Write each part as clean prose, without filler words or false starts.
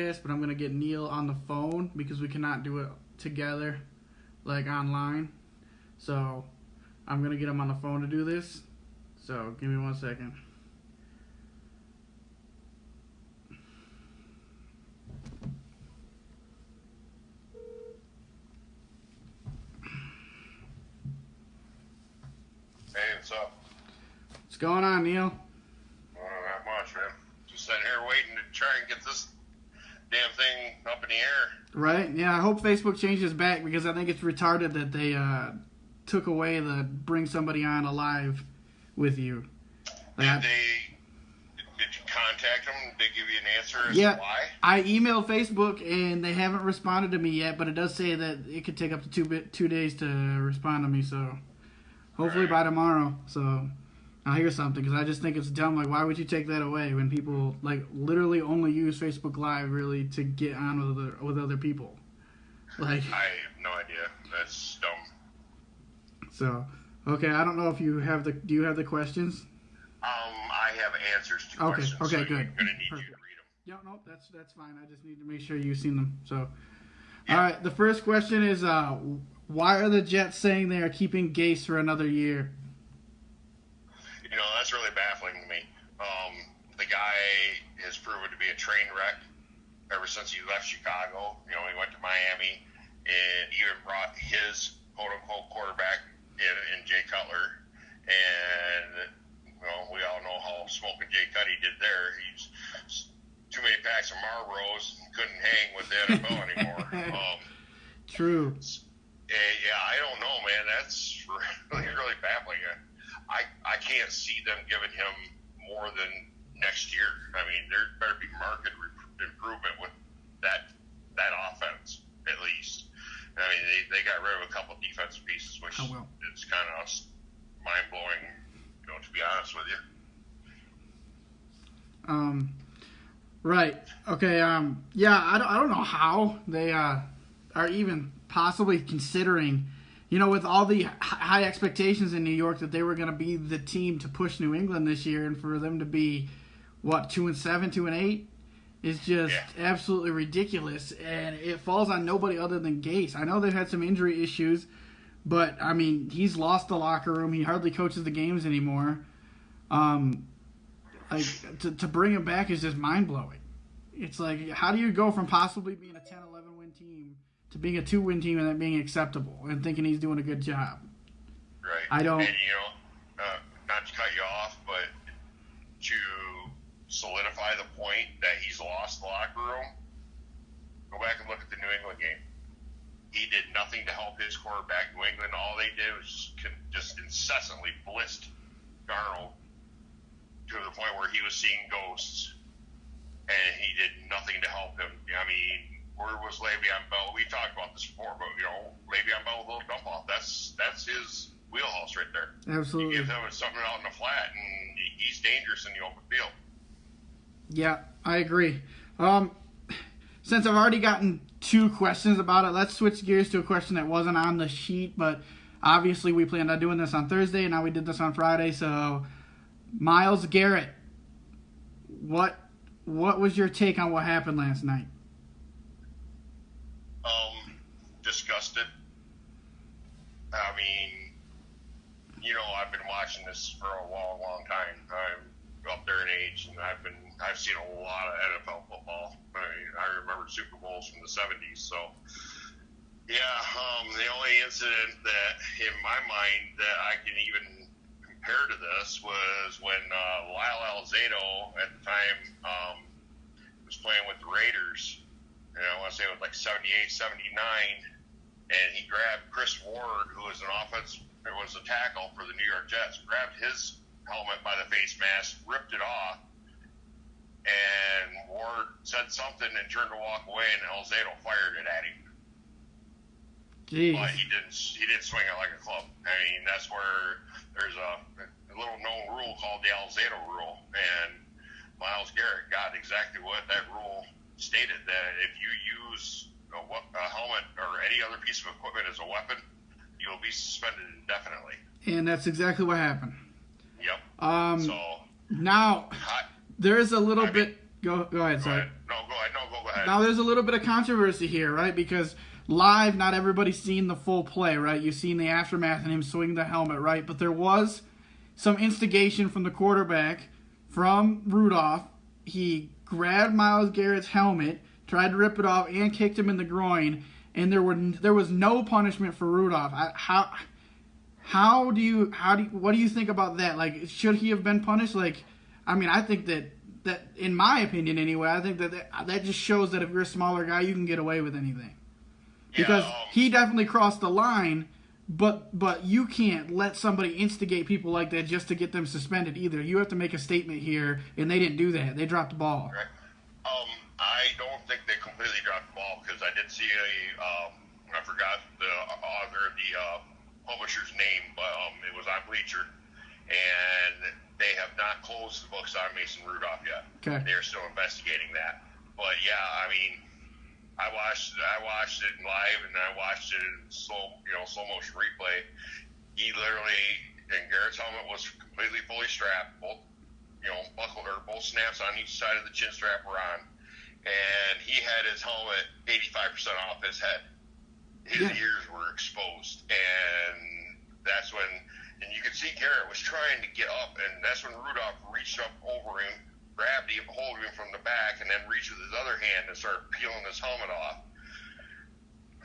this, but I'm going to get Neil on the phone because we cannot do it together, like online. So I'm going to get him on the phone to do this. So give me 1 second. Hey, what's up? What's going on, Neil? Not much, man. Just sitting here waiting to try and get this damn thing up in the air. Right? Yeah, I hope Facebook changes back because I think it's retarded that they took away the bring somebody on alive with you. Did you contact them? Did they give you an answer as Yeah, to why? I emailed Facebook and they haven't responded to me yet, but it does say that it could take up to 2 days to respond to me, so hopefully by tomorrow. So I'll hear something because I just think it's dumb. Like, why would you take that away when people like literally only use Facebook Live really to get on with other people? Like, I have no idea. That's dumb. So, okay, I don't know if you have do you have the questions? I have answers to Okay, questions. okay, so good. I'm gonna need Perfect. you to read them. Yeah, no, that's fine. I just need to make sure you've seen them. So, Yeah. all right, the first question is, why are the Jets saying they are keeping Gase for another year? You know, that's really baffling to me. The guy has proven to be a train wreck ever since he left Chicago. You know, he went to Miami and even brought his quote-unquote quarterback in Jay Cutler. And, you know, we all know how smoking Jay Cutty did there. He's too many packs of Marlboros, couldn't hang with the NFL anymore. True. Yeah, I don't know, man. That's really baffling. I can't see them giving him more than next year. I mean, there better be market improvement with that offense, at least. I mean, they got rid of a couple defensive pieces, which is kind of mind-blowing, you know, to be honest with you. Right. Okay. Yeah, I don't know how they are even possibly considering, you know, with all the high expectations in New York that they were going to be the team to push New England this year, and for them to be, what, 2-7, 2-8, is just absolutely ridiculous. And it falls on nobody other than Gase. I know they've had some injury issues, but I mean, he's lost the locker room. He hardly coaches the games anymore. Like, to bring him back is just mind-blowing. It's like, how do you go from possibly being a 10-11 win team to being a 2-win team and that being acceptable and thinking he's doing a good job? Right. I don't... And, you know, not to cut you off, but to solidify the point that he's lost the locker room, go back and look at the New England game. He did nothing to help his quarterback. New England, all they did was just incessantly blitz Darnold to the point where he was seeing ghosts, and he did nothing to help him. I mean, where was Le'Veon Bell? We talked about this before, but, you know, Le'Veon Bell with a little dump off. That's his wheelhouse right there. Absolutely. You give him something out in the flat, and he's dangerous in the open field. Yeah, I agree. Since I've already gotten 2 questions about it, let's switch gears to a question that wasn't on the sheet, but obviously we planned on doing this on Thursday, and now we did this on Friday. So, Myles Garrett, what was your take on what happened last night? Disgusted. I mean, you know, I've been watching this for a long time. I'm up there in age, and I've seen a lot of NFL football. I mean, I remember Super Bowls from the 70s. So, yeah, the only incident that, in my mind, that I can even compare to this was when Lyle Alzado, at the time, was playing with the Raiders. And I want to say it was like 78, 79. And he grabbed Chris Ward, who was was a tackle for the New York Jets, grabbed his helmet by the face mask, ripped it off, and Ward said something and turned to walk away, and Alzado fired it at him. Jeez. But he didn't swing it like a club. I mean, that's where there's a little known rule called the Alzado rule, and Myles Garrett got exactly what that rule stated, that if you use a helmet or any other piece of equipment as a weapon, you'll be suspended indefinitely. And that's exactly what happened. Yep. So now there's a little bit. Go ahead, sorry. Go ahead. No, go ahead. now there's a little bit of controversy here, right? Because live, not everybody's seen the full play, right? You've seen the aftermath and him swing the helmet, right? But there was some instigation from the quarterback, from Rudolph. He grabbed Myles Garrett's helmet, tried to rip it off, and kicked him in the groin. And there was no punishment for Rudolph. What do you think about that? Like, should he have been punished? Like, I mean, I think that in my opinion anyway, I think that just shows that if you're a smaller guy, you can get away with anything. Because he definitely crossed the line, but you can't let somebody instigate people like that just to get them suspended either. You have to make a statement here, and they didn't do that. They dropped the ball. Right. I don't think they completely dropped the ball, because I did see I forgot the author, the publisher's name, but it was on Bleacher, and they have not closed the books on Mason Rudolph yet. Okay. They're still investigating that. But yeah, I mean, I watched it live, and I watched it in slow motion replay. He literally, and Garrett's helmet was completely fully strapped, both snaps on each side of the chin strap were on, and he had his helmet 85% off his head. His ears were exposed, and that's when, and you could see Garrett was trying to get up, and that's when Rudolph reached up over him, grabbed him, hold him from the back, and then reached with his other hand and started peeling his helmet off.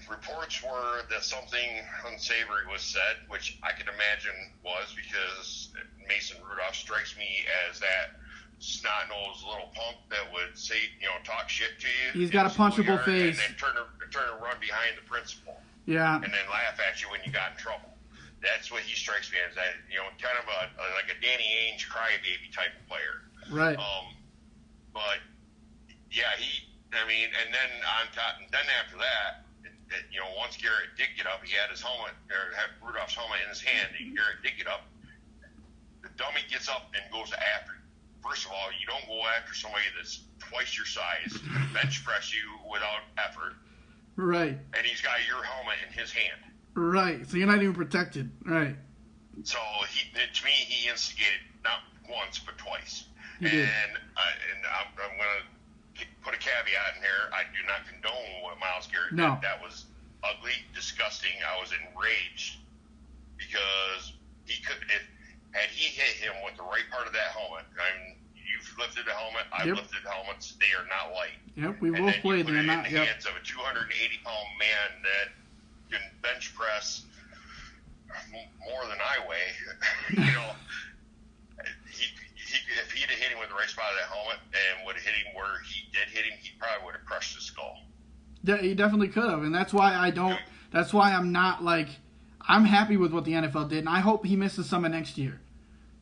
Reports were that something unsavory was said, which I could imagine was, because Mason Rudolph strikes me as that snot-nosed little punk that would say, talk shit to you. He's got a punchable face. And then turn and run behind the principal. Yeah. And then laugh at you when you got in trouble. That's what he strikes me as, that, kind of like a Danny Ainge crybaby type of player. Right. But yeah, and then on top, and then after that, once Garrett did get up, he had had Rudolph's helmet in his hand, and Garrett did get up. The dummy gets up and goes after him. First of all, you don't go after somebody that's twice your size, bench press you without effort. Right. And he's got your helmet in his hand. Right. So you're not even protected. Right. So to me, he instigated not once but twice. He did. And I'm going to put a caveat in here. I do not condone what Myles Garrett did. That was ugly, disgusting. I was enraged because had he hit him with the right part of that helmet, you've lifted a helmet, I've lifted helmets, they are not light. Yep, we both played. They're not. In the hands of a 280-pound man that can bench press more than I weigh, if he'd have hit him with the right spot of that helmet and would have hit him where he did hit him, he probably would have crushed his skull. Yeah, he definitely could have, and that's why I don't. That's why I'm not like. I'm happy with what the NFL did, and I hope he misses some of next year,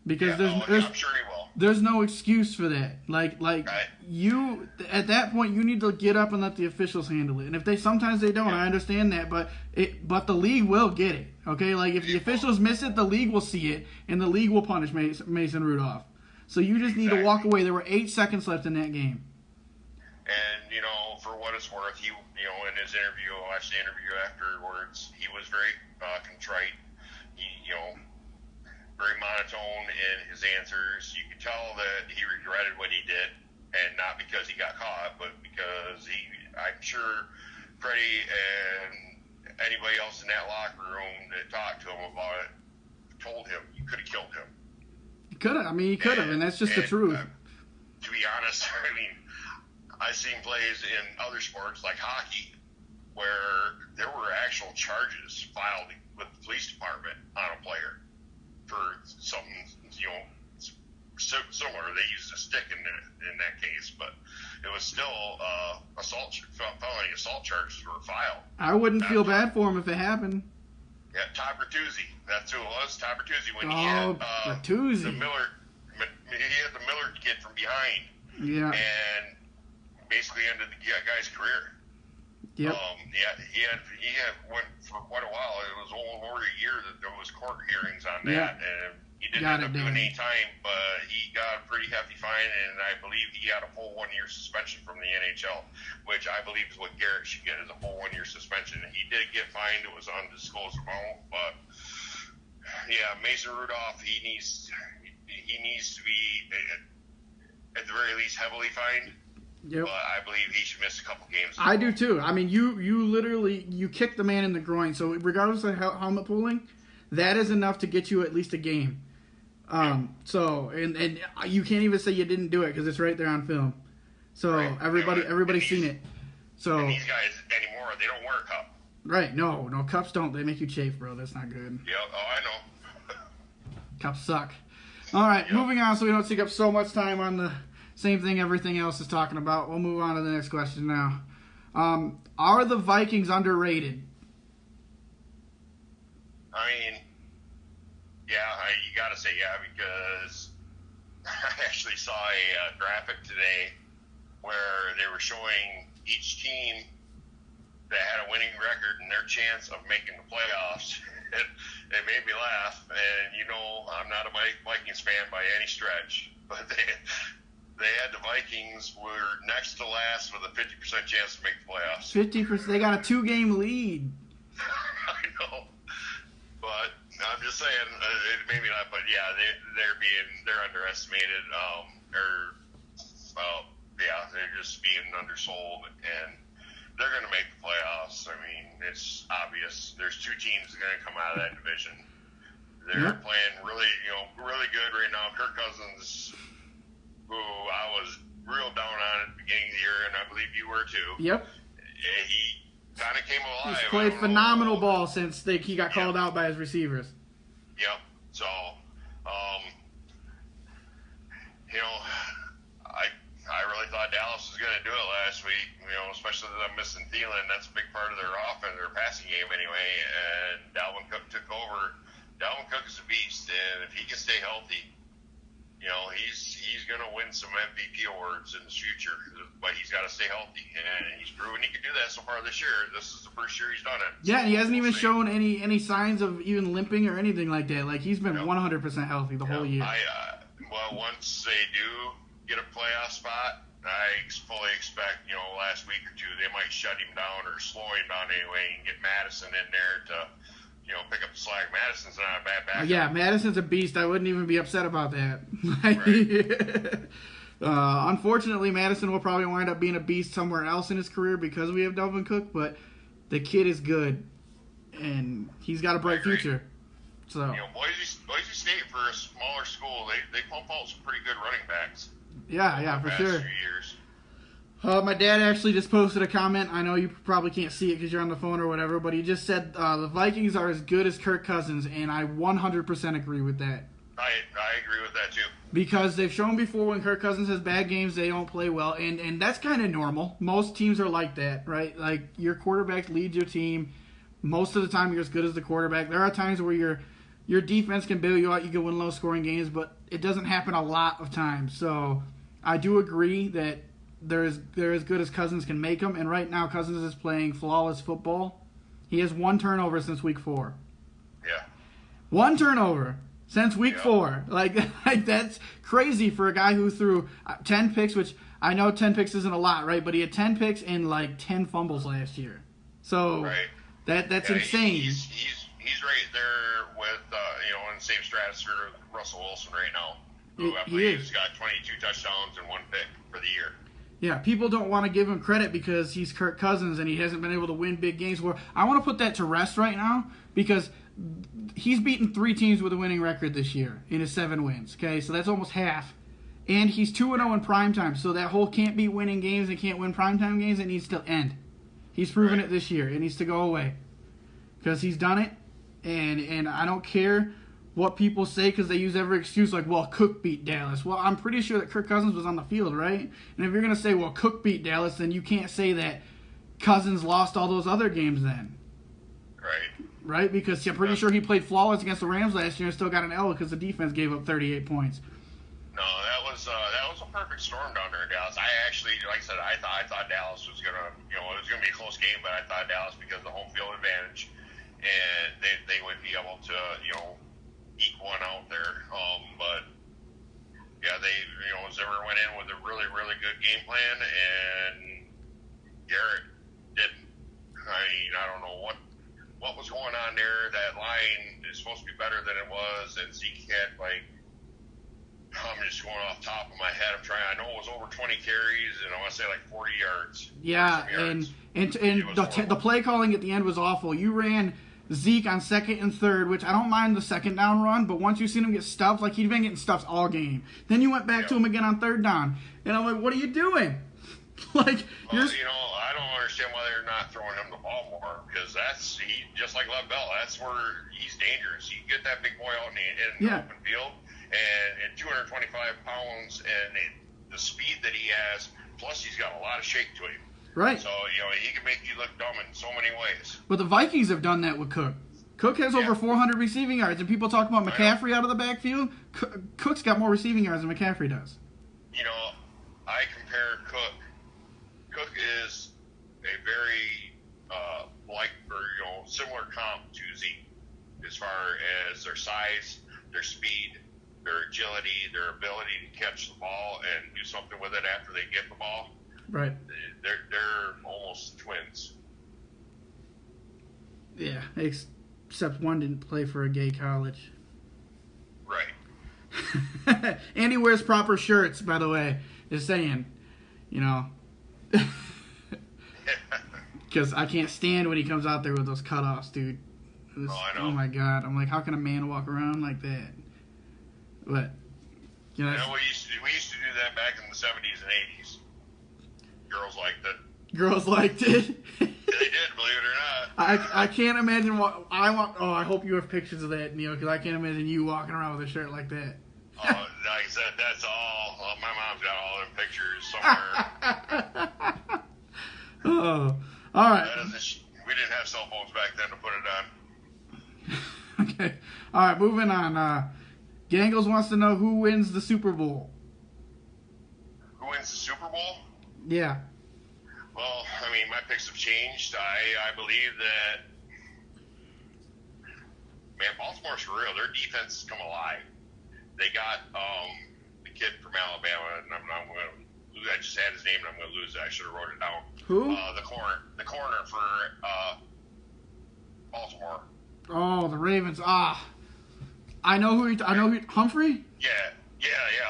because I'm sure he will. There's no excuse for that. Like right. You at that point, you need to get up and let the officials handle it. And if sometimes they don't, I understand that, but the league will get it. Okay, like if the officials miss it, the league will see it, and the league will punish Mason Rudolph. So you just need to walk away. There were 8 seconds left in that game. And for what it's worth, he in his interview, I watched the interview afterwards. He was very contrite. He very monotone in his answers. You could tell that he regretted what he did, and not because he got caught, but because I'm sure Freddie and anybody else in that locker room that talked to him about it told him you could have killed him. He could have. He could have, and that's just the truth. To be honest, I've seen plays in other sports like hockey where there were actual charges filed with the police department on a player for something, similar. They used a stick in that case, but it was still felony assault charges were filed. I wouldn't feel bad for him if it happened. Yeah, Todd Bertuzzi. That's who it was. Todd Bertuzzi when he had Bertuzzi. He had the Miller kid from behind. Yeah. And basically ended the guy's career. Yep. He had went for quite a while. It was over a year that there was court hearings on that, and he didn't end up doing any time, but he got a pretty hefty fine, and I believe he got a full 1-year suspension from the NHL, which I believe is what Garrett should get, is a full 1-year suspension. He did get fined; it was an undisclosed amount, but yeah, Mason Rudolph, he needs to be at the very least heavily fined. Yep. But I believe he should miss a couple games. I do too. I mean, you literally kick the man in the groin. So regardless of helmet pulling, that is enough to get you at least a game. So and you can't even say you didn't do it because it's right there on film. So right. everybody's seen it. So and these guys anymore, they don't wear a cup. Right? No, cups don't. They make you chafe, bro. That's not good. Yep. Oh, I know. Cups suck. All right, Yep. Moving on so we don't take up so much time on the same thing everything else is talking about. We'll move on to the next question now. Are the Vikings underrated? I mean, yeah, you got to say yeah, because I actually saw a graphic today where they were showing each team that had a winning record and their chance of making the playoffs. It made me laugh, and I'm not a Vikings fan by any stretch, but they had the Vikings were next to last with a 50% chance to make the playoffs. 50%. They got a 2-game lead. I know, but I'm just saying it made me laugh. But yeah, they're underestimated. They're just being undersold, and they're going to make the playoffs. I mean, it's obvious. There's 2 teams that are going to come out of that division. They're playing really good right now. Kirk Cousins, who I was real down on at the beginning of the year, and I believe you were too. Yep. He kind of came alive. He's played phenomenal ball since he got called out by his receivers. Yep. So, I really thought Dallas was going to do it last week, especially with them missing Thielen. That's a big part of their offense, their passing game anyway, and Dalvin Cook took over. Dalvin Cook is a beast, and if he can stay healthy, he's going to win some MVP awards in the future, but he's got to stay healthy, and he's proven he can do that so far this year. This is the first year he's done it. Yeah, and he hasn't even shown any signs of even limping or anything like that. Like, he's been 100% healthy the whole year. Once they do get a playoff spot, I fully expect, last week or 2, they might shut him down or slow him down anyway and get Madison in there to, pick up the slack. Madison's not a bad backup. Yeah, Madison's a beast. I wouldn't even be upset about that. Right. Unfortunately, Madison will probably wind up being a beast somewhere else in his career because we have Dalvin Cook, but the kid is good, and he's got a bright future. So Boise State, for a smaller school, they pump out some pretty good running backs. Yeah, for sure. Few years. My dad actually just posted a comment. I know you probably can't see it because you're on the phone or whatever, but he just said the Vikings are as good as Kirk Cousins, and I 100% agree with that. I agree with that too. Because they've shown before when Kirk Cousins has bad games, they don't play well, and that's kind of normal. Most teams are like that, right? Like, your quarterback leads your team. Most of the time, you're as good as the quarterback. There are times where your defense can bail you out. You can win low-scoring games, but it doesn't happen a lot of times. So I do agree that they're as good as Cousins can make them, and right now Cousins is playing flawless football. He has 1 turnover since week 4. Yeah. 1 turnover since week 4. Like, that's crazy for a guy who threw 10 picks, which I know 10 picks isn't a lot, right? But he had 10 picks and like 10 fumbles last year. So that's insane. He's right there with in the same stratosphere with Russell Wilson right now, who I believe has got 22 touchdowns and 1 pick for the year. Yeah, people don't want to give him credit because he's Kirk Cousins and he hasn't been able to win big games. Well, I want to put that to rest right now because he's beaten 3 teams with a winning record this year in his 7 wins. Okay, so that's almost half. And he's 2-0 in primetime, so that whole can't be winning games and can't win primetime games, it needs to end. He's proven it this year. It needs to go away because he's done it, and I don't care what people say because they use every excuse like, well, Cook beat Dallas. Well, I'm pretty sure that Kirk Cousins was on the field, right? And if you're going to say, well, Cook beat Dallas, then you can't say that Cousins lost all those other games then. Right? Because I'm pretty sure he played flawless against the Rams last year and still got an L because the defense gave up 38 points. No, that was a perfect storm down there in Dallas. I actually, like I said, I thought Dallas was gonna, it was gonna be a close game, but I thought Dallas, because of the home field advantage, and they would be able to, eke one out there. But yeah, Zimmer went in with a really, really good game plan, and Garrett didn't. I mean, I don't know what was going on there. That line is supposed to be better than it was, and Zeke had I'm just going off the top of my head. I know it was over 20 carries, and I want to say like 40 yards. Yeah, and the play calling at the end was awful. You ran Zeke on 2nd and 3rd, which I don't mind the 2nd down run, but once you seen him get stuffed, like he'd been getting stuffed all game. Then you went back to him again on 3rd down, and I'm like, what are you doing? Like, well, I don't understand why they're not throwing him the ball more, because just like Lev Bell, that's where he's dangerous. You get that big boy out in the open field, and 225 pounds, and the speed that he has, plus he's got a lot of shake to him. Right. So, he can make you look dumb in so many ways. But the Vikings have done that with Cook. Cook has over 400 receiving yards, and people talk about McCaffrey out of the backfield. Cook's got more receiving yards than McCaffrey does. I compare Cook. Cook is a very similar comp to Zeke as far as their size, their speed, their agility, their ability to catch the ball and do something with it after they get the ball. Right. They're almost twins. Yeah, except one didn't play for a gay college. Right. And he wears proper shirts, by the way. Just saying, because I can't stand when he comes out there with those cutoffs, dude. I know. Oh my God! I'm like, how can a man walk around like that? But we used to do that back in the 70s and 80s. Girls liked it. Girls liked it. They did, believe it or not. I can't imagine what I want. Oh, I hope you have pictures of that, Neil, because I can't imagine you walking around with a shirt like that. Like I said, that's all. Well, my mom's got all them pictures somewhere. Oh, all right. We didn't have cell phones back then to put it on. Okay. All right, moving on. Gangles wants to know who wins the Super Bowl. Who wins the Super Bowl? Yeah. Well, my picks have changed. I believe that, Baltimore's for real. Their defense has come alive. They got the kid from Alabama, and I'm going to lose. I just had his name, and I'm going to lose it. I should have wrote it down. Who? The corner for Baltimore. Oh, the Ravens. I know who. Humphrey. Yeah,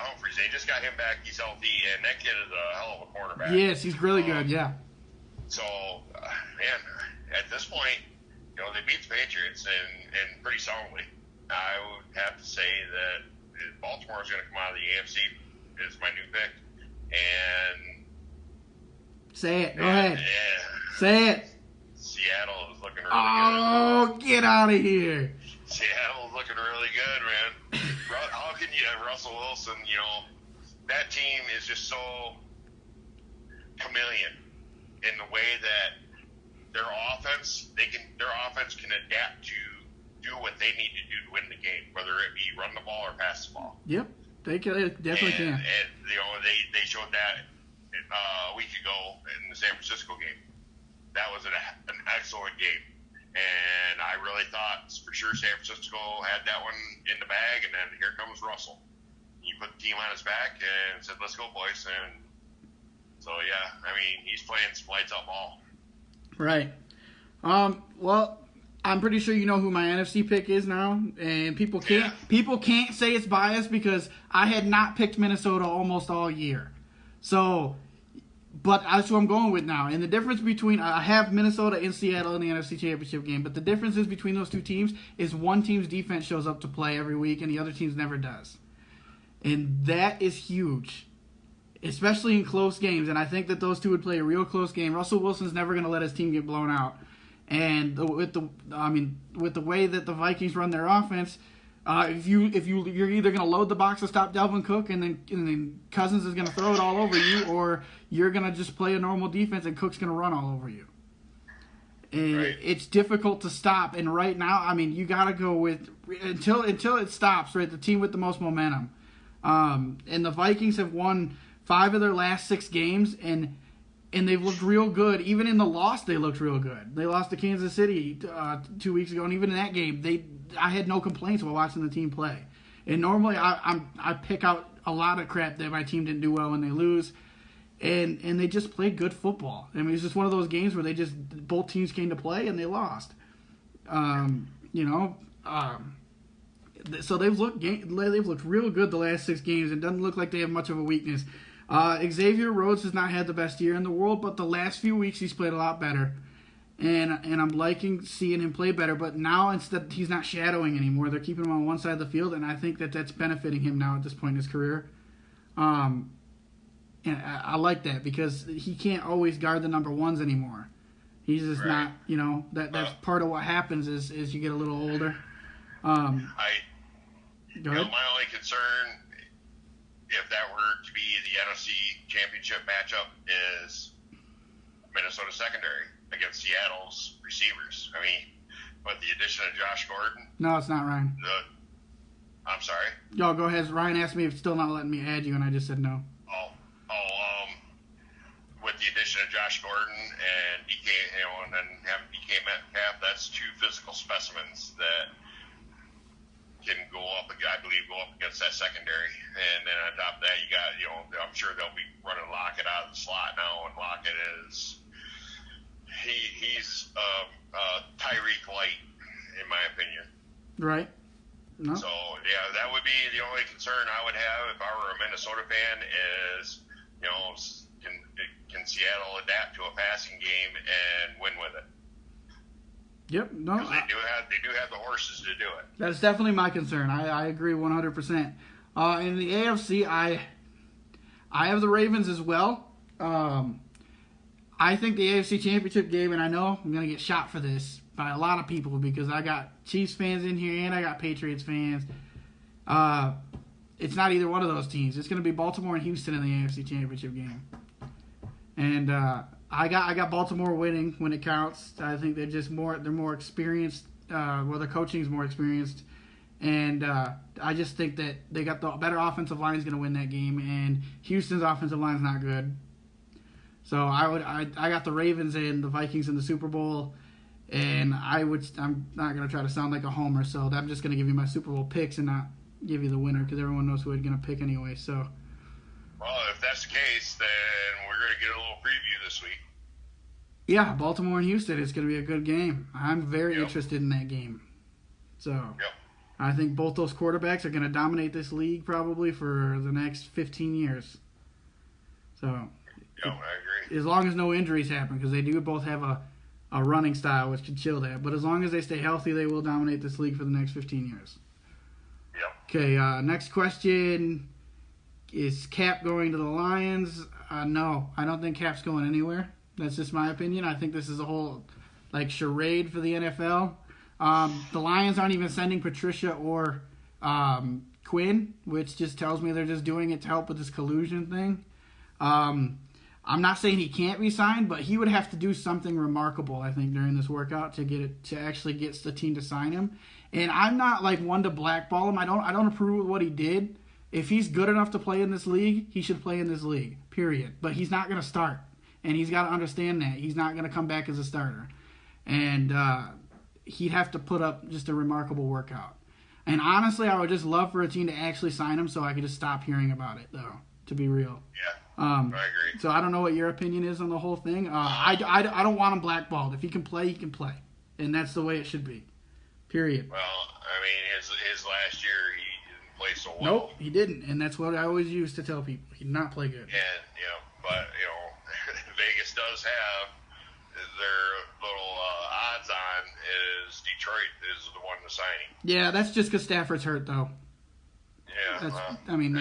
Humphreys. They just got him back. He's healthy, and that kid is a hell of a quarterback. Yes, he's really good. Yeah. So, at this point, they beat the Patriots and pretty soundly. I would have to say that Baltimore is going to come out of the AFC is my new pick. And say it. Go ahead. Yeah. Say it. Seattle is looking really good. Oh, get out of here. Seattle is looking really good, man. How can you have Russell Wilson? That team is just so chameleon in the way that their offense can adapt to do what they need to do to win the game, whether it be run the ball or pass the ball. Yep, they definitely can. And they showed that a week ago in the San Francisco game. That was an excellent game, and I really thought for sure San Francisco had that one in the bag, and then here comes Russell. He put the team on his back and said, "Let's go, boys!" And so he's playing some lights out ball. Right. Well, I'm pretty sure you know who my NFC pick is now, and people can't say it's biased because I had not picked Minnesota almost all year. So, but that's who I'm going with now. And the difference between I have Minnesota and Seattle in the NFC Championship game, but the difference is between those two teams is one team's defense shows up to play every week, and the other team's never does, and that is huge. Especially in close games, and I think that those two would play a real close game. Russell Wilson's never going to let his team get blown out, and with the way that the Vikings run their offense, you're either going to load the box to stop Dalvin Cook, and then Cousins is going to throw it all over you, or you're going to just play a normal defense and Cook's going to run all over you. And right. It's difficult to stop. And right now, you got to go with until it stops. Right, the team with the most momentum, and the Vikings have won 5 of their last 6 games, and they've looked real good. Even in the loss, they looked real good. They lost to Kansas City 2 weeks ago, and even in that game, I had no complaints while watching the team play. And normally, I pick out a lot of crap that my team didn't do well when they lose, and they just played good football. It's just one of those games where both teams came to play and they lost. So they've looked real good the last 6 games. It doesn't look like they have much of a weakness. Xavier Rhodes has not had the best year in the world, but the last few weeks he's played a lot better. And I'm liking seeing him play better. But now instead he's not shadowing anymore. They're keeping him on one side of the field, and I think that's benefiting him now at this point in his career. And I like that because he can't always guard the number ones anymore. He's just not, that's part of what happens is you get a little older. Go ahead. My only concern, if that were to be the NFC Championship matchup, is Minnesota secondary against Seattle's receivers. I mean, with the addition of Josh Gordon. No, it's not Ryan. I'm sorry? Yo, go ahead. Ryan asked me if it's still not letting me add you, and I just said no. With the addition of Josh Gordon and DK, and then having DK Metcalf, that's 2 physical specimens that can go up against that secondary. And then on top of that, you got, I'm sure they'll be running Lockett out of the slot now, and Lockett is he's Tyreek light, in my opinion. Right. No. So, yeah, that would be the only concern I would have if I were a Minnesota fan is, can Seattle adapt to a passing game and win with it? Yep. No. They do have the horses to do it. That's definitely my concern. I agree 100%. In the AFC, I have the Ravens as well. I think the AFC Championship game, and I know I'm going to get shot for this by a lot of people because I got Chiefs fans in here and I got Patriots fans. It's not either one of those teams. It's going to be Baltimore and Houston in the AFC Championship game. And I got Baltimore winning when it counts. I think they're more experienced. Their coaching is more experienced, and I just think that they got the better offensive line is going to win that game. And Houston's offensive line is not good, so I got the Ravens and the Vikings in the Super Bowl. And I'm not going to try to sound like a homer, so I'm just going to give you my Super Bowl picks and not give you the winner because everyone knows who I'm going to pick anyway. So. Well, if that's the case, then we're going to get a little preview this week. Yeah, Baltimore and Houston. It's going to be a good game. I'm very interested in that game. So, I think both those quarterbacks are going to dominate this league probably for the next 15 years. So, I agree. As long as no injuries happen, because they do both have a running style which can chill that. But as long as they stay healthy, they will dominate this league for the next 15 years. Yep. Okay, next question. Is Cap going to the Lions? No, I don't think Cap's going anywhere. That's just my opinion. I think this is a whole charade for the NFL. The Lions aren't even sending Patricia or Quinn, which just tells me they're just doing it to help with this collusion thing. I'm not saying he can't be signed, but he would have to do something remarkable, I think, during this workout to actually get the team to sign him. And I'm not one to blackball him. I don't approve of what he did. If he's good enough to play in this league, he should play in this league, period. But he's not going to start. And he's got to understand that. He's not going to come back as a starter. And he'd have to put up just a remarkable workout. And honestly, I would just love for a team to actually sign him so I could just stop hearing about it, though, to be real. Yeah, I agree. So I don't know what your opinion is on the whole thing. I don't want him blackballed. If he can play, he can play. And that's the way it should be, period. Well, I mean, his last year, he didn't play so well. Nope, he didn't. And that's what I always used to tell people. He did not play good. And, but Vegas does have their little odds on is Detroit is the one to signing. Yeah, that's just because Stafford's hurt, though. Yeah, I'm thinking too.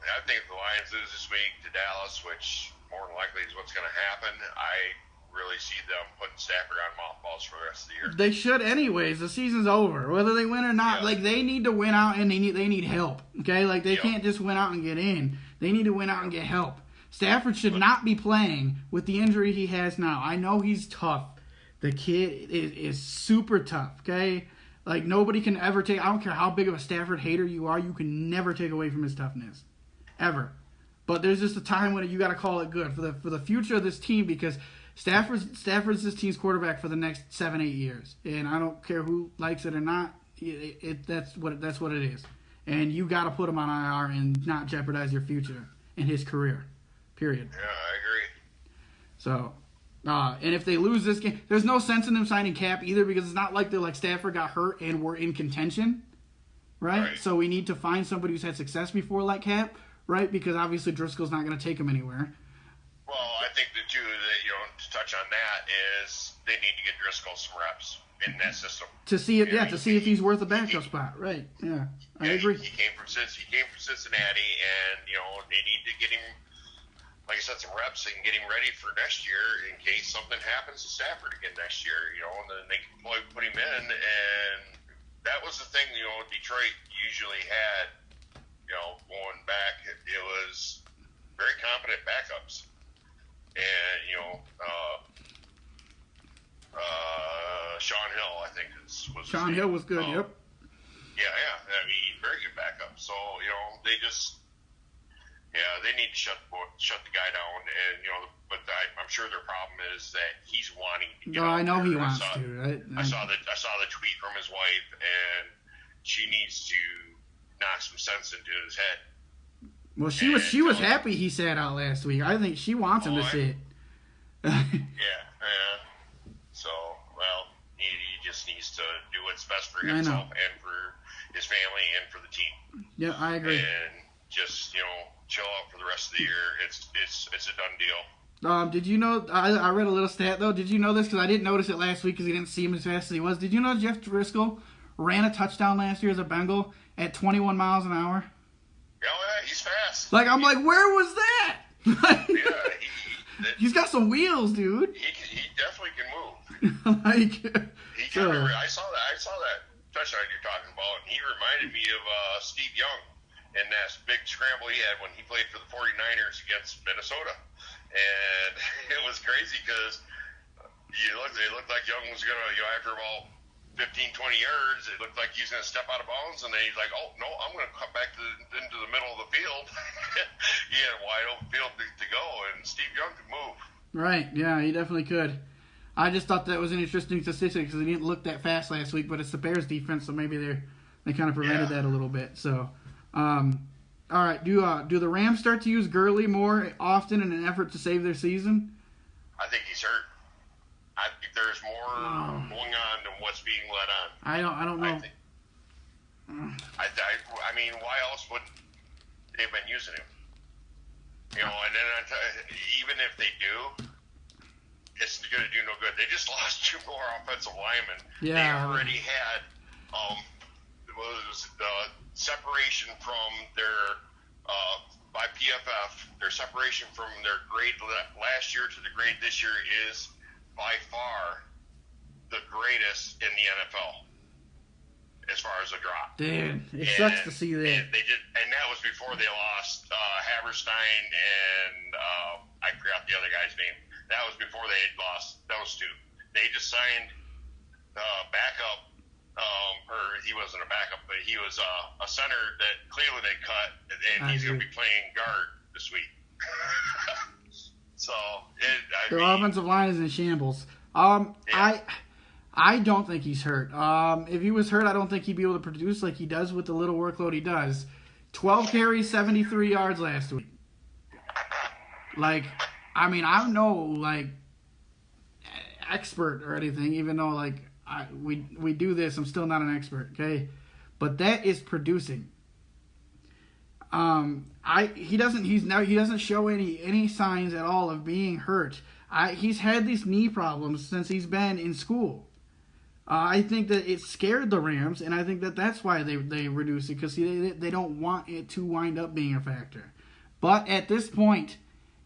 I think if the Lions lose this week to Dallas, which more than likely is what's going to happen, I really see them putting Stafford on mothballs for the rest of the year. They should anyways. The season's over. Whether they win or not, they need to win out and they need help. Okay? They can't just win out and get in. They need to win out and get help. Stafford should not be playing with the injury he has now. I know he's tough. The kid is super tough, okay? Nobody can ever take... I don't care how big of a Stafford hater you are, you can never take away from his toughness. Ever. But there's just a time when you got to call it good for the future of this team because Stafford's this team's quarterback for the next 7-8 years. And I don't care who likes it or not. That's what it is. And you got to put him on IR and not jeopardize your future in his career. Period. Yeah, I agree. So, And if they lose this game, there's no sense in them signing Cap either because it's not like they're like Stafford got hurt and we're in contention, right? So we need to find somebody who's had success before like Cap, right? Because obviously Driscoll's not going to take him anywhere. Well, I think the two that to touch on that is they need to get Driscoll some reps in that system to see if see if he's worth a backup spot, right? Yeah, I agree. He came from Cincinnati, and they need to get him. Like I said, some reps and get him ready for next year in case something happens to Stafford again next year, and then they can put him in. And that was the thing, Detroit usually had, going back, it was very competent backups. And, Sean Hill, I think, was Sean Hill was good, yep. Yeah. I mean, very good backup. So, they just. Yeah, they need to shut the guy down, and but I'm sure their problem is that he's wanting to get out I know there. He wants to. Right? I saw the tweet from his wife, and she needs to knock some sense into his head. Well, she was happy he sat out last week. I think she wants him to sit. Yeah. So, well, he just needs to do what's best for himself and for his family and for the team. Yeah, I agree. And just chill out for the rest of the year. It's a done deal. Did you know? I read a little stat though. Did you know this? Because I didn't notice it last week because he didn't see him as fast as he was. Did you know Jeff Driscoll ran a touchdown last year as a Bengal at 21 miles an hour? Yeah, he's fast. Like I'm like, where was that? Yeah, he's got some wheels, dude. He definitely can move. I saw that touchdown you're talking about, and he reminded me of Steve Young. And that big scramble he had when he played for the 49ers against Minnesota. And it was crazy because it looked like Young was going to, after about 15, 20 yards, it looked like he was going to step out of bounds. And then he's like, oh, no, I'm going to come back into the middle of the field. He had a wide open field to go, and Steve Young could move. Right, yeah, he definitely could. I just thought that was an interesting statistic because he didn't look that fast last week, but it's the Bears defense, so maybe they kind of prevented that a little bit. So. All right. Do the Rams start to use Gurley more often in an effort to save their season? I think he's hurt. I think there's more going on than what's being let on. I don't know. I mean, why else would they've been using him? And then even if they do, it's going to do no good. They just lost 2 more offensive linemen. Yeah. They already had separation from their by PFF, their separation from their grade last year to the grade this year is by far the greatest in the NFL as far as a drop. Dude, it sucks to see that. And that was before they lost Haberstein and I forgot the other guy's name. That was before they had lost those two. They just signed backup. Or he wasn't a backup, but he was a center that Cleveland had cut, and he's going to be playing guard this week. So, their offensive line is in shambles. I don't think he's hurt. If he was hurt, I don't think he'd be able to produce like he does with the little workload he does. 12 carries, 73 yards last week. Like, I mean, I'm no expert or anything, even though we do this. I'm still not an expert, okay? But that is producing. He doesn't show any signs at all of being hurt. He's had these knee problems since he's been in school. I think that it scared the Rams, and I think that that's why they reduced it because they don't want it to wind up being a factor. But at this point,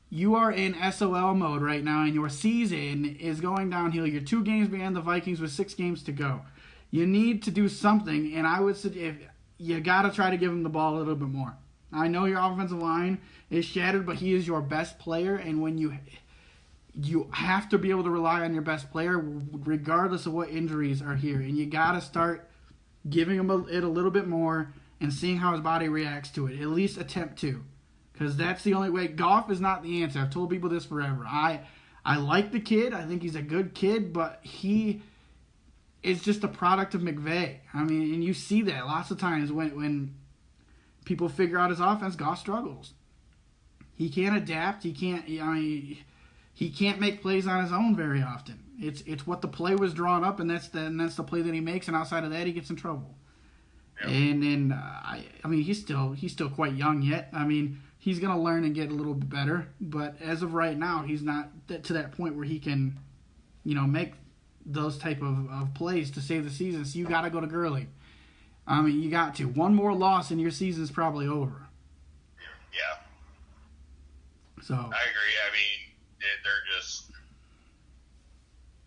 you are in SOL mode right now, and your season is going downhill. You're 2 games behind the Vikings with 6 games to go. You need to do something, and I would suggest you got to try to give him the ball a little bit more. I know your offensive line is shattered, but he is your best player, and when you have to be able to rely on your best player regardless of what injuries are here, and you got to start giving him it a little bit more and seeing how his body reacts to it. At least attempt to. Because that's the only way. Goff is not the answer. I've told people this forever. I like the kid. I think he's a good kid, but he is just a product of McVay. I mean, and you see that lots of times when people figure out his offense, Goff struggles. He can't adapt. He can't. he can't make plays on his own very often. It's what the play was drawn up, and that's the play that he makes, and outside of that, he gets in trouble. Yeah. And I mean, he's still quite young yet. I mean, he's gonna learn and get a little bit better, but as of right now, he's not to that point where he can, make those type of plays to save the season. So you got to go to Gurley. I mean, you got to. One more loss and your season's probably over. Yeah. So I agree. I mean, they're just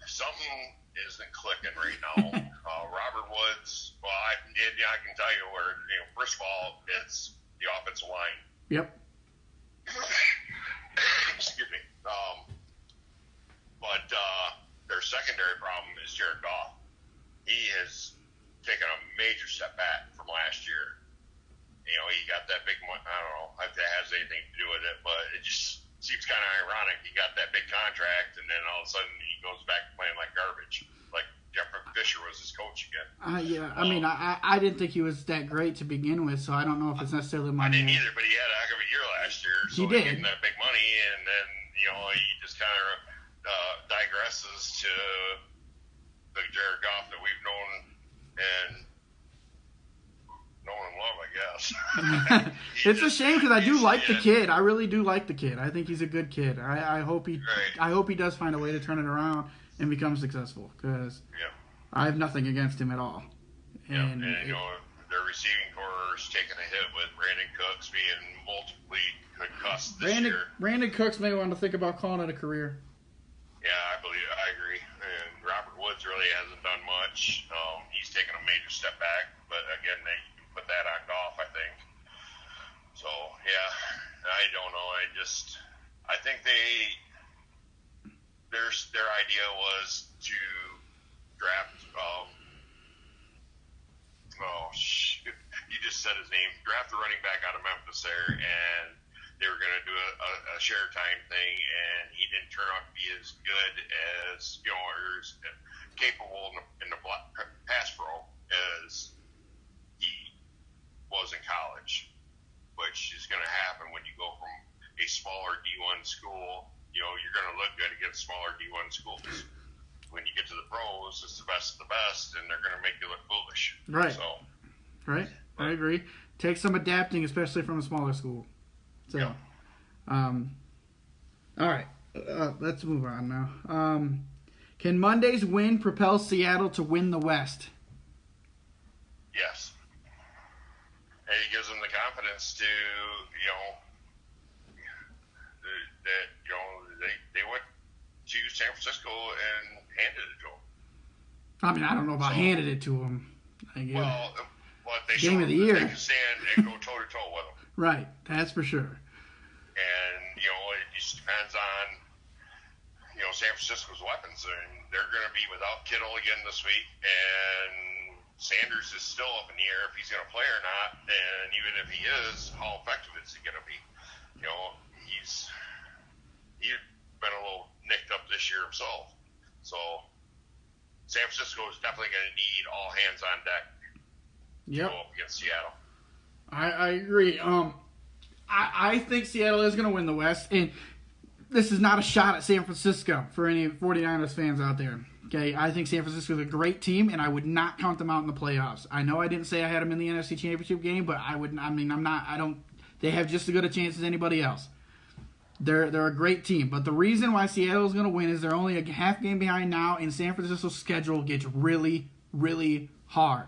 something isn't clicking right now. Robert Woods. Well, I can tell you where. First of all, it's the offensive line. Yep. Excuse me. But their secondary problem is Jared Goff. He has taken a major step back from last year. He got that big one. I don't know if that has anything to do with it, but it just seems kind of ironic. He got that big contract, and then all of a sudden he goes back to playing like garbage, like Jeffrey Fisher was his coach again. Yeah, I mean, I didn't think he was that great to begin with, so I don't know if it's necessarily I didn't either, but he had a heck of a year last year. So he did. He that big money, and then he just kind of digresses to the Jared Goff that we've known and love, I guess. It's a shame because I do like the kid. I really do like the kid. I think he's a good kid. I hope he does find a way to turn it around and become successful because I have nothing against him at all. And their receiving corps is taking a hit with Brandon Cooks being multiply concussed this year. Brandon Cooks may want to think about calling it a career. Yeah, I agree. And Robert Woods really hasn't done much. He's taken a major step back, but again, they put that on Goff, I think. So yeah, I don't know. I think their idea was to draft. You just said his name. Draft the running back out of Memphis there, and they were going to do a share time thing, and he didn't turn out to be as good as or as capable in the pass pro as he was in college, which is going to happen when you go from a smaller D1 school. You're going to look good against smaller D1 schools. When you get to the pros, it's the best of the best, and they're going to make you look foolish. Right. So, right. I agree. Takes some adapting, especially from a smaller school. So, all right. Let's move on now. Can Monday's win propel Seattle to win the West? Yes. And it gives them the confidence to, that, they went to San Francisco and handed it to them. I mean, I don't know about handed it to them. Well, they Game of the year. They can stand and go toe-to-toe with them. Right. That's for sure. And, it just depends on, San Francisco's weapons. And they're going to be without Kittle again this week. And Sanders is still up in the air if he's going to play or not. And even if he is, how effective is he going to be? He's been a little nicked up this year himself. So San Francisco is definitely going to need all hands on deck to go up against Seattle. I agree. I think Seattle is going to win the West. And this is not a shot at San Francisco for any 49ers fans out there. Okay, I think San Francisco is a great team, and I would not count them out in the playoffs. I know I didn't say I had them in the NFC Championship game, but they have just as good a chance as anybody else. They're a great team, but the reason why Seattle is going to win is they're only a half game behind now, and San Francisco's schedule gets really, really hard.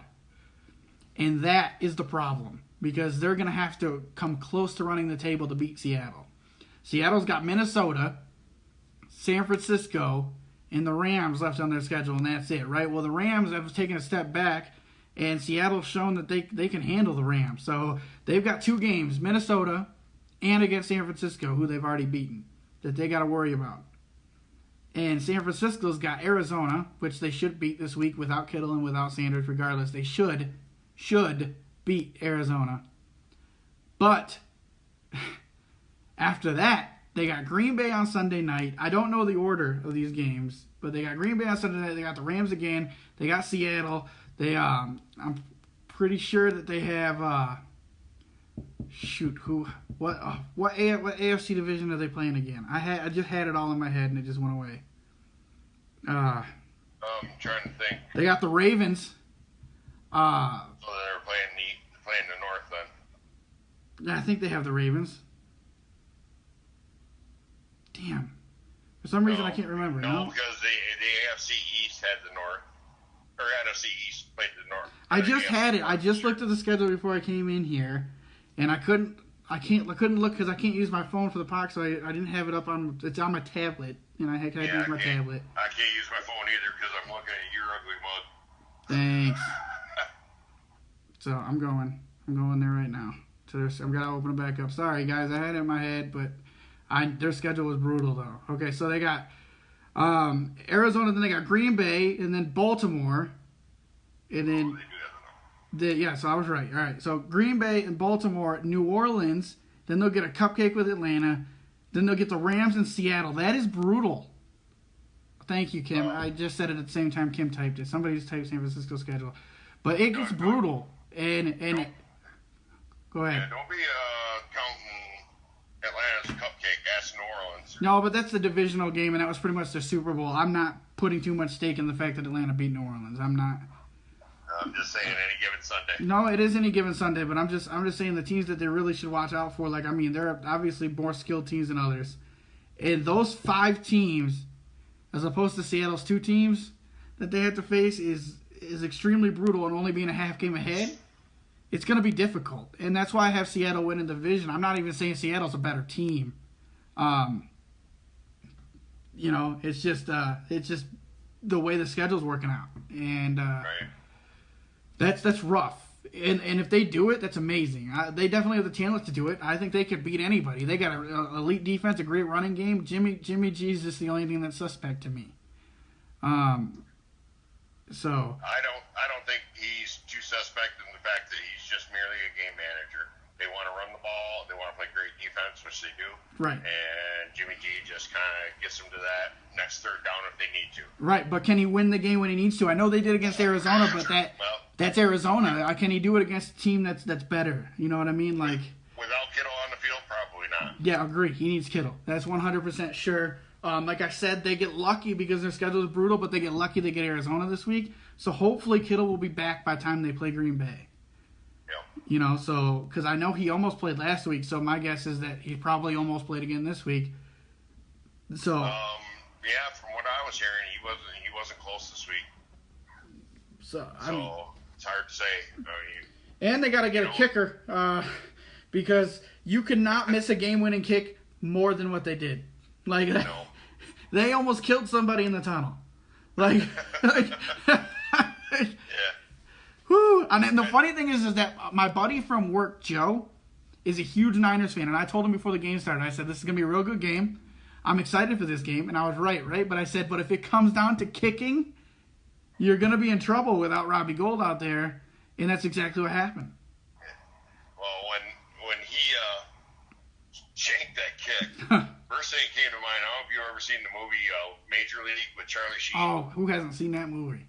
And that is the problem, because they're going to have to come close to running the table to beat Seattle. Seattle's got Minnesota, San Francisco, and the Rams left on their schedule, and that's it, right? Well, the Rams have taken a step back, and Seattle's shown that they can handle the Rams. So they've got two games, Minnesota and against San Francisco, who they've already beaten, that they got to worry about. And San Francisco's got Arizona, which they should beat this week without Kittle and without Sanders regardless. They should beat Arizona. But after that, they got Green Bay on Sunday night. I don't know the order of these games, but they got Green Bay on Sunday night. They got the Rams again. They got Seattle. I'm pretty sure that they have shoot, what AFC division are they playing again? I just had it all in my head and it just went away. I'm trying to think. They got the Ravens. So they're playing the North then. Yeah, I think they have the Ravens. Damn. For some reason, I can't remember. No, because the AFC East had the North. Or NFC East played the North. I just had it. I just looked at the schedule before I came in here, and I couldn't look because I can't use my phone for the podcast, so I didn't have it up on. It's on my tablet, and I had to use my tablet. I can't use my phone either because I'm looking at your ugly mug. Thanks. So I'm going there right now. So I'm gonna open it back up. Sorry guys, I had it in my head, but their schedule was brutal though. Okay, so they got Arizona, then they got Green Bay, and then Baltimore, and then so I was right. All right, so Green Bay and Baltimore, New Orleans, then they'll get a cupcake with Atlanta, then they'll get the Rams and Seattle. That is brutal. Thank you, Kim. I just said it at the same time Kim typed it. Somebody just typed San Francisco schedule, but it gets brutal. And go ahead. Yeah, don't be counting Atlanta's cupcake. That's New Orleans. No, but that's the divisional game, and that was pretty much their Super Bowl. I'm not putting too much stake in the fact that Atlanta beat New Orleans. I'm not. I'm just saying any given Sunday. No, it is any given Sunday, but I'm just saying the teams that they really should watch out for. Like, I mean, there are obviously more skilled teams than others, and those 5 teams, as opposed to Seattle's 2 teams that they had to face, is extremely brutal, and only being a half game ahead, it's going to be difficult. And that's why I have Seattle winning the division. I'm not even saying Seattle's a better team. It's just the way the schedule's working out. And right. That's rough. And if they do it, that's amazing. They definitely have the talent to do it. I think they could beat anybody. They got an elite defense, a great running game. Jimmy G is just the only thing that's suspect to me. So I don't think he's too suspect in the fact that he's just merely a game manager. They want to run the ball, they want to play great defense, which they do. Right. And Jimmy G just kind of gets them to that next third down if they need to. Right, but can he win the game when he needs to? I know they did against Arizona, but that's Arizona. Can he do it against a team that's better? You know what I mean? Like, without Kittle on the field, probably not. Yeah, agree. He needs Kittle. That's 100% sure. Like I said, they get lucky because their schedule is brutal, but they get lucky they get Arizona this week. So hopefully Kittle will be back by the time they play Green Bay. Yeah. So because I know he almost played last week, so my guess is that he probably almost played again this week. So. Yeah, from what I was hearing, he wasn't close this week. So it's hard to say. And they got to get a kicker because you cannot miss a game-winning kick more than what they did. Like, no. They almost killed somebody in the tunnel. Like yeah. Whew. And the funny thing is that my buddy from work, Joe, is a huge Niners fan. And I told him before the game started, I said, this is going to be a real good game. I'm excited for this game. And I was right? But I said, but if it comes down to kicking, you're going to be in trouble without Robbie Gould out there. And that's exactly what happened. Well, when he shanked that kick, first thing that came to mind, I don't know if you've ever seen the movie Major League with Charlie Sheen. Oh, who hasn't seen that movie?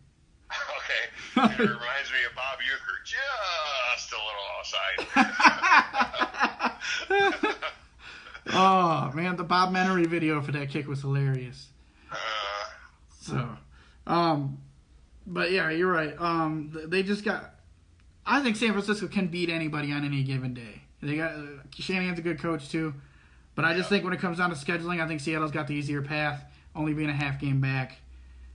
Okay. It reminds me of Bob Uecker, just a little outside. Oh, man, the Bob Menery video for that kick was hilarious. But yeah, you're right. They just got... I think San Francisco can beat anybody on any given day. They got Shanahan's a good coach too, but I just think when it comes down to scheduling, I think Seattle's got the easier path, only being a half game back,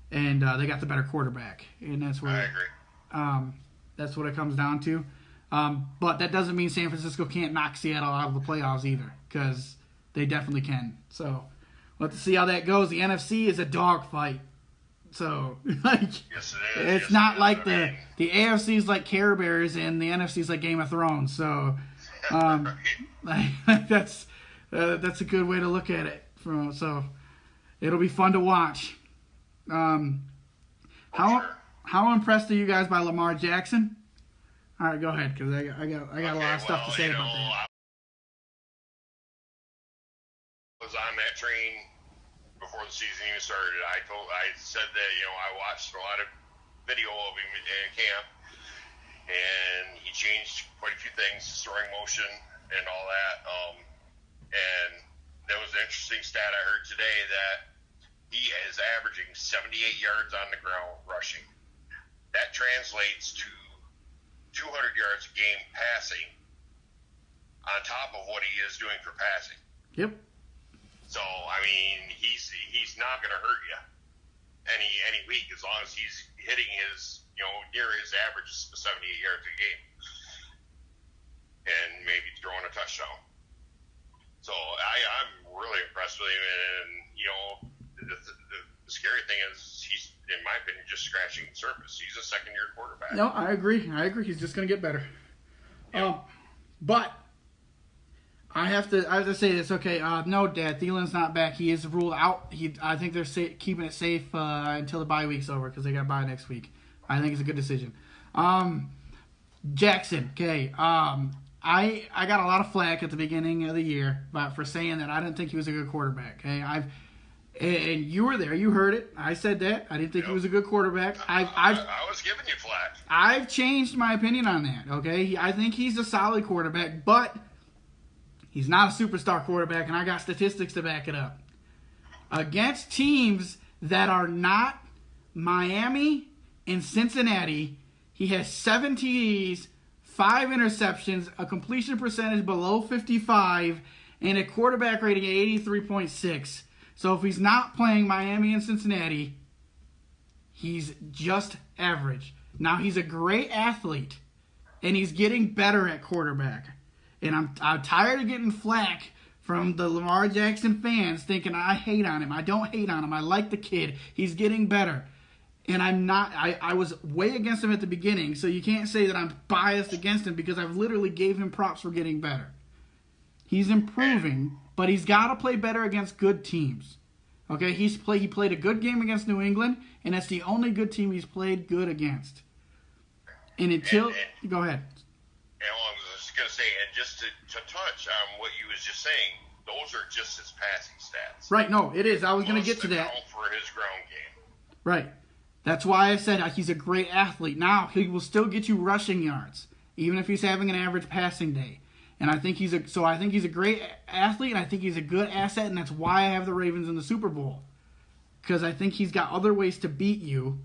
and they got the better quarterback, and that's what I agree. That's what it comes down to. But that doesn't mean San Francisco can't knock Seattle out of the playoffs either, because they definitely can. So let's see how that goes. The NFC is a dogfight. So, like, yes, it is. It's not like the AFC's like Care Bears and the NFC's like Game of Thrones. So, like, that's a good way to look at it. So, it'll be fun to watch. How impressed are you guys by Lamar Jackson? All right, go ahead, because I got a lot of stuff to say about that. I was on that train before the season even started. I said that I watched a lot of video of him in camp, and he changed quite a few things. His throwing motion, and all that. And there was an interesting stat I heard today that he is averaging 78 yards on the ground rushing. That translates to 200 yards a game passing on top of what he is doing for passing. Yep. So, I mean, he's not going to hurt you any week as long as he's hitting his, near his average of 78 yards a game and maybe throwing a touchdown. So I'm really impressed with him, and the scary thing is he's, in my opinion, just scratching the surface. He's a second-year quarterback. No, I agree. He's just going to get better. Yep. But I have to say this. Okay, no, Dad, Thielen's not back. He is ruled out. I think they're keeping it safe until the bye week's over because they got bye next week. I think it's a good decision. Jackson, okay. I got a lot of flack at the beginning of the year for saying that I didn't think he was a good quarterback. Okay, and you were there. You heard it. I said that. I didn't think he was a good quarterback. I was giving you flack. I've changed my opinion on that. Okay, I think he's a solid quarterback, but he's not a superstar quarterback, and I got statistics to back it up. Against teams that are not Miami and Cincinnati, he has 7 TDs, 5 interceptions, a completion percentage below 55, and a quarterback rating of 83.6. So if he's not playing Miami and Cincinnati, he's just average. Now, he's a great athlete, and he's getting better at quarterback. And I'm tired of getting flack from the Lamar Jackson fans thinking I hate on him. I don't hate on him. I like the kid. He's getting better. And I'm not, I was way against him at the beginning, so you can't say that I'm biased against him because I've literally gave him props for getting better. He's improving, but he's got to play better against good teams. Okay, he played a good game against New England, and that's the only good team he's played good against. And until, go ahead. I was just going to say, and just to touch on what you was just saying, those are just his passing stats. Right, no, it is. I was going to get to that. For his ground game. Right. That's why I said he's a great athlete. Now, he will still get you rushing yards, even if he's having an average passing day. And I think he's a great athlete, and I think he's a good asset, and that's why I have the Ravens in the Super Bowl. Because I think he's got other ways to beat you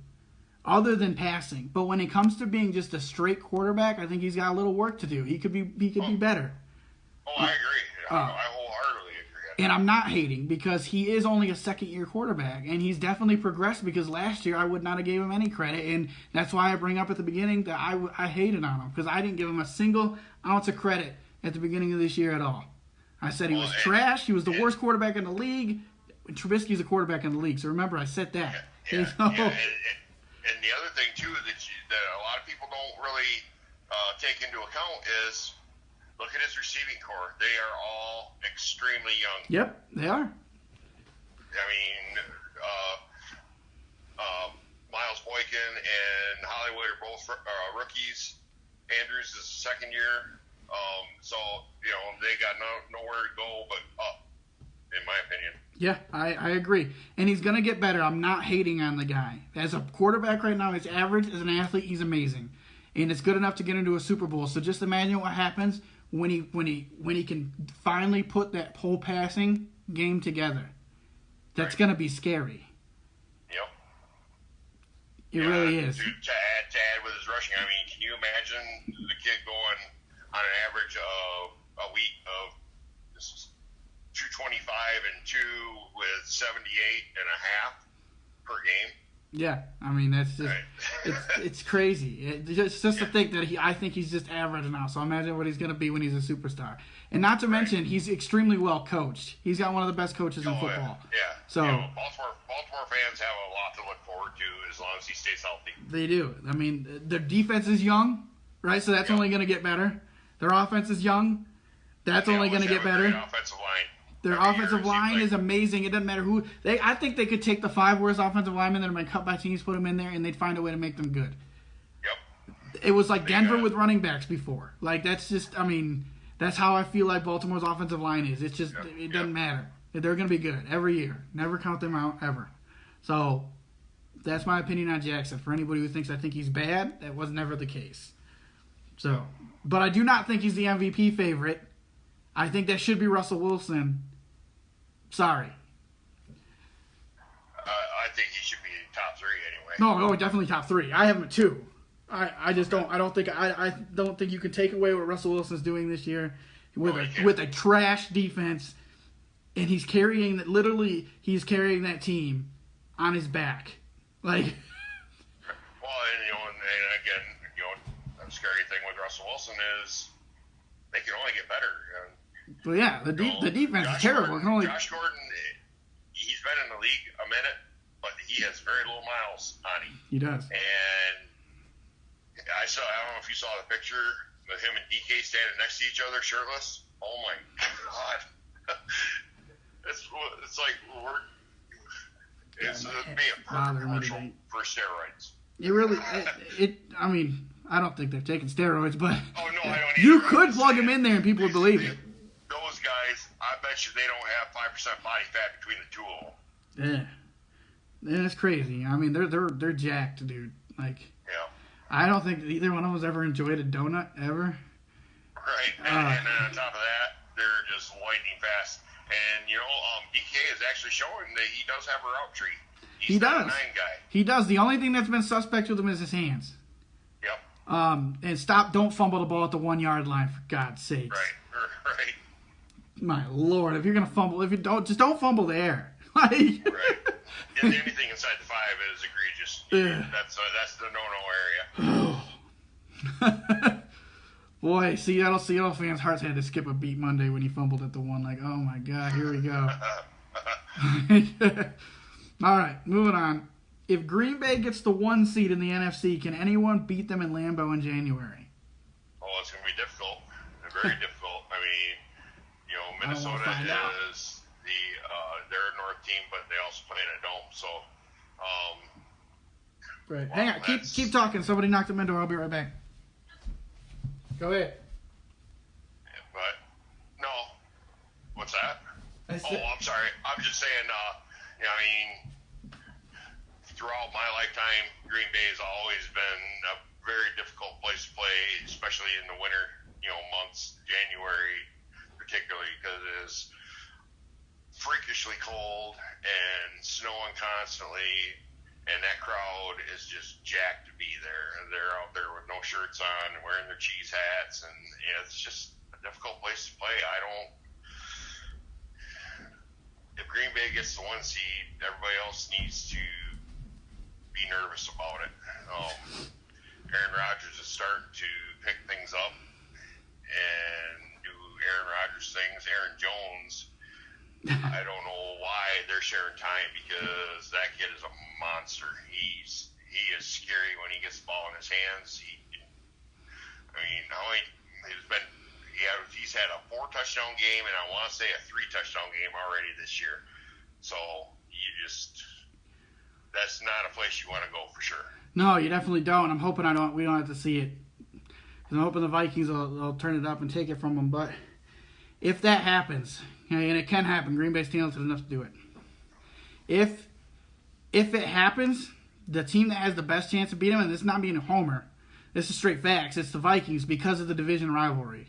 other than passing. But when it comes to being just a straight quarterback, I think he's got a little work to do. He could be better. Oh, I agree. I wholeheartedly agree. And I'm not hating because he is only a second-year quarterback, and he's definitely progressed because last year I would not have gave him any credit, and that's why I bring up at the beginning that I hated on him because I didn't give him a single ounce of credit at the beginning of this year at all. I said he was trash. He was the worst quarterback in the league. Trubisky's a quarterback in the league, so remember I said that. Yeah. And the other thing, too, that a lot of people don't really take into account is look at his receiving core. They are all extremely young. Yep, they are. I mean, Miles Boykin and Hollywood are both rookies. Andrews is second year. So, they got nowhere to go but up, in my opinion. Yeah, I agree. And he's going to get better. I'm not hating on the guy. As a quarterback right now, he's average. As an athlete, he's amazing. And it's good enough to get into a Super Bowl. So just imagine what happens when he can finally put that whole passing game together. That's going to be scary. Yep. It really is. To add with his rushing, I mean, can you imagine the kid going on an average of a week of 225 and 2 with 78 and a half per game? Yeah, I mean that's just it's crazy. It's just to think that I think he's just average now. So imagine what he's going to be when he's a superstar. And not to mention he's extremely well coached. He's got one of the best coaches in football. Yeah. So Baltimore fans have a lot to look forward to as long as he stays healthy. They do. I mean, their defense is young, right? So that's only going to get better. Their offense is young. That's only going to get better. Offensive line. Their offensive line is amazing. It doesn't matter who I think they could take the 5 worst offensive linemen that have been cut by teams, put them in there, and they'd find a way to make them good. Yep. It was like Denver with running backs before. Like that's just, I mean, that's how I feel like Baltimore's offensive line is. It's just it doesn't matter. They're going to be good every year. Never count them out ever. So that's my opinion on Jackson. For anybody who thinks I think he's bad, that was never the case. So, but I do not think he's the MVP favorite. I think that should be Russell Wilson. Sorry. I think he should be top 3 anyway. No, definitely top 3. I have him at 2. I just don't. I don't think you can take away what Russell Wilson's doing this year with a trash defense, and he's carrying that team on his back, like. Well, and again, the scary thing with Russell Wilson is they can only get better. Well, yeah, the defense is terrible. Josh Gordon, he's been in the league a minute, but he has very low miles on him. He does. And I don't know if you saw the picture of him and DK standing next to each other, shirtless. Oh my God! it's like it's be a perfect commercial for steroids. I mean, I don't think they're taking steroids, but oh no, I don't. You could plug him in there and people would believe it. Those guys, I bet you they don't have 5% body fat between the two of them. Yeah, that's crazy. I mean, they're jacked, dude. Like, yeah. I don't think either one of us ever enjoyed a donut ever. Right, and then on top of that, they're just lightning fast. And DK is actually showing that he does have a route tree. He does. 9 guy. He does. The only thing that's been suspect with him is his hands. Yep. And don't fumble the ball at the 1 yard line, for God's sakes. Right. My Lord, if you're gonna fumble, don't fumble there. Like, right. Anything inside the 5 is egregious. Yeah. That's the no-no area. Boy, Seattle fans' hearts had to skip a beat Monday when he fumbled at the 1. Like, oh my God, here we go. All right, moving on. If Green Bay gets the 1 seed in the NFC, can anyone beat them in Lambeau in January? Oh, it's going to be difficult. Very difficult. I mean, Minnesota is they're a North team, but they also play in a dome. So, right. Hang on. Keep talking. Somebody knocked the window. I'll be right back. Go ahead. But no, what's that? I'm sorry. I'm just saying. Throughout my lifetime, Green Bay has always been a very difficult place to play, especially in the winter, months, January particularly, because it is freakishly cold and snowing constantly, and that crowd is just jacked to be there. They're out there with no shirts on, wearing their cheese hats, and it's just a difficult place to play. If Green Bay gets the 1 seed, everybody else needs to be nervous about it. Aaron Rodgers is starting to pick things up and do Aaron Rodgers things. Aaron Jones, I don't know why they're sharing time, because that kid is a monster. He is scary when he gets the ball in his hands. He's had a 4 touchdown game, and I want to say a 3 touchdown game already this year. So that's not a place you want to go for sure. No, you definitely don't. I'm hoping we don't have to see it. I'm hoping the Vikings will turn it up and take it from them. But if that happens, and it can happen, Green Bay's talented enough to do it. If it happens, the team that has the best chance of beating them, and this is not being a homer, this is straight facts, it's the Vikings because of the division rivalry.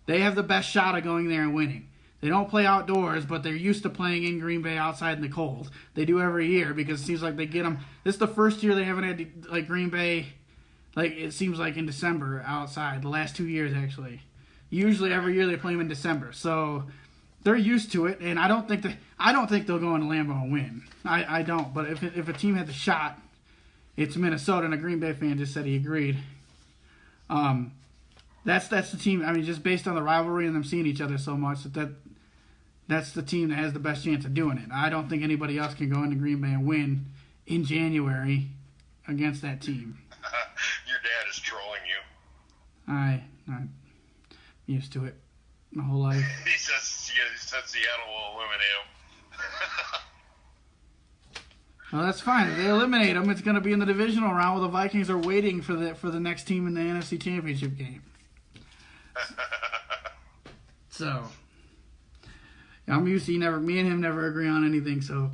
They have the best shot of going there and winning. They don't play outdoors, but they're used to playing in Green Bay outside in the cold. They do every year because it seems like they get them. This is the first year they haven't had Green Bay, it seems like in December outside. The last 2 years actually. Usually every year they play them in December, so they're used to it. And I don't think they'll go into Lambeau and win. I don't. But if a team had the shot, it's Minnesota, and a Green Bay fan just said he agreed. That's the team. I mean, just based on the rivalry and them seeing each other so much, that's the team that has the best chance of doing it. I don't think anybody else can go into Green Bay and win in January against that team. Your dad is trolling you. I'm used to it my whole life. He says Seattle will eliminate him. Well, that's fine. If they eliminate them, it's going to be in the divisional round where the Vikings are waiting for the next team in the NFC Championship game. So, I'm used to me and him never agree on anything, so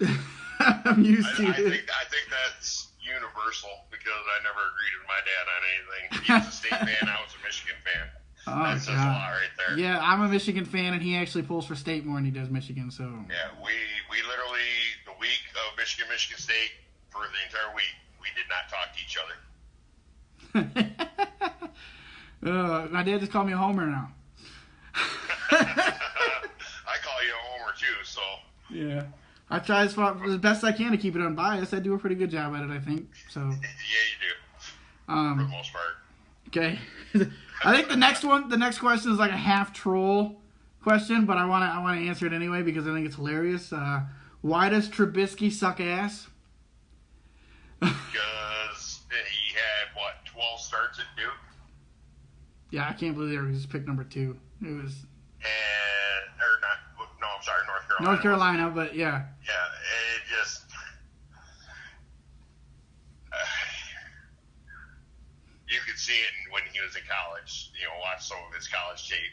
I'm used to it. I think that's universal because I never agreed with my dad on anything. He was a State fan, I was a Michigan fan. Oh, That says a God. lot right there. Yeah, I'm a Michigan fan, and he actually pulls for State more than he does Michigan. So Yeah, we literally, the week of Michigan State, for the entire week, we did not talk to each other. my dad just called me a homer now. I call you a homer too, so. Yeah, I try as best I can to keep it unbiased. I do a pretty good job at it, I think. So Yeah, you do. For the most part. Okay. I think the next question is like a half troll question, but I want to answer it anyway because I think it's hilarious. Why does Trubisky suck ass? Because he had 12 starts at Duke. Yeah, I can't believe they were just picked number 2. It was I'm sorry, North Carolina. North Carolina, but yeah. Yeah, it just. You could see it when he was in college. Watch some of his college tape.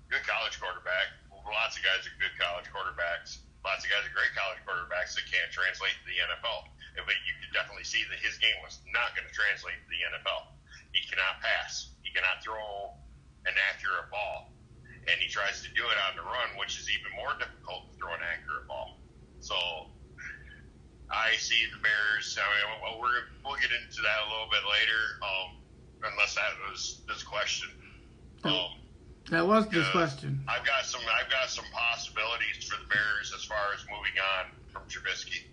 Good college quarterback. Lots of guys are good college quarterbacks. Lots of guys are great college quarterbacks that can't translate to the NFL. But you could definitely see that his game was not going to translate to the NFL. He cannot pass. He cannot throw an accurate ball. And he tries to do it on the run, which is even more difficult to throw an accurate ball. So I see the Bears. I mean, we'll get into that a little bit later, unless that was this question. That was this question. I've got some possibilities for the Bears as far as moving on from Trubisky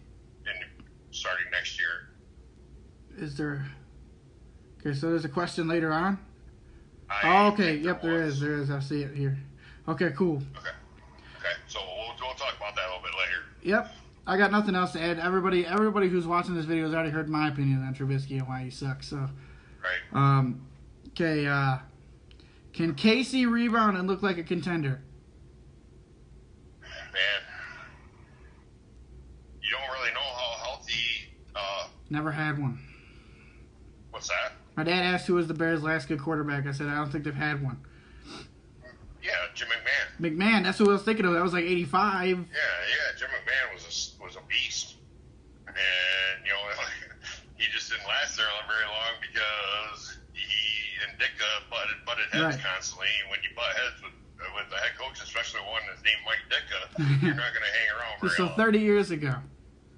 and starting next year. Is there? Okay, so there's a question later on. Okay. Yep, there is. I see it here. Okay, cool. Okay. So we'll talk about that a little bit later. Yep. I got nothing else to add. Everybody who's watching this video has already heard my opinion on Trubisky and why he sucks. So. Right. Okay. Can Casey rebound and look like a contender? Man, you don't really know how healthy. Never had one. What's that? My dad asked who was the Bears' last good quarterback. I said I don't think they've had one. Yeah, Jim McMahon. McMahon, that's who I was thinking of. That was like 85. Yeah, Jim McMahon was a beast, and he just didn't last there very long because he and Ditka butted heads constantly. And when you butt heads with the head coach, especially one that's named Mike Ditka, you're not going to hang around very long. So 30 years ago.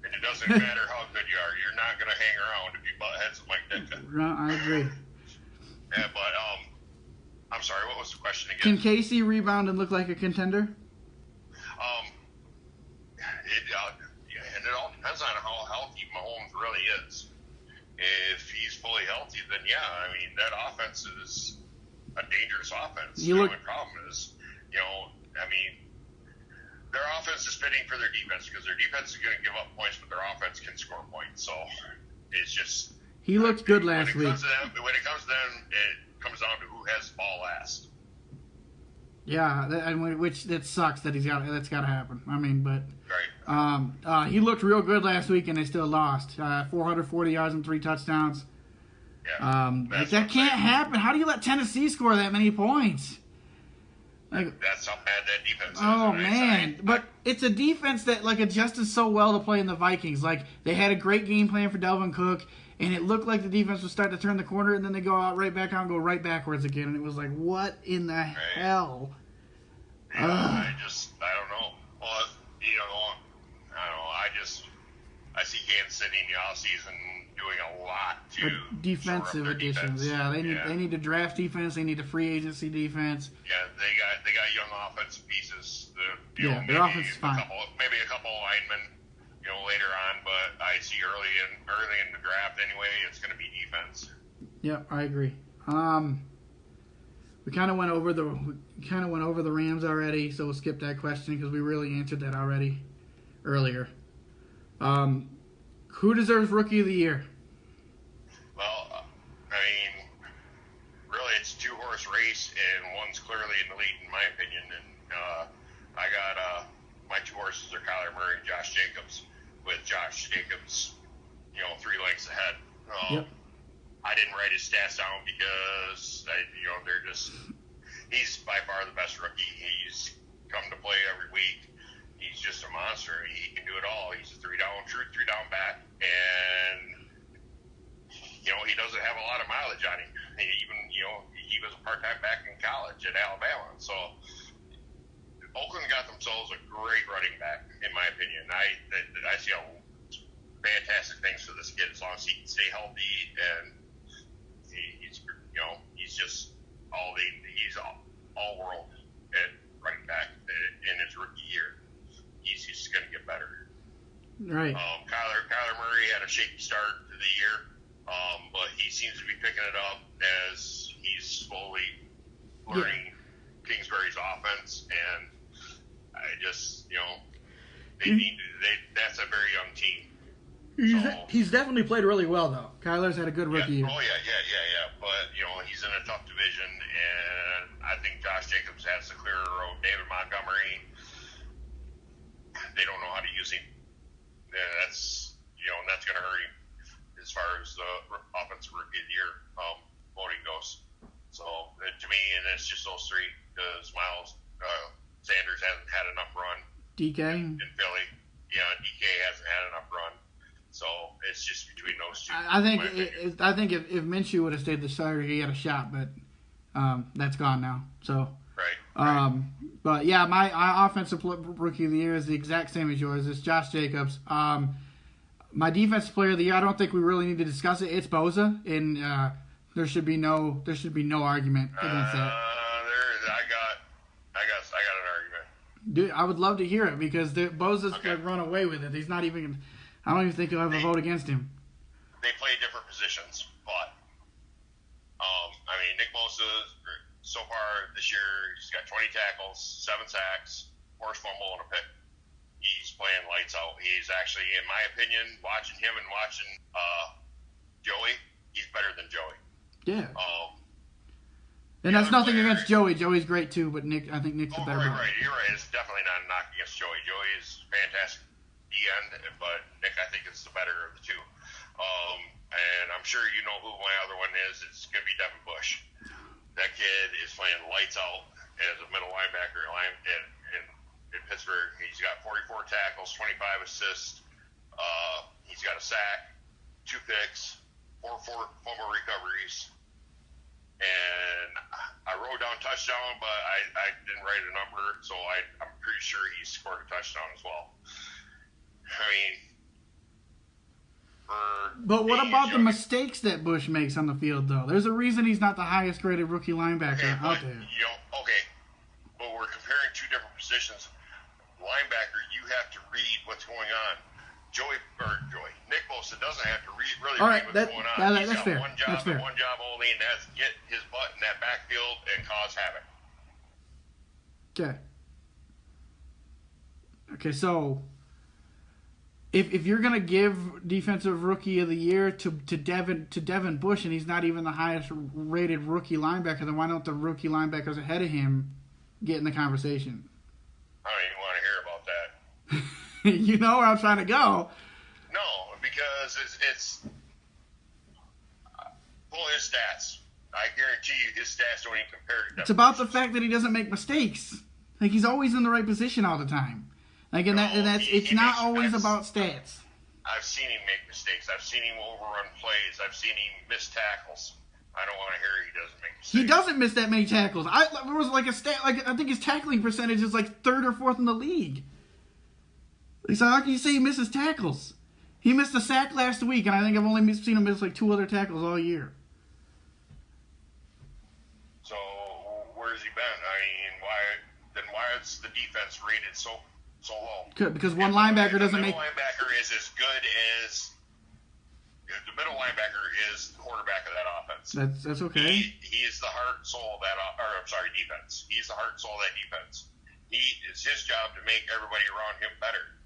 And it doesn't matter how good you are, you're not going to hang around if you butt heads with Mike Ditka. I agree. Yeah, but I'm sorry, what was the question again? Can Casey rebound and look like a contender? It all depends on how healthy Mahomes really is. If he's fully healthy, then yeah, I mean that offense is a dangerous offense. The only problem is, their offense is fitting for their defense because their defense is going to give up points, but their offense can score points. So it's just. He looked good last week. When it comes to them, it comes down to who has the ball last. Yeah, which sucks that that's got to happen. I mean, but right. He looked real good last week, and they still lost. 440 yards and 3 touchdowns. Yeah, that can't happen. How do you let Tennessee score that many points? That's how bad that defense is. Oh, man. But it's a defense that adjusted so well to play in the Vikings. They had a great game plan for Dalvin Cook, and it looked like the defense would start to turn the corner, and then they go right back out and go right backwards again. And it was like, what in the hell? Yeah, I don't know. Well, I don't know. I see Kansas City in the offseason doing a lot to defensive additions. Defense. Yeah, they need to draft defense. They need a free agency defense. Yeah, they got young offensive pieces. Their offense is fine. Maybe a couple of linemen, later on. But I see early in the draft anyway, it's going to be defense. Yep, I agree. We kind of went over the Rams already, so we'll skip that question because we really answered that already earlier. Who deserves Rookie of the Year? Well, really it's a 2-horse race, and one's clearly in the lead, in my opinion. And I got my 2 horses are Kyler Murray and Josh Jacobs, with Josh Jacobs, 3 lengths ahead. Yep. I didn't write his stats down because they're just. He's by far the best rookie. He's come to play every week. He's just a monster. He can do it all. He's a 3-down back, and he doesn't have a lot of mileage on him. He he was a part-time back in college at Alabama. So Oakland got themselves a great running back, in my opinion. I see fantastic things for this kid as long as he can stay healthy, and he's just he's all world at running back in his rookie year. He's just going to get better. Right. Kyler Murray had a shaky start to the year, but he seems to be picking it up as he's slowly learning Kingsbury's offense, and I just that's a very young team. He's definitely played really well, though. Kyler's had a good rookie year. Oh, yeah. But, he's in a tough division, and I think Josh Jacobs has the clearer road. David Montgomery, they don't know how to use him. And that's going to hurt him as far as the offensive rookie of the year voting goes. So, to me, and it's just those three, because Miles Sanders hasn't had enough run. DK? In Philly. Yeah, DK hasn't had enough run. So it's just between those two. I think if Minshew would have stayed the starter, he had a shot, but that's gone now. So right. But yeah, my offensive rookie of the year is the exact same as yours. It's Josh Jacobs. My defensive player of the year, I don't think we really need to discuss it. It's Bosa, and there should be no argument against that. I got an argument. Dude, I would love to hear it because Bosa's like run away with it. He's not even. I don't even think he'll have a vote against him. They play different positions, but Nick Bosa so far this year he's got 20 tackles, 7 sacks, forced fumble, and a pick. He's playing lights out. He's actually, in my opinion, watching him and watching Joey, he's better than Joey. Yeah. And that's nothing against Joey. Joey's great too, but I think Nick's a better player. Right. You're right. It's definitely not a knock against Joey. Joey is fantastic. The end, but Nick, I think, is the better of the two. And I'm sure you know who my other one is. It's going to be Devin Bush. That kid is playing lights out as a middle linebacker in Pittsburgh. He's got 44 tackles, 25 assists. He's got a sack, 2 picks, 4 fumble recoveries. And I wrote down touchdown, but I didn't write a number, so I'm pretty sure he scored a touchdown as well. But what about the mistakes that Bush makes on the field, though? There's a reason he's not the highest graded rookie linebacker out there. But we're comparing two different positions. Linebacker, you have to read what's going on. Nick Bosa doesn't have to read what's going on. He's got fair. one job and one job only, and that's get his butt in that backfield and cause havoc. Okay, so if you're gonna give defensive rookie of the year to Devin Bush, and he's not even the highest rated rookie linebacker, then why don't the rookie linebackers ahead of him get in the conversation? I don't even want to hear about that. You know where I'm trying to go. No, because it's pull his stats. I guarantee you his stats don't even compare to Devin It's about Bush's. the fact that he doesn't make mistakes. Like, he's always in the right position all the time. Like, it's not always about stats. I've seen him make mistakes. I've seen him overrun plays. I've seen him miss tackles. I don't want to hear he doesn't make mistakes. He doesn't miss that many tackles. There was like a stat, like I think his tackling percentage is like 3rd or 4th in the league. So how can you say he misses tackles? He missed a sack last week, and I think I've only seen him miss like 2 other tackles all year. So where's he been? Why is the defense rated so low? Because one linebacker doesn't make. The middle linebacker is as good as the middle linebacker is the quarterback of that offense. That's okay. He is the heart and soul of that. Defense. He's the heart and soul of that defense. It's his job to make everybody around him better.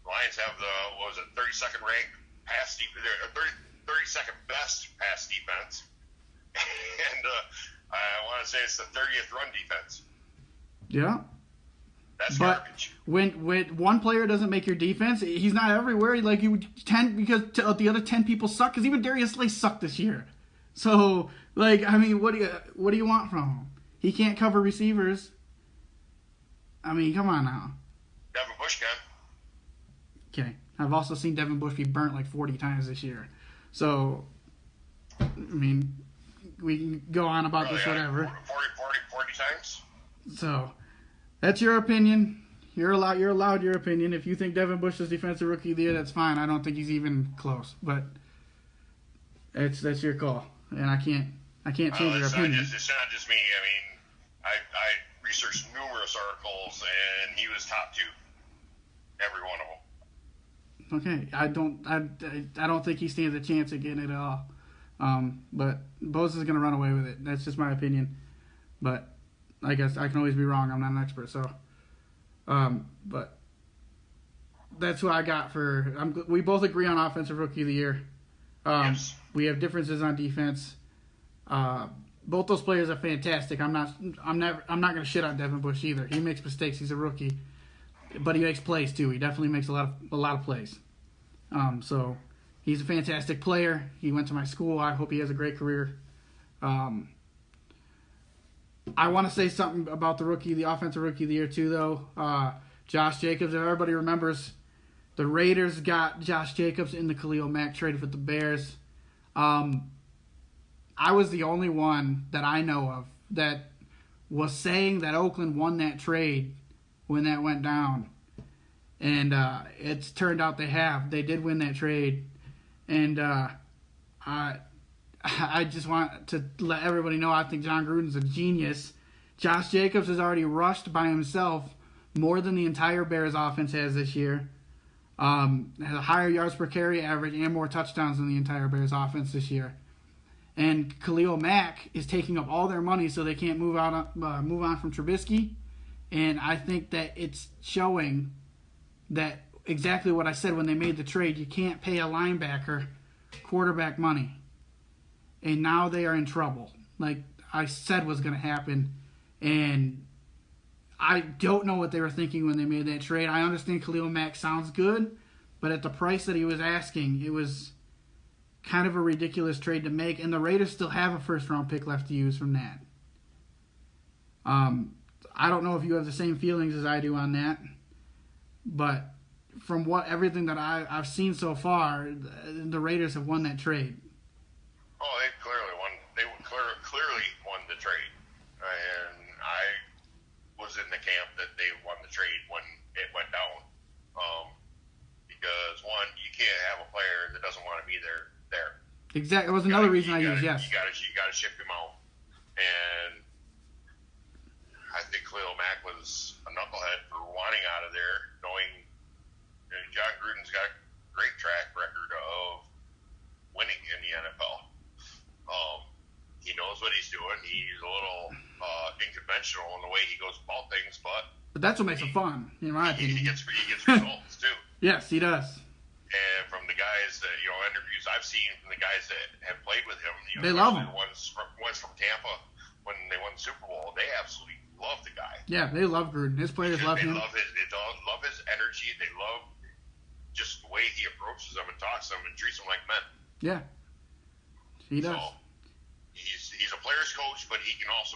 Lions have the 32nd ranked pass defense, 32nd best pass defense, and I want to say it's the 30th run defense. Yeah. That's but garbage. When one player doesn't make your defense, he's not everywhere. Like you 10 because the other 10 people suck. Because even Darius Slay sucked this year. So what do you want from him? He can't cover receivers. I mean, come on now. Devin Bush can. Okay. I've also seen Devin Bush be burnt like 40 times this year. So, I mean, we can go on about this whatever. 40 times. So that's your opinion. You're allowed your opinion. If you think Devin Bush is defensive rookie of the year, that's fine. I don't think he's even close, but that's your call, and I can't change your opinion. It's not just me. I mean, I researched numerous articles, and he was top 2, every one of them. Okay, I don't think he stands a chance of getting it at all. But Bosa is going to run away with it. That's just my opinion. But I guess I can always be wrong. I'm not an expert, so. But that's who I got for. We both agree on offensive rookie of the year. Yes. We have differences on defense. Both those players are fantastic. I'm not going to shit on Devin Bush either. He makes mistakes. He's a rookie, but he makes plays too. He definitely makes a lot of plays. So he's a fantastic player. He went to my school. I hope he has a great career. I want to say something about the offensive rookie of the year too, though. Josh Jacobs. If everybody remembers, the Raiders got Josh Jacobs in the Khalil Mack trade with the Bears. I was the only one that I know of that was saying that Oakland won that trade when that went down. And it's turned out they have. They did win that trade. And I just want to let everybody know I think John Gruden's a genius. Josh Jacobs has already rushed by himself more than the entire Bears offense has this year. Has a higher yards per carry average and more touchdowns than the entire Bears offense this year. And Khalil Mack is taking up all their money so they can't move on from Trubisky. And I think that it's showing that exactly what I said when they made the trade. You can't pay a linebacker quarterback money. And now they are in trouble, like I said was going to happen. And I don't know what they were thinking when they made that trade. I understand Khalil Mack sounds good, but at the price that he was asking, it was kind of a ridiculous trade to make. And the Raiders still have a first-round pick left to use from that. I don't know if you have the same feelings as I do on that, but from everything that I've seen so far, the Raiders have won that trade. Oh, they clearly won. They clearly won the trade, and I was in the camp that they won the trade when it went down. Because one, you can't have a player that doesn't want to be there. Exactly. It was another reason I used. Yes. You got to ship him out, and I think Khalil Mack was a knucklehead for wanting out of there, knowing John Gruden's got a great track record of winning in the NFL. He knows what he's doing. He's a little unconventional in the way he goes about things, but that's what makes it fun, in my opinion. He gets results too. Yes, he does. And from the guys that interviews I've seen from the guys that have played with him, they love him. Ones from Tampa when they won the Super Bowl, they absolutely love the guy. Yeah, they love Gruden. His players love him. They love his energy. They love just the way he approaches them and talks to them and treats them like men. Yeah, he does. So, he's a player's coach, but he can also,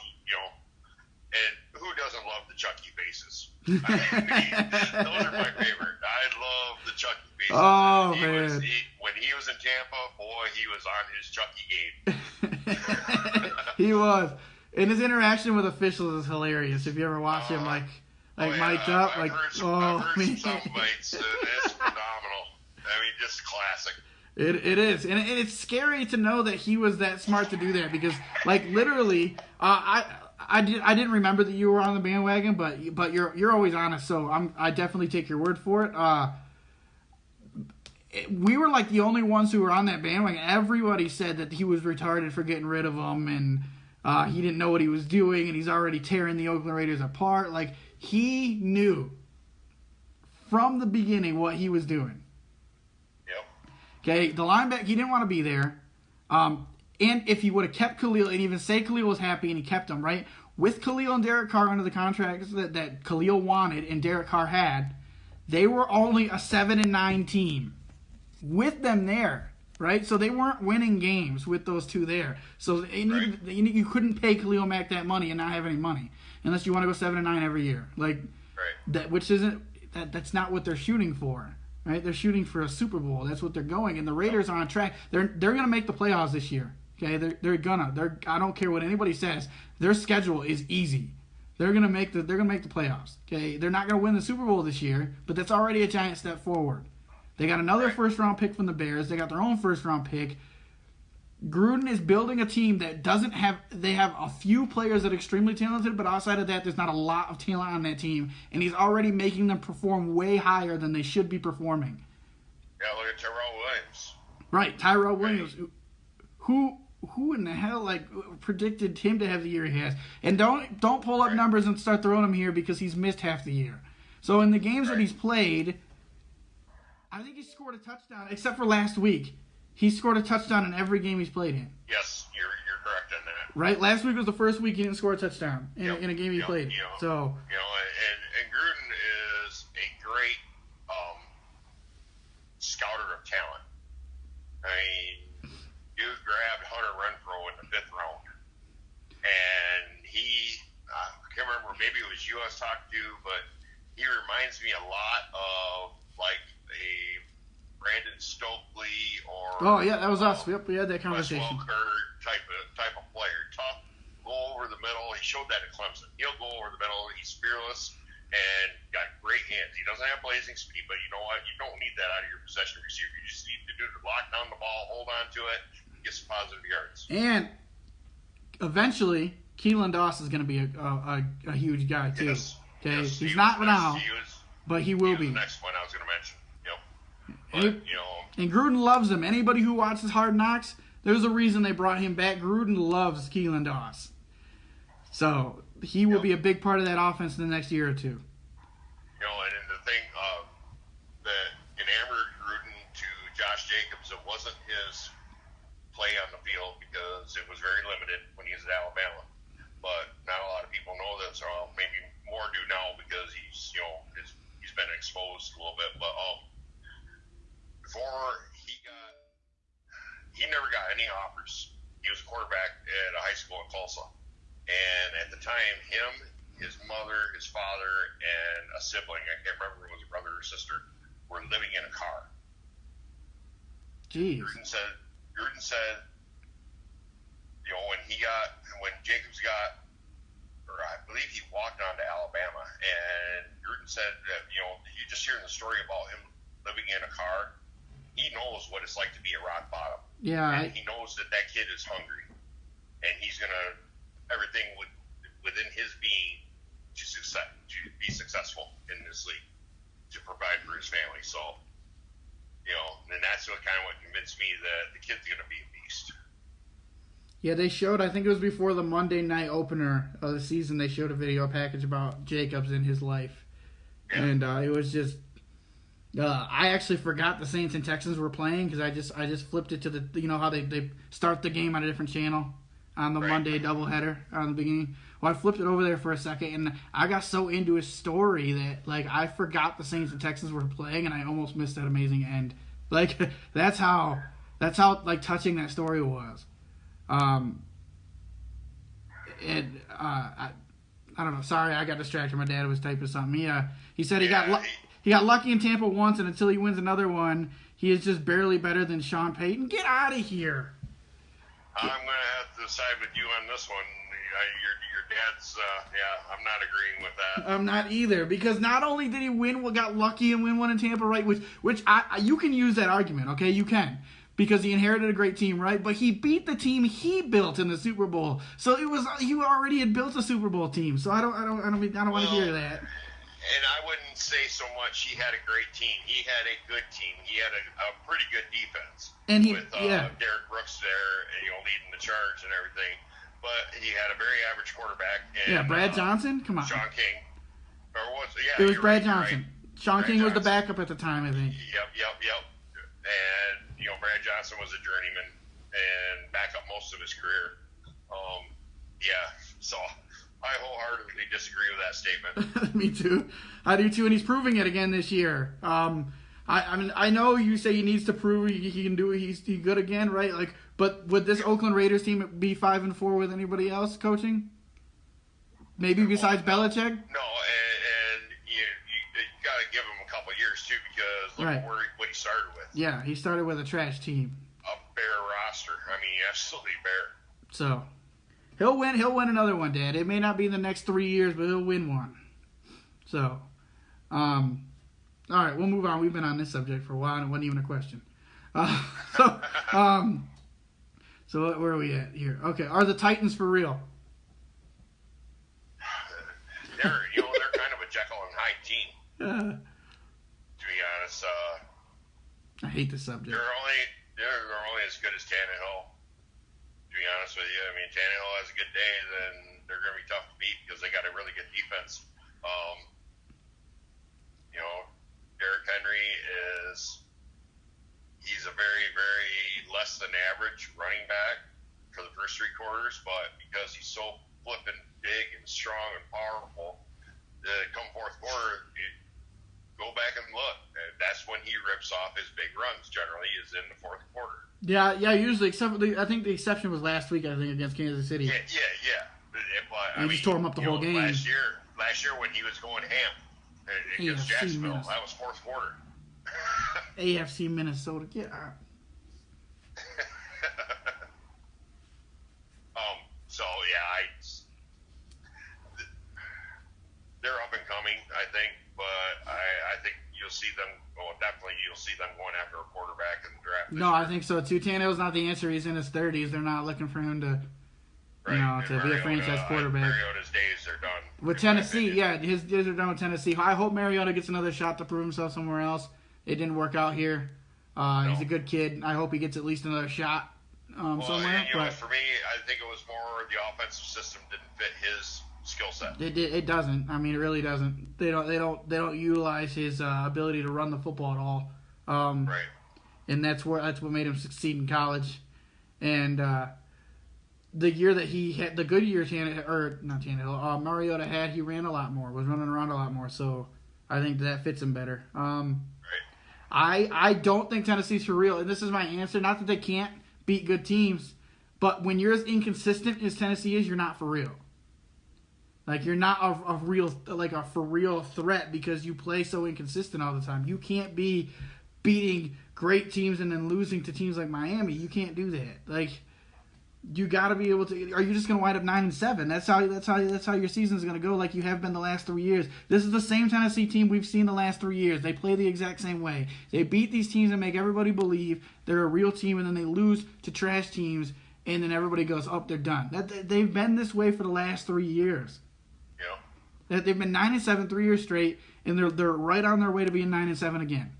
and who doesn't love the Chucky faces? Those are my favorite. I love the Chucky faces. Oh, man. When he was in Tampa, boy, he was on his Chucky game. He was. And his interaction with officials is hilarious. If you ever watch him, mic'd up. I've heard some sound bites, and it's phenomenal. I mean, just classic. It is, and it's scary to know that he was that smart to do that because, literally, I didn't remember that you were on the bandwagon, but you're always honest, so I definitely take your word for it. We were like the only ones who were on that bandwagon. Everybody said that he was retarded for getting rid of him, and he didn't know what he was doing, and he's already tearing the Oakland Raiders apart. Like, he knew from the beginning what he was doing. Okay, the linebacker, he didn't want to be there. And if he would have kept Khalil, and even say Khalil was happy and he kept him, right? With Khalil and Derek Carr under the contracts that Khalil wanted and Derek Carr had, they were only a 7-9 team with them there, right? So they weren't winning games with those two there. So you couldn't pay Khalil Mack that money and not have any money unless you want to go 7-9 every year. That's not what they're shooting for. Right, they're shooting for a Super Bowl. That's what they're going, and the Raiders are on track. They're going to make the playoffs this year, Okay, I don't care what anybody says. Their schedule is easy. They're gonna make the playoffs. Okay, they're not gonna win the Super Bowl this year, but that's already a giant step forward. They got another first round pick from the Bears. They got their own first round pick. Gruden is building a team that doesn't have. They have a few players that are extremely talented, but outside of that, there's not a lot of talent on that team, and he's already making them perform way higher than they should be performing. Yeah, look at Tyrell Williams. Right, Tyrell Williams, who in the hell predicted him to have the year he has? And don't pull up numbers and start throwing him here because he's missed half the year. So in the games that he's played, I think he scored a touchdown except for last week. He scored a touchdown in every game he's played in. Yes, you're correct on that. Right, last week was the first week he didn't score a touchdown in a game he played. And Gruden is a great scouter of talent. I mean, you grabbed Hunter Renfrow in the 5th round, and I can't remember, maybe it was you I was talking to, but he reminds me a lot of like a Brandon Stokely or that was us. Yep, we had that conversation. Wes Welker type of player, tough, go over the middle. He showed that at Clemson. He'll go over the middle. He's fearless and got great hands. He doesn't have blazing speed, but you know what? You don't need that out of your possession receiver. You just need to do the lock down the ball, hold on to it, get some positive yards. And eventually, Keelan Doss is going to be a huge guy too. Yes. Okay, yes, he's not now, but he will be. The next one I was going to mention. Yep. And Gruden loves him. Anybody who watches Hard Knocks, there's a reason they brought him back. Gruden loves Keelan Doss. So he will be a big part of that offense in the next year or two. And the thing that enamored Gruden to Josh Jacobs, it wasn't his play on the field because it was very limited when he was at Alabama. But not a lot of people know this, or maybe more do now because he's been exposed a little bit. But before he never got any offers. He was a quarterback at a high school in Tulsa. And at the time, him, his mother, his father, and a sibling, I can't remember if it was a brother or sister, were living in a car. Jeez. Gruden said, when Jacobs got, or I believe he walked on to Alabama, and Gruden said that, you just hearing the story about him living in a car, he knows what it's like to be at rock bottom. Yeah. And he knows that kid is hungry, and he's going to everything within his being to be successful in this league, to provide for his family. So, and that's what convinced me that the kid's going to be a beast. Yeah, they showed, I think it was before the Monday night opener of the season, they showed a video package about Jacobs and his life. Yeah. And it was just, I actually forgot the Saints and Texans were playing because I just flipped it to the, how they start the game on a different channel on the Monday doubleheader on the beginning. Well, I flipped it over there for a second, and I got so into his story that, I forgot the Saints and Texans were playing, and I almost missed that amazing end. That's how touching that story was. I don't know. Sorry, I got distracted. My dad was typing something. He said he got lucky in Tampa once, and until he wins another one, he is just barely better than Sean Payton. Get out of here. I'm going to have to side with you on this one. Your dad's, I'm not agreeing with that. I'm not either, because not only did he got lucky and win one in Tampa, right, which you can use that argument, okay, you can, because he inherited a great team, right, but he beat the team he built in the Super Bowl, so it was, you already had built a Super Bowl team, so I don't want to hear that. And I wouldn't say so much he had a great team. He had a good team. He had a pretty good defense. And with Derek Brooks there, leading the charge and everything. But he had a very average quarterback. And, Brad Johnson? Come on. Sean King. It was Brad Johnson. Right. Sean King was the backup at the time, I think. Yep. And, Brad Johnson was a journeyman and back up most of his career. So I wholeheartedly disagree with that statement. Me too. I do too, and he's proving it again this year. I know you say he needs to prove he can do it. He's good again, right? But would this Oakland Raiders team be 5-4 with anybody else coaching? Maybe besides Belichick? No, and you got to give him a couple years too, because look at what he started with. Yeah, he started with a trash team. A bare roster. I mean, absolutely bare. So he'll win. He'll win another one, Dad. It may not be in the next 3 years, but he'll win one. So, all right, we'll move on. We've been on this subject for a while, and it wasn't even a question. So where are we at here? Okay, are the Titans for real? They're kind of a Jekyll and Hyde team. To be honest, I hate this subject. they're only as good as Tannehill. To be honest with you, I mean, Tannehill has a good day, then they're going to be tough to beat because they got a really good defense. Derrick Henry he's a very, very less than average running back for the first 3 quarters, but because he's so flippin' big and strong and powerful, come fourth quarter, go back and look. That's when he rips off his big runs. Generally, is in the fourth quarter. Yeah. Usually, I think the exception was last week. I think against Kansas City. Yeah. But, He just tore him up the whole game. Last year when he was going ham against Jacksonville, that was fourth quarter. AFC Minnesota, get out. So yeah, they're up and coming, I think, but I think you'll see them. Well, definitely you'll see them going after a quarterback in the draft. No, I think so too. Tannehill's not the answer. He's in his 30s. They're not looking for him to, to be a franchise quarterback. Mariota's days are done. With Tennessee, yeah, his days are done with Tennessee. I hope Mariota gets another shot to prove himself somewhere else. It didn't work out here. He's a good kid. I hope he gets at least another shot somewhere. But for me, I think it was more the offensive system didn't fit his skill set. It doesn't. I mean, it really doesn't. They don't utilize his ability to run the football at all. Right. And that's what made him succeed in college. And the year that he had, the good year Mariota had, he ran a lot more, was running around a lot more. So I think that fits him better. I don't think Tennessee's for real, and this is my answer. Not that they can't beat good teams, but when you're as inconsistent as Tennessee is, you're not for real. Like, you're not a for real threat because you play so inconsistent all the time. You can't be beating great teams and then losing to teams like Miami. You can't do that. Like, you got to be able to. Are you just going to wind up 9-7? That's how your season's going to go. Like you have been the last 3 years. This is the same Tennessee team we've seen the last 3 years. They play the exact same way. They beat these teams and make everybody believe they're a real team, and then they lose to trash teams, and then everybody goes, "Oh, they're done." They've been this way for the last 3 years. Yeah. They've been 9-7 3 years straight, and they're right on their way to being 9-7 again.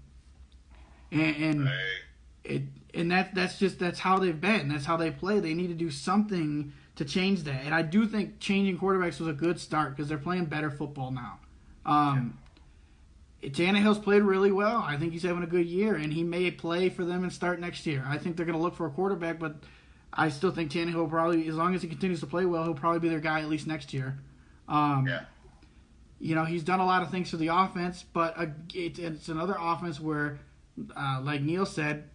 And that's how they've been. That's how they play. They need to do something to change that. And I do think changing quarterbacks was a good start because they're playing better football now. Tannehill's played really well. I think he's having a good year, and he may play for them and start next year. I think they're going to look for a quarterback, but I still think Tannehill will probably, as long as he continues to play well, he'll probably be their guy at least next year. He's done a lot of things for the offense, but it's another offense where, like Neil said,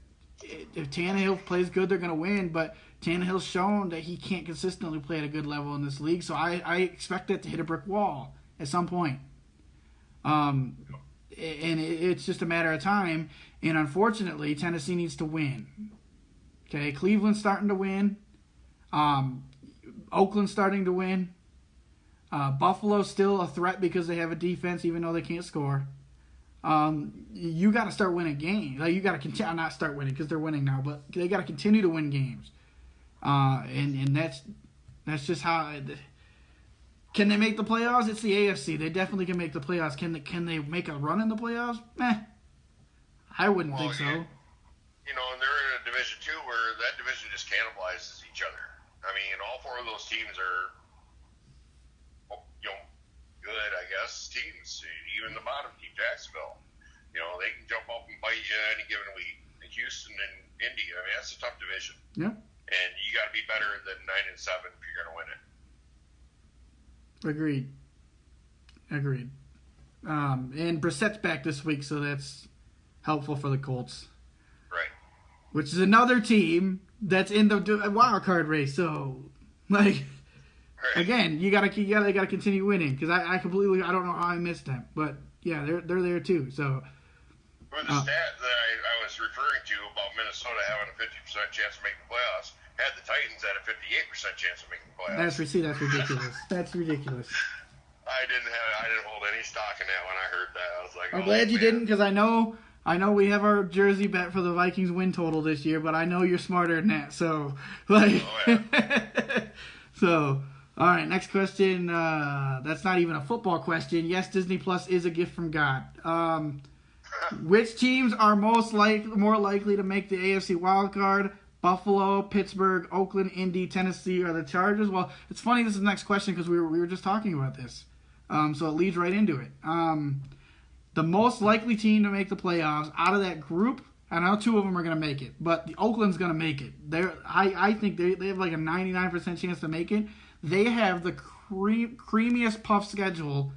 if Tannehill plays good, they're going to win. But Tannehill's shown that he can't consistently play at a good level in this league, so I expect that to hit a brick wall at some point. And it's just a matter of time. And unfortunately, Tennessee needs to win. Okay, Cleveland's starting to win. Oakland's starting to win. Buffalo's still a threat because they have a defense, even though they can't score. You got to start winning games. Like, you got to continue, not start winning because they're winning now, but they got to continue to win games. And that's just how. Can they make the playoffs? It's the AFC. They definitely can make the playoffs. Can they make a run in the playoffs? I wouldn't think so. And they're in a Division II where that division just cannibalizes each other. I mean, all four of those teams are, good, I guess, teams. Even the bottom team, Jacksonville. They can jump up and bite you any given week. Houston and Indy, I mean, that's a tough division. Yeah. And you got to be better than 9-7 if you're going to win it. Agreed. And Brissett's back this week, so that's helpful for the Colts. Right. Which is another team that's in the wild card race. So, like, again, you gotta continue winning because I don't know how I missed them, but yeah, they're there too. So. Well, the stat that I was referring to about Minnesota having a 50% chance of making the playoffs had the Titans at a 58% chance of making the playoffs. That's ridiculous. That's ridiculous. I didn't hold any stock in that when I heard that. I was like, I'm glad you didn't, because I know we have our jersey bet for the Vikings win total this year, but I know you're smarter than that. So, like, so, all right, next question. That's not even a football question. Yes, Disney Plus is a gift from God. Which teams are more likely to make the AFC wild card? Buffalo, Pittsburgh, Oakland, Indy, Tennessee, or the Chargers? Well, it's funny this is the next question because we were just talking about this. So it leads right into it. The most likely team to make the playoffs out of that group, I know two of them are going to make it, but the Oakland's going to make it. I think they have like a 99% chance to make it. They have the creamiest puff schedule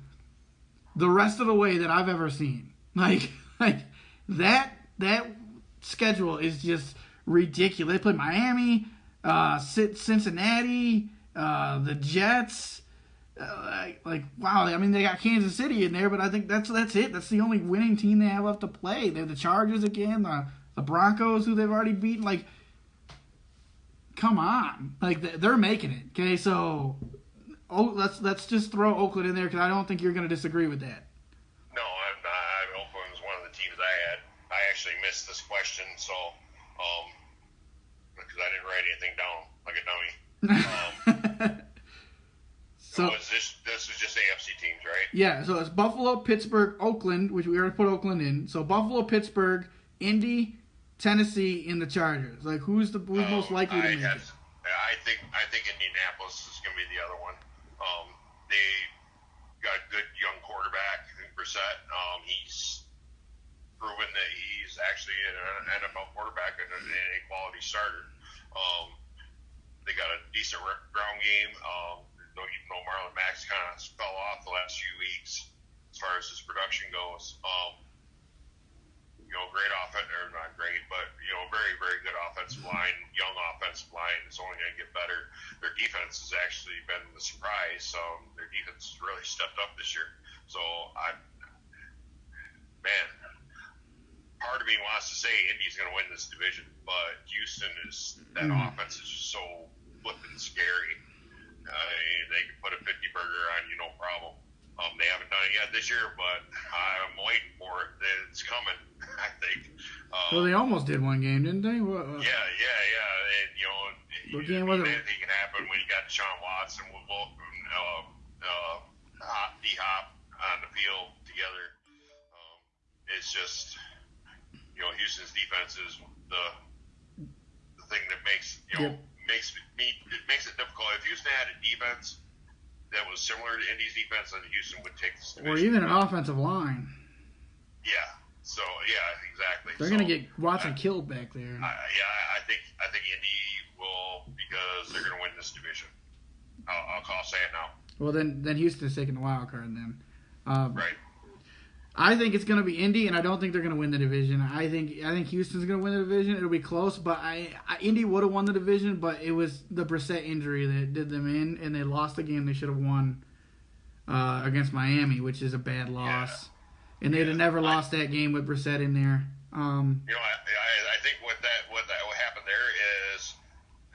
the rest of the way that I've ever seen. Like that schedule is just ridiculous. They play Miami, Cincinnati, the Jets. Wow. I mean, they got Kansas City in there, but I think that's it. That's the only winning team they have left to play. They have the Chargers again, the Broncos, who they've already beaten. Like, come on. Like, they're making it. Okay, so let's just throw Oakland in there because I don't think you're going to disagree with that. No, I'm not. Oakland was one of the teams I had. I actually missed this question, so because I didn't write anything down like a dummy. So this was just AFC teams, right? Yeah, so it's Buffalo, Pittsburgh, Oakland, which we already put Oakland in. So Buffalo, Pittsburgh, Indy, Tennessee, and the Chargers. Like, who's most likely to make it? I think Indianapolis is going to be the other one. They got a good young quarterback, Brissett. He's proven that he's actually an NFL quarterback and a quality starter. They got a decent ground game. Even though Marlon Mack kind of fell off the last few weeks as far as his production goes. Great offense, or not great, but, very, very good offensive line, young offensive line. It's only going to get better. Their defense has actually been the surprise. Their defense has really stepped up this year. So, part of me wants to say Indy's going to win this division, but Houston that offense is just so flippin' scary. They can put a 50-burger on you, no problem. They haven't done it yet this year, but I'm waiting for it. It's coming, I think. Well, they almost did one game, didn't they? Yeah. What game was it? Anything can happen when you got Deshaun Watson with both D-Hop on the field together. It's just, Houston's defense is the thing that makes makes it difficult. If Houston had a defense that was similar to Indy's defense, then Houston would take this division. Or even an offensive line. Yeah. So exactly. They're going to get Watson killed back there. I think Indy will, because they're going to win this division. I'll say it now. Well, then Houston's taking the wild card then. Right. I think it's going to be Indy, and I don't think they're going to win the division. I think Houston's going to win the division. It'll be close, but Indy would have won the division, but it was the Brissett injury that did them in, and they lost the game they should have won against Miami, which is a bad loss. Yeah. And they'd have never lost that game with Brissett in there. I think what happened there is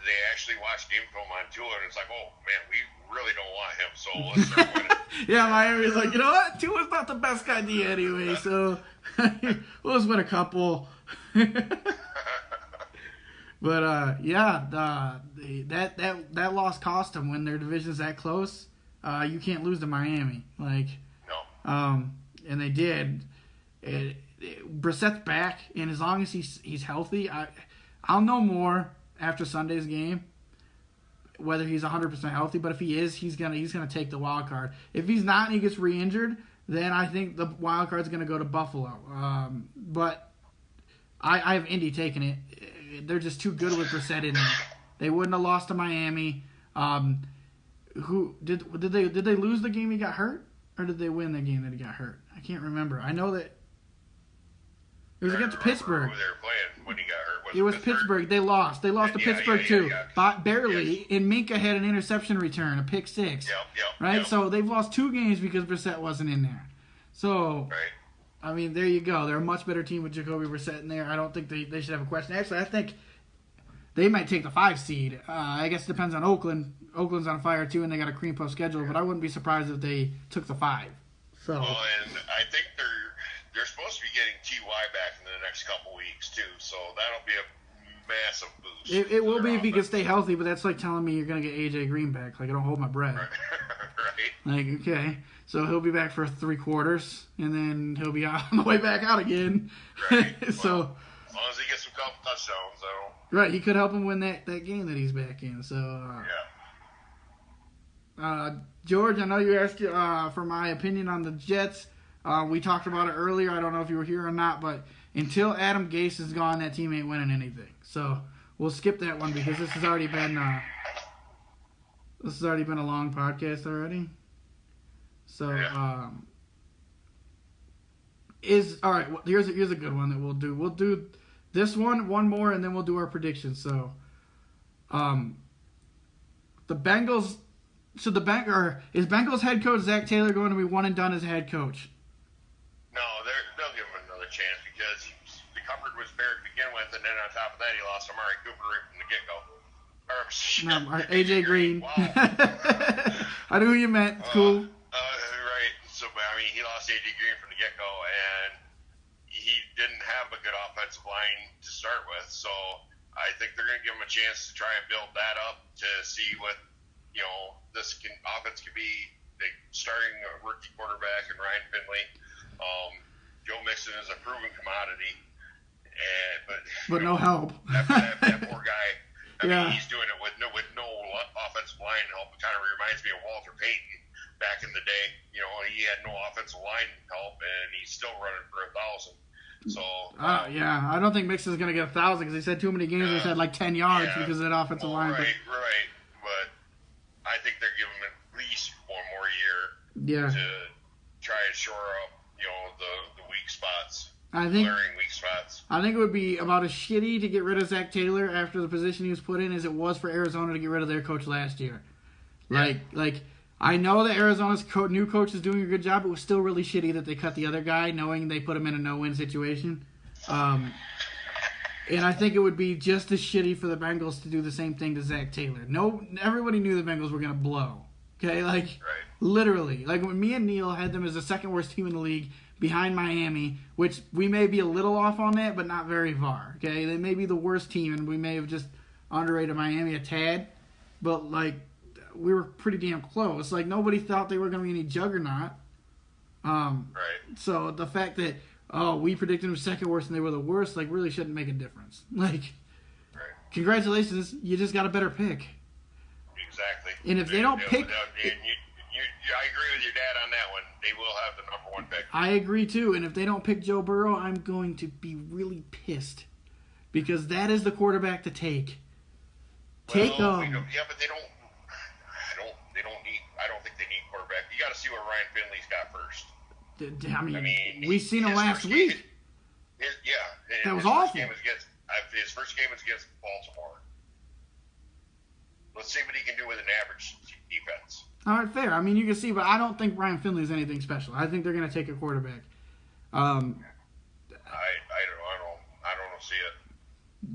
they actually watched game film on Tua, and it's like, oh man, we really don't want him, so let's start winning. Yeah, Miami's like, you know what? Tua's not the best idea anyway, so we'll just win a couple. But that loss cost them when their division's that close. You can't lose to Miami, no. And they did. Brissett's back, and as long as he's healthy, I'll know more after Sunday's game whether he's 100% healthy. But if he is, he's gonna take the wild card. If he's not and he gets re-injured, then I think the wild card's gonna go to Buffalo. But I have Indy taking it. They're just too good with Brissett in there. They wouldn't have lost to Miami. Who did they lose the game he got hurt, or did they win the game that he got hurt? I can't remember. I know that it was against Pittsburgh. Who they were playing when he got hurt? It was Pittsburgh. They lost. They lost to Pittsburgh too, barely. Yes. And Minka had an interception return, a pick six. Yep. Right. So they've lost two games because Brissett wasn't in there. So, right. I mean, there you go. They're a much better team with Jacoby Brissett in there. I don't think they should have a question. Actually, I think they might take the 5 seed. I guess it depends on Oakland. Oakland's on fire, too, and they got a cream puff schedule, but I wouldn't be surprised if they took the 5. So. Well, and I think they're supposed to be getting T.Y. back in the next couple weeks, too, so that'll be a massive boost. It will be if he can stay healthy, but that's like telling me you're going to get A.J. Green back. Like, I don't hold my breath. Right. Like, okay. So he'll be back for 3 quarters, and then he'll be on the way back out again. Right. So, well, as long as he gets some couple touchdowns, though. Right, he could help him win that game that he's back in. So, George, I know you asked for my opinion on the Jets. We talked about it earlier. I don't know if you were here or not, but until Adam Gase is gone, that team ain't winning anything. So we'll skip that one because this has already been a long podcast already. So all right. Well, here's a good one that we'll do. We'll do this one more, and then we'll do our predictions. So, the Bengals. So is Bengals head coach Zach Taylor going to be one and done as a head coach? No, they'll give him another chance because the cupboard was bare to begin with, and then on top of that, he lost Amari Cooper right from the get-go. AJ Green. Wow. I knew who you meant. It's cool. Right. So, I mean, he lost AJ Green from the get-go, and he didn't have a good offensive line to start with. So, I think they're going to give him a chance to try and build that up to see what this offense could be. Starting a rookie quarterback and Ryan Finley. Joe Mixon is a proven commodity, but no help. that poor guy. I Yeah. mean, he's doing it with no offensive line help. It kind of reminds me of Walter Payton back in the day. He had no offensive line help, and he's still running for 1,000. So. Yeah, I don't think Mixon's going to get 1,000 because he said too many games. He's had like 10 yards because of that offensive line. Right. But I think they're giving him at least one more year. Yeah. To try and shore up, the weak spots. Glaring weak spots. I think it would be about as shitty to get rid of Zach Taylor after the position he was put in as it was for Arizona to get rid of their coach last year. Yeah. Like I know that Arizona's new coach is doing a good job. It was still really shitty that they cut the other guy, knowing they put him in a no-win situation. And I think it would be just as shitty for the Bengals to do the same thing to Zach Taylor. Everybody knew the Bengals were going to blow. Okay, literally. Like when me and Neil had them as the second worst team in the league behind Miami, which we may be a little off on that, but not very far. Okay, they may be the worst team, and we may have just underrated Miami a tad. But we were pretty damn close. Nobody thought they were going to be any juggernaut. Right. So the fact that we predicted them second worst and they were the worst, really shouldn't make a difference. Right. Congratulations, you just got a better pick. Exactly. And if they don't pick, I agree with your dad on that one. They will have the number 1 pick. I agree too. And if they don't pick Joe Burrow, I'm going to be really pissed because that is the quarterback to take. Take him. Yeah, but they don't. I don't think they need quarterback. You got to see what Ryan Finley's got first. I mean we seen him last week. That was awful. His first game was against Baltimore. Let's see what he can do with an average defense. All right, fair. I mean, you can see, but I don't think Ryan Finley is anything special. I think they're going to take a quarterback. I don't see it.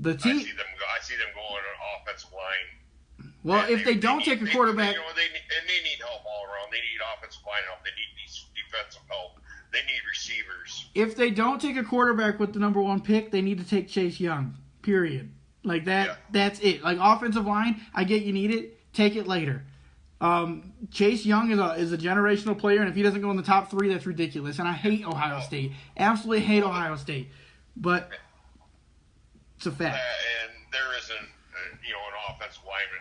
I see them going on offensive line. Well, if they don't take a quarterback, they need help all around. They need offensive line help. They need defensive help. They need receivers. If they don't take a quarterback with the number 1 pick, they need to take Chase Young. Period. That. Yeah. That's it. Offensive line, I get you need it. Take it later. Chase Young is a generational player, and if he doesn't go in the top 3, that's ridiculous. And I hate Ohio State. Absolutely hate Ohio State. But it's a fact. And there isn't, an offensive lineman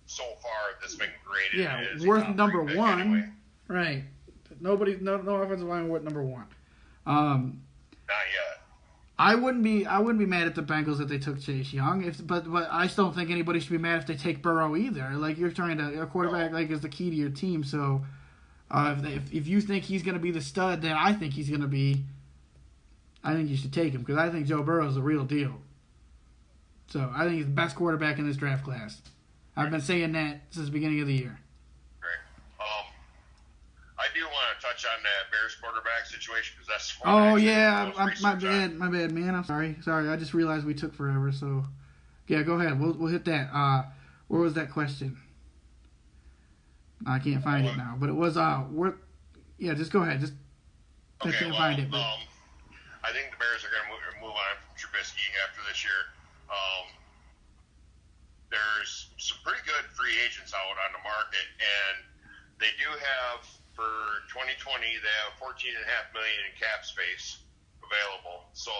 so far that's been graded. Yeah, worth number 1. Anyway. Right. No offensive lineman worth number 1. Not yet. I wouldn't be mad at the Bengals if they took Chase Young. But I still don't think anybody should be mad if they take Burrow either. You're trying to a quarterback is the key to your team. So if you think he's going to be the stud that I think he's going to be, I think you should take him because I think Joe Burrow is the real deal. So I think he's the best quarterback in this draft class. I've been saying that since the beginning of the year. Right. I do want to want to touch on that Bears quarterback situation? Because that's oh yeah, my bad, man. I'm sorry. I just realized we took forever. So yeah, go ahead. We'll hit that. Where was that question? I can't find it now, but it was where. Yeah, just go ahead. I can't find it. But. I think the Bears are going to move on from Trubisky after this year. There's some pretty good free agents out on the market, and they do have, for 2020, they have $14.5 million in cap space available. So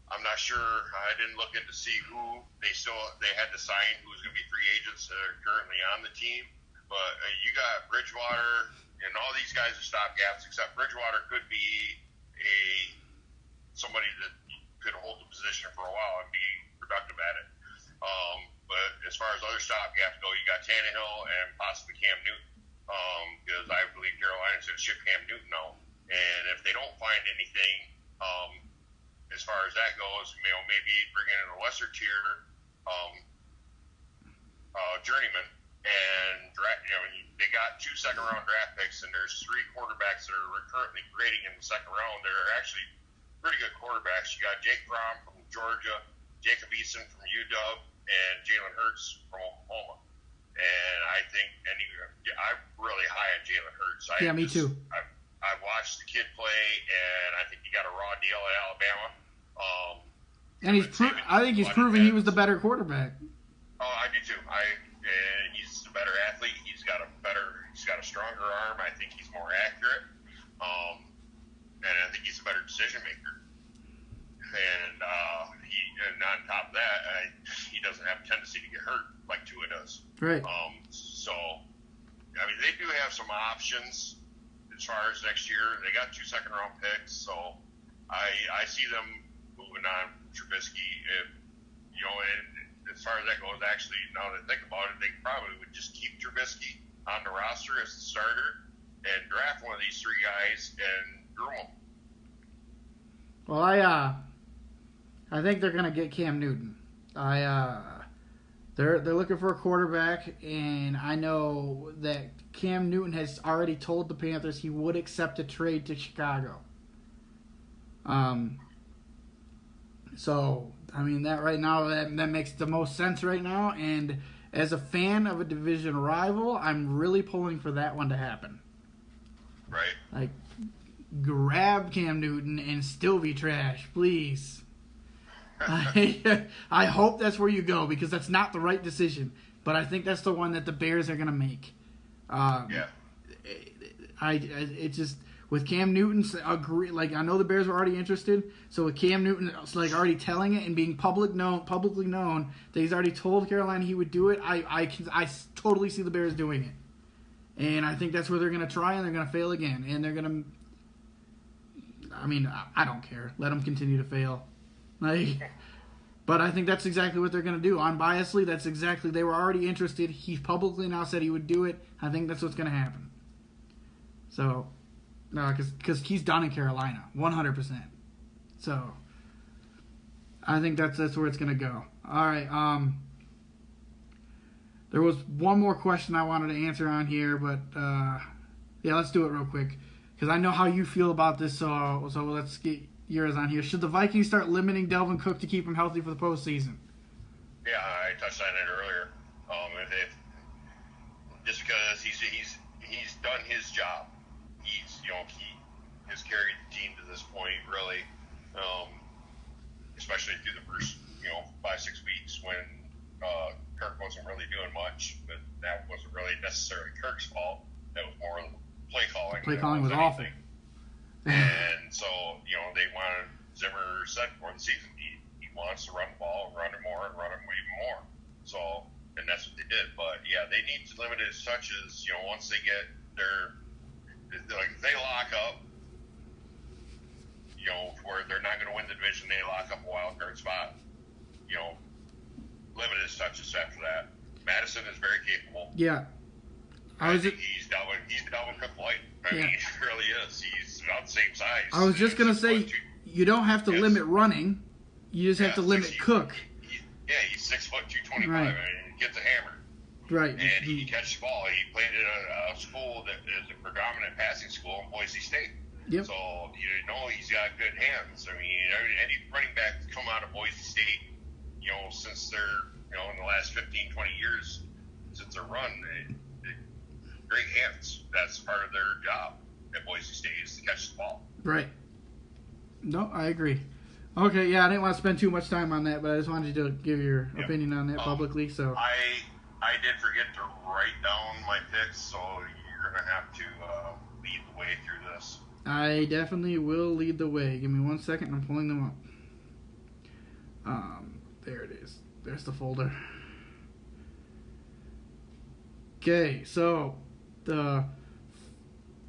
I'm not sure. I didn't look in to see who they had to sign, who's going to be free agents that are currently on the team. But you got Bridgewater, and all these guys are stopgaps, except Bridgewater could be somebody that could hold the position for a while and be productive at it. But as far as other stopgaps go, you got Tannehill and possibly Cam Newton, because I believe Carolina's going to ship Cam Newton out. And if they don't find anything, as far as that goes, maybe bring in a lesser tier journeyman and draft. They got 2 second-round draft picks, and there's 3 quarterbacks that are currently grading in the second round. They're actually pretty good quarterbacks. You got Jake Fromm from Georgia, Jacob Eason from UW, and Jalen Hurts from Oklahoma. And I think, I'm really high on Jalen Hurts. Yeah, me too. I've watched the kid play, and I think he got a raw deal at Alabama. And I think he's proven he was the better quarterback. Oh, I do too. He's the better athlete. He's got a stronger arm. I think he's more accurate. And I think he's a better decision maker. And on top of that, he doesn't have a tendency to get hurt like Tua does. Right. So, they do have some options as far as next year. They got 2 second-round picks, so I see them moving on from Trubisky. And as far as that goes, actually, now that I think about it, they probably would just keep Trubisky on the roster as the starter and draft one of these 3 guys and groom them. Well, I think they're gonna get Cam Newton. They're looking for a quarterback, and I know that Cam Newton has already told the Panthers he would accept a trade to Chicago. So that right now that makes the most sense right now, and as a fan of a division rival, I'm really pulling for that one to happen. Right. Like, grab Cam Newton and still be trash, please. I hope that's where you go, because that's not the right decision, but I think that's the one that the Bears are going to make. Yeah. It just with Cam Newton, I know the Bears were already interested, so with Cam Newton already telling it and being publicly known that he's already told Carolina he would do it, I totally see the Bears doing it, and I think that's where they're going to try, and they're going to fail again, and they're going to. I don't care. Let them continue to fail. But I think that's exactly what they're going to do. Unbiasedly, they were already interested. He publicly now said he would do it. I think that's what's going to happen. So, because he's done in Carolina, 100%. So, I think that's where it's going to go. All right. There was one more question I wanted to answer on here, but yeah, let's do it real quick, because I know how you feel about this. So let's get yours on here. Should the Vikings start limiting Dalvin Cook to keep him healthy for the postseason? Yeah, I touched on it earlier. Just because he's done his job, he has carried the team to this point, really, especially through the first 5-6 weeks when Kirk wasn't really doing much. But that wasn't really necessarily Kirk's fault. That was more of the play calling. Play calling was awful. And so, they wanted, Zimmer said before the season, he wants to run the ball, run it more, and run it even more. So, and that's what they did. But, yeah, they need to limit it as such as, once they get if they lock up, where they're not going to win the division, they lock up a wild card spot, limited as such as after that. Madison is very capable. Yeah. I think he's Dalvin Cook light. I mean, he really is. He's about the same size. I was just going to say, you don't have to limit running. You just have to limit Cook. He's 6 foot 225. Right. I mean, he gets a hammer. Right. And he can catch the ball. He played at a school that is a predominant passing school in Boise State. Yep. So, he's got good hands. I mean, any running back that's come out of Boise State, since they're, in the last 15, 20 years since their run, great hands. That's part of their job at Boise State is to catch the ball. Right. No, I agree. Okay, yeah, I didn't want to spend too much time on that, but I just wanted you to give your opinion on that publicly. So I did forget to write down my picks, so you're going to have to lead the way through this. I definitely will lead the way. Give me 1 second. I'm pulling them up. There it is. There's the folder. Okay, so the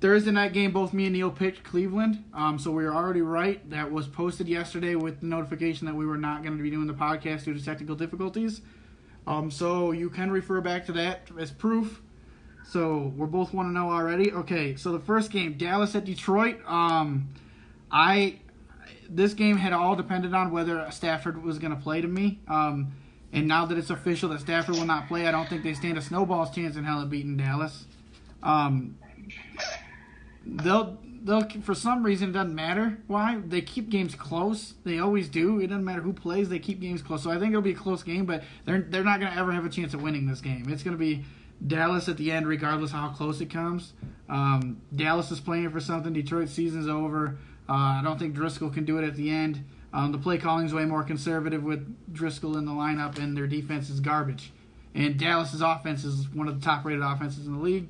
Thursday night game, both me and Neil picked Cleveland. So we were already right. That was posted yesterday with the notification that we were not going to be doing the podcast due to technical difficulties. So you can refer back to that as proof. So we're both 1-0 already. Okay, so the first game, Dallas at Detroit. This game had all depended on whether Stafford was going to play to me. And now that it's official that Stafford will not play, I don't think they stand a snowball's chance in hell of beating Dallas. They'll for some reason, it doesn't matter why. They keep games close. They always do. It doesn't matter who plays. They keep games close. So I think it'll be a close game, but they're not going to ever have a chance of winning this game. It's going to be Dallas at the end, regardless of how close it comes. Dallas is playing for something. Detroit's season's over. I don't think Driscoll can do it at the end. The play calling is way more conservative with Driscoll in the lineup, and their defense is garbage. And Dallas's offense is one of the top-rated offenses in the league.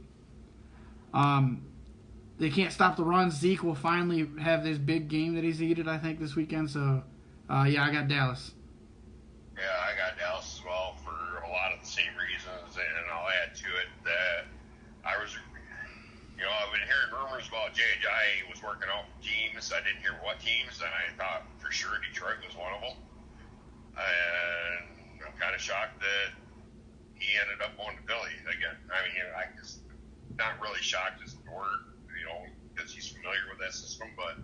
They can't stop the run. Zeke will finally have this big game that he's needed, I think, this weekend. So, I got Dallas. Yeah, I got Dallas as well for a lot of the same reasons, and I'll add to it that I've been hearing rumors about J.J. was working out for teams. I didn't hear what teams, and I thought for sure Detroit was one of them. And I'm kind of shocked that he ended up going to Philly again. I mean, I guess not really shocked is the word, because he's familiar with that system, but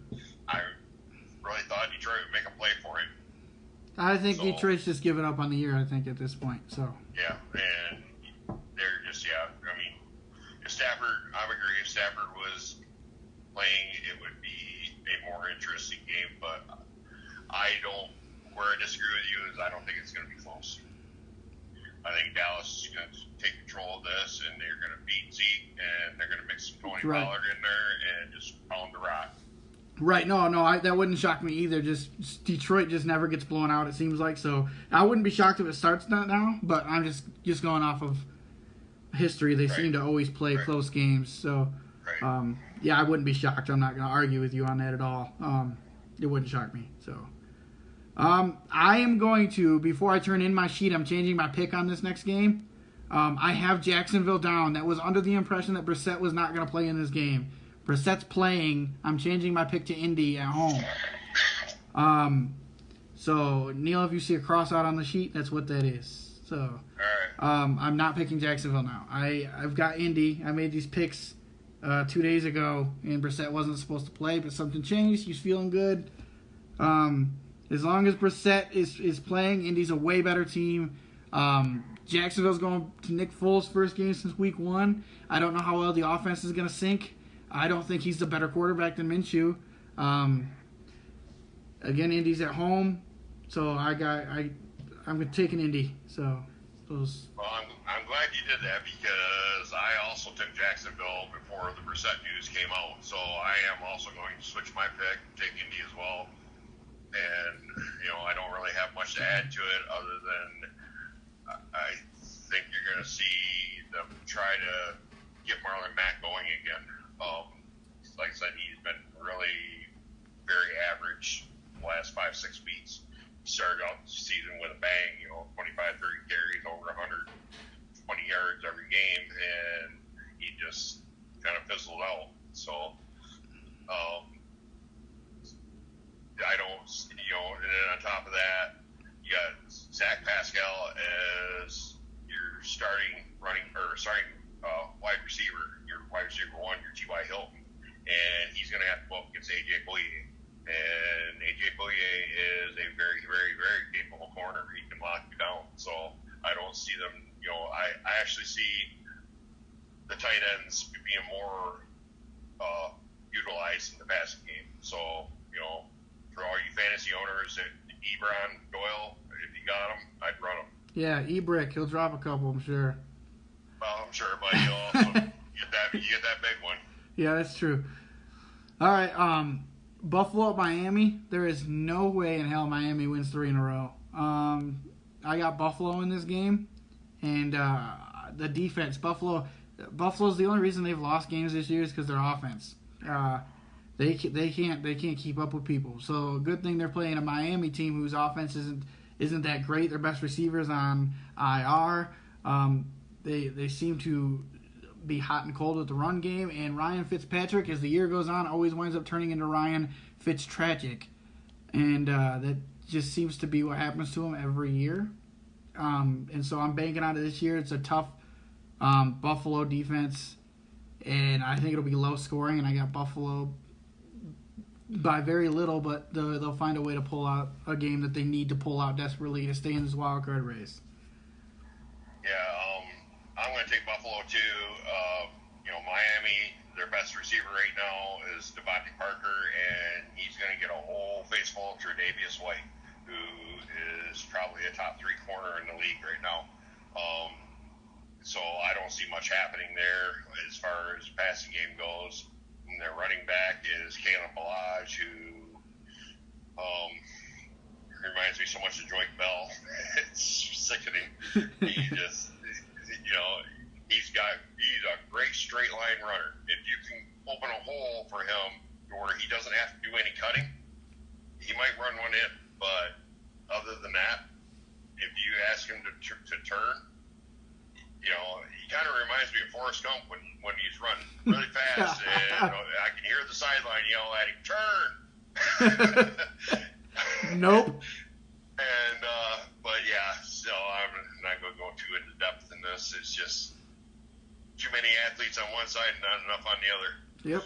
I really thought Detroit would make a play for him. I think Detroit's just given up on the year, I think, at this point. So yeah, and they're just, I mean, if Stafford, I would agree, if Stafford was playing, it would be a more interesting game, but where I disagree with you is I don't think it's going to be close. I think Dallas is going to take control of this, and they're going to beat Zeke, and they're going to mix some Tony Pollard in there and just pound the rock. Right. No, that wouldn't shock me either. Just Detroit just never gets blown out, it seems like. So I wouldn't be shocked if it starts now, but I'm just going off of history. They seem to always play close games. So, I wouldn't be shocked. I'm not going to argue with you on that at all. It wouldn't shock me. So, I am going to, before I turn in my sheet, I'm changing my pick on this next game. I have Jacksonville down. That was under the impression that Brissett was not going to play in this game. Brissett's playing. I'm changing my pick to Indy at home. So, Neil, if you see a cross out on the sheet, that's what that is. So, I'm not picking Jacksonville now. I've got Indy. I made these picks 2 days ago, and Brissett wasn't supposed to play, but something changed. He's feeling good. As long as Brissett is playing, Indy's a way better team. Jacksonville's going to Nick Foles' first game since week 1. I don't know how well the offense is going to sync. I don't think he's the better quarterback than Minshew. Again, Indy's at home, so I'm taking Indy. So those. Well, I'm glad you did that because I also took Jacksonville before the Brissett news came out. So I am also going to switch my pick, take Indy as well. And I don't really have much to add to it other than I think you're going to see them try to get Marlon Mack going again. Like I said, he's been really very average the last 5-6 weeks. He started out the season with a bang, 25, 30 carries, over 120 yards every game, and he just kind of fizzled out. So, I don't, and then on top of that, you got Zach Pascal as your starting wide receiver, your wide receiver 1, your T.Y. Hilton. And he's going to have to go up against A.J. Bouye. And A.J. Bouye is a very, very, very capable corner. He can lock you down. So I don't see them, I actually see the tight ends being more utilized in the passing game. So, for all you fantasy owners, Ebron, Doyle, if you got them, I'd run them. Yeah, Ebrick, he'll drop a couple, I'm sure. Well, I'm sure, but you'll also get that big one. Yeah, that's true. All right, Buffalo at Miami. There is no way in hell Miami wins 3 in a row. I got Buffalo in this game, and the defense. Buffalo's the only reason they've lost games this year is because their offense. They can't keep up with people. So good thing they're playing a Miami team whose offense isn't that great. Their best receivers on IR. They seem to be hot and cold with the run game, and Ryan Fitzpatrick, as the year goes on, always winds up turning into Ryan Fitztragic, and that just seems to be what happens to him every year. And so I'm banking on it this year. It's a tough Buffalo defense, and I think it'll be low scoring, and I got Buffalo by very little, but they'll find a way to pull out a game that they need to pull out desperately to stay in this wild card race. Yeah, I'm going to take Buffalo too. Miami, their best receiver right now is Devontae Parker, and he's going to get a whole face full of Tre'Davious White, who is probably a top 3 corner in the league right now. So I don't see much happening there as far as passing game goes. And their running back is Kalen Ballage, who reminds me so much of Joyke Bell. It's sickening. He's a great straight line runner. If you can open a hole for him where he doesn't have to do any cutting, he might run one in. But other than that, if you ask him to turn, he kind of reminds me of Forrest Gump when he's running really fast, and I can hear the sideline yell at him, "Turn!" Nope. And but yeah, so I'm not going to go too into depth in this. It's just too many athletes on one side and not enough on the other. Yep,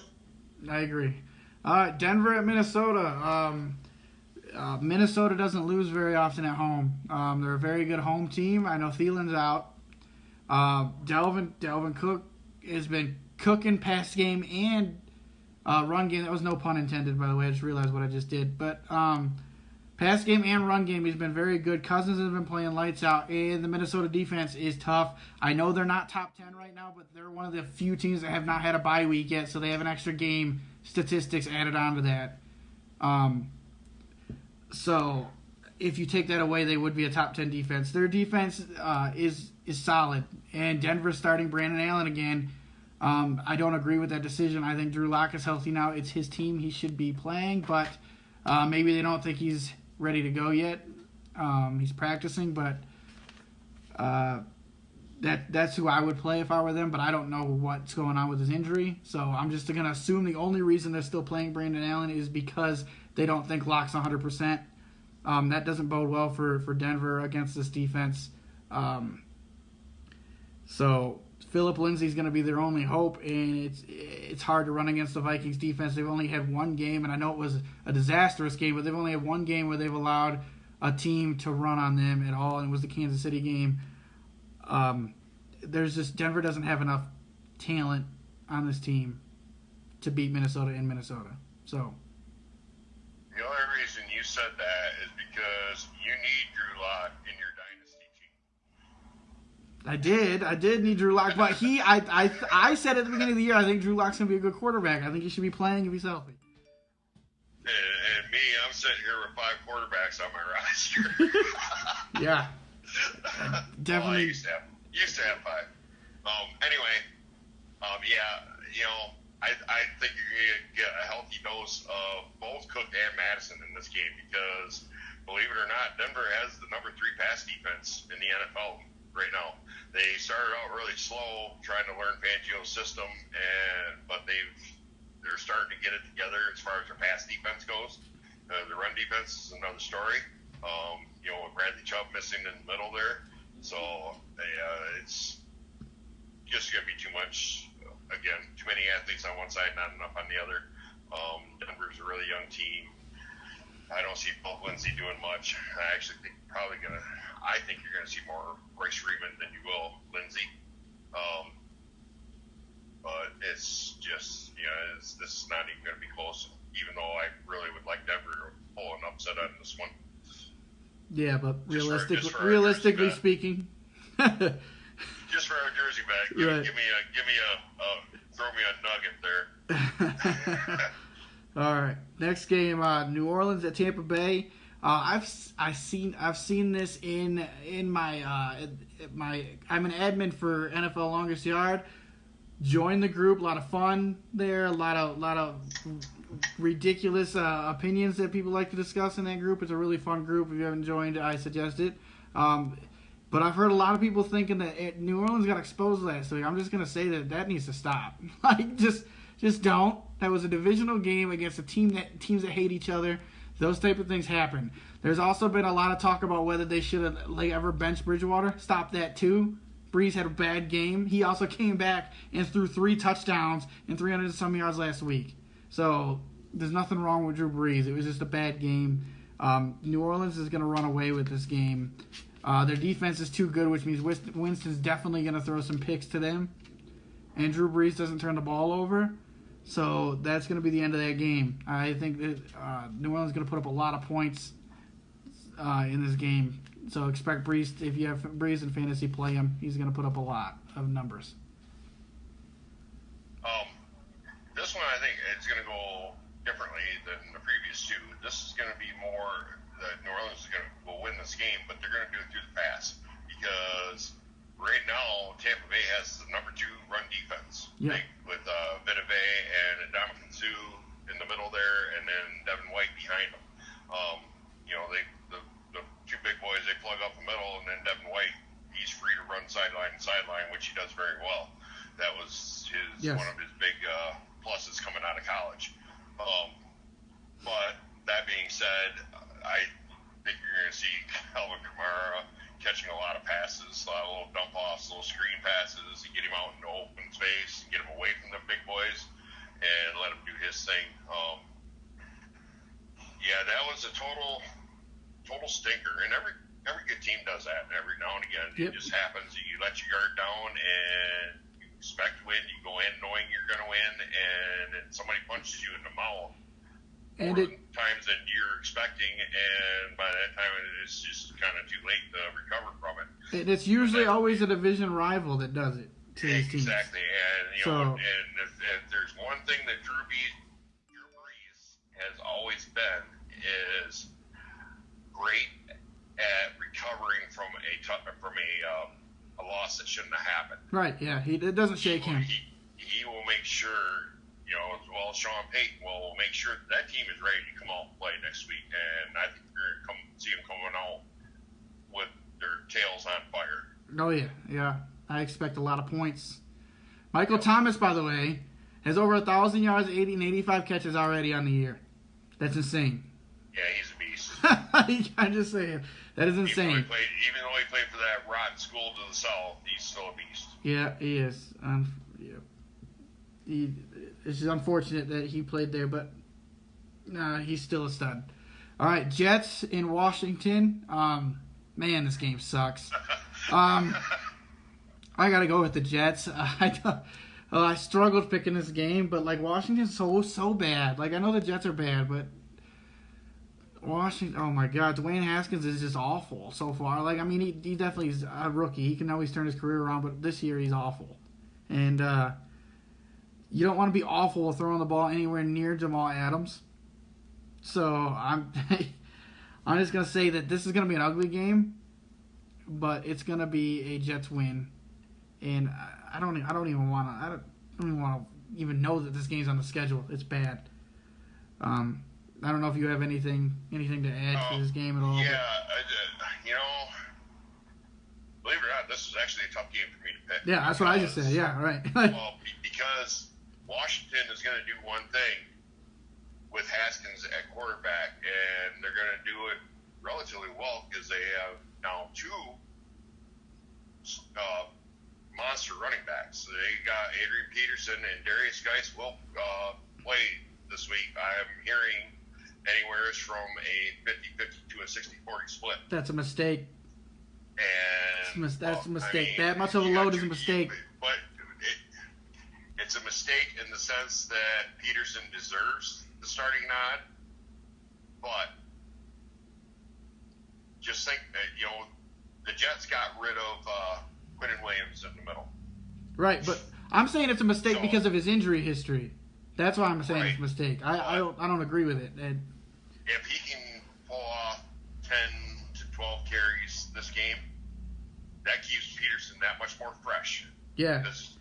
I agree. Denver at Minnesota. Minnesota doesn't lose very often at home. They're a very good home team. I know Thielen's out. Dalvin Cook has been cooking pass game and run game. That was no pun intended, by the way. I just realized what I just did. But pass game and run game, he's been very good. Cousins has been playing lights out, and the Minnesota defense is tough. I know they're not top 10 right now, but they're one of the few teams that have not had a bye week yet, so they have an extra game statistics added onto that. So if you take that away, they would be a top 10 defense. Their defense is solid, and Denver's starting Brandon Allen again. I don't agree with that decision. I think Drew Lock is healthy now. It's his team. He should be playing, but maybe they don't think he's ready to go yet. He's practicing, but that's who I would play if I were them, but I don't know what's going on with his injury. So I'm just going to assume the only reason they're still playing Brandon Allen is because they don't think Lock's 100%. That doesn't bode well for Denver against this defense. So Phillip Lindsay's going to be their only hope, and it's hard to run against the Vikings defense. They've only had one game, and I know it was a disastrous game, but they've only had one game where they've allowed a team to run on them at all, and it was the Kansas City game. Denver doesn't have enough talent on this team to beat Minnesota in Minnesota. So the only reason you said that is because you need Drew Lock in your dynasty team. I did need Drew Lock, but I said at the beginning of the year I think Drew Lock's gonna be a good quarterback. I think he should be playing if he's healthy. And me, I'm sitting here with 5 quarterbacks on my roster. Yeah, definitely. Well, I used to have 5. I think you're going to get a healthy dose of both Cook and Madison in this game because, believe it or not, Denver has the number 3 pass defense in the NFL right now. They started out really slow trying to learn Fangio's system, but they're starting to get it together as far as their pass defense goes. The run defense is another story. With Bradley Chubb missing in the middle there. So it's just going to be too much. Again, too many athletes on one side, not enough on the other. Denver's a really young team. I don't see Philip Lindsay doing much. I actually think you're gonna see more Bryce Freeman than you will Lindsay. But it's just this is not even gonna be close. Even though I really would like Denver to pull an upset on this one. Yeah, but Just for realistically speaking, just for our Jersey bag, right. give me a throw me a nugget there. All right, next game, New Orleans at Tampa Bay. I've seen this in my I'm an admin for NFL Longest Yard. Join the group, a lot of fun there, a lot of ridiculous opinions that people like to discuss in that group. It's a really fun group. If you haven't joined, I suggest it. But I've heard a lot of people thinking that New Orleans got exposed last week. I'm just gonna say that needs to stop. Like just don't. That was a divisional game against teams that hate each other. Those type of things happen. There's also been a lot of talk about whether they should have ever benched Bridgewater. Stop that too. Breeze had a bad game. He also came back and threw 3 touchdowns and 300 and some yards last week. So there's nothing wrong with Drew Brees. It was just a bad game. New Orleans is going to run away with this game. Their defense is too good, which means Winston's definitely going to throw some picks to them. And Drew Brees doesn't turn the ball over. So that's going to be the end of that game. I think that New Orleans is going to put up a lot of points in this game. So expect Brees, if you have Brees in fantasy, play him. He's going to put up a lot of numbers. This one I think it's going to go differently than the previous two. This is going to be more that New Orleans will win this game, but they're going to do it through the pass because right now Tampa Bay has the number 2 run defense. Yeah. With Vita Vea and Ndamukong Suh in the middle there, and then Devin White behind them. The 2 big boys, they plug up the middle, and then Devin White, he's free to run sideline to sideline, which he does very well. That was one of his big pluses coming out of college. But that being said, I think you're going to see Alvin Kamara catching a lot of passes, a lot of little dump offs, little screen passes, and get him out into open space, get him away from the big boys, and let him do his thing. That was a total stinker, and every good team does that. Every now and again, It just happens. You let your guard down, and you expect to win. You go in knowing you're going to win, and then somebody punches you in the mouth. And Times than you're expecting, and by that time it's just kind of too late to recover from it. And it's usually always a division rival that does it to these teams. Exactly, and if there's one thing that Drew Brees has always been is great at recovering from a loss that shouldn't have happened. Right? Yeah, it doesn't shake him. He will make sure. As well as Sean Payton will make sure that team is ready to come out and play next week, and I think you're going to see them coming out with their tails on fire. Oh, yeah. I expect a lot of points. Michael Thomas, by the way, has over 1,000 yards, 80 and 85 catches already on the year. That's insane. Yeah, he's a beast. I'm just saying. That is insane. Even though he played for that rotten school to the south, he's still a beast. Yeah, he is. It's just unfortunate that he played there, but he's still a stud. All right, Jets in Washington. Man, this game sucks. I got to go with the Jets. I struggled picking this game, but Washington's so bad. I know the Jets are bad, but Washington. Oh my God, Dwayne Haskins is just awful so far. He definitely is a rookie. He can always turn his career around, but this year he's awful. And you don't want to be awful throwing the ball anywhere near Jamal Adams. So I'm just gonna say that this is gonna be an ugly game, but it's gonna be a Jets win. And I don't even want to even know that this game's on the schedule. It's bad. I don't know if you have anything to add to this game at all. Yeah, believe it or not, this is actually a tough game for me to pick. Yeah, that's what I just said. Yeah, right. Because Washington is going to do one thing with Haskins at quarterback, and they're going to do it relatively well because they have now 2 monster running backs. They got Adrian Peterson and Darius Geis will play this week. I am hearing, anywhere from a 50-50 to a 60-40 split. That's a mistake. And That's a mistake. I mean, that much of a load is a mistake. But it's a mistake in the sense that Peterson deserves the starting nod. But just think that, the Jets got rid of Quinnen Williams in the middle. Right, but I'm saying it's a mistake because of his injury history. That's why I'm saying it's a mistake. I don't agree with it. And if he can pull off 10 to 12 carries this game, that keeps Peterson that much more fresh. Yeah. Let's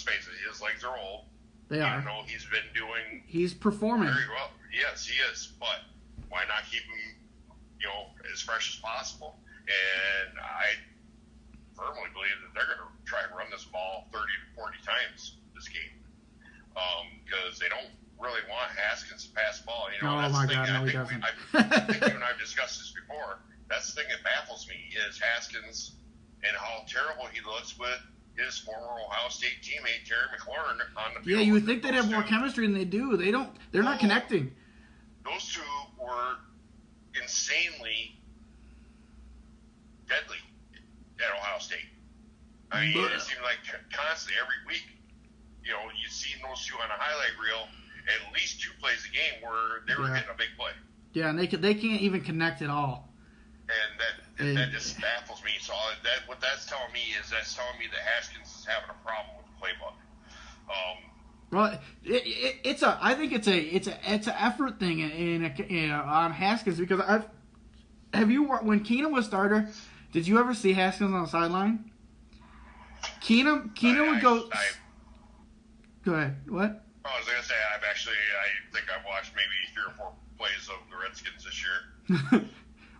face it, his legs are old. They are. Even though he's been doing He's performing very well. Yes, he is. But why not keep him, as fresh as possible? And I firmly believe that they're going to try and run this ball 30 to 40 times this game. Because they don't really want Haskins to pass the ball. Oh my God, no, he doesn't. I think you and I have discussed this before. That's the thing that baffles me is Haskins and how terrible he looks with his former Ohio State teammate Terry McLaurin on the field. Yeah, you would think they'd have more chemistry than they do. They don't. They're not connecting. Those two were insanely deadly at Ohio State. I mean, it seemed like constantly every week, you see those two on a highlight reel at least 2 plays a game where they were hitting a big play. Yeah, and they can't even connect at all. And that just baffles me. So what that's telling me is that Haskins is having a problem with the playbook. Well, I think it's an effort thing on Haskins because when Keenum was starter, did you ever see Haskins on the sideline? Keenum would go. Go ahead. What? I was gonna say I think I've watched maybe 3 or 4 plays of the Redskins this year.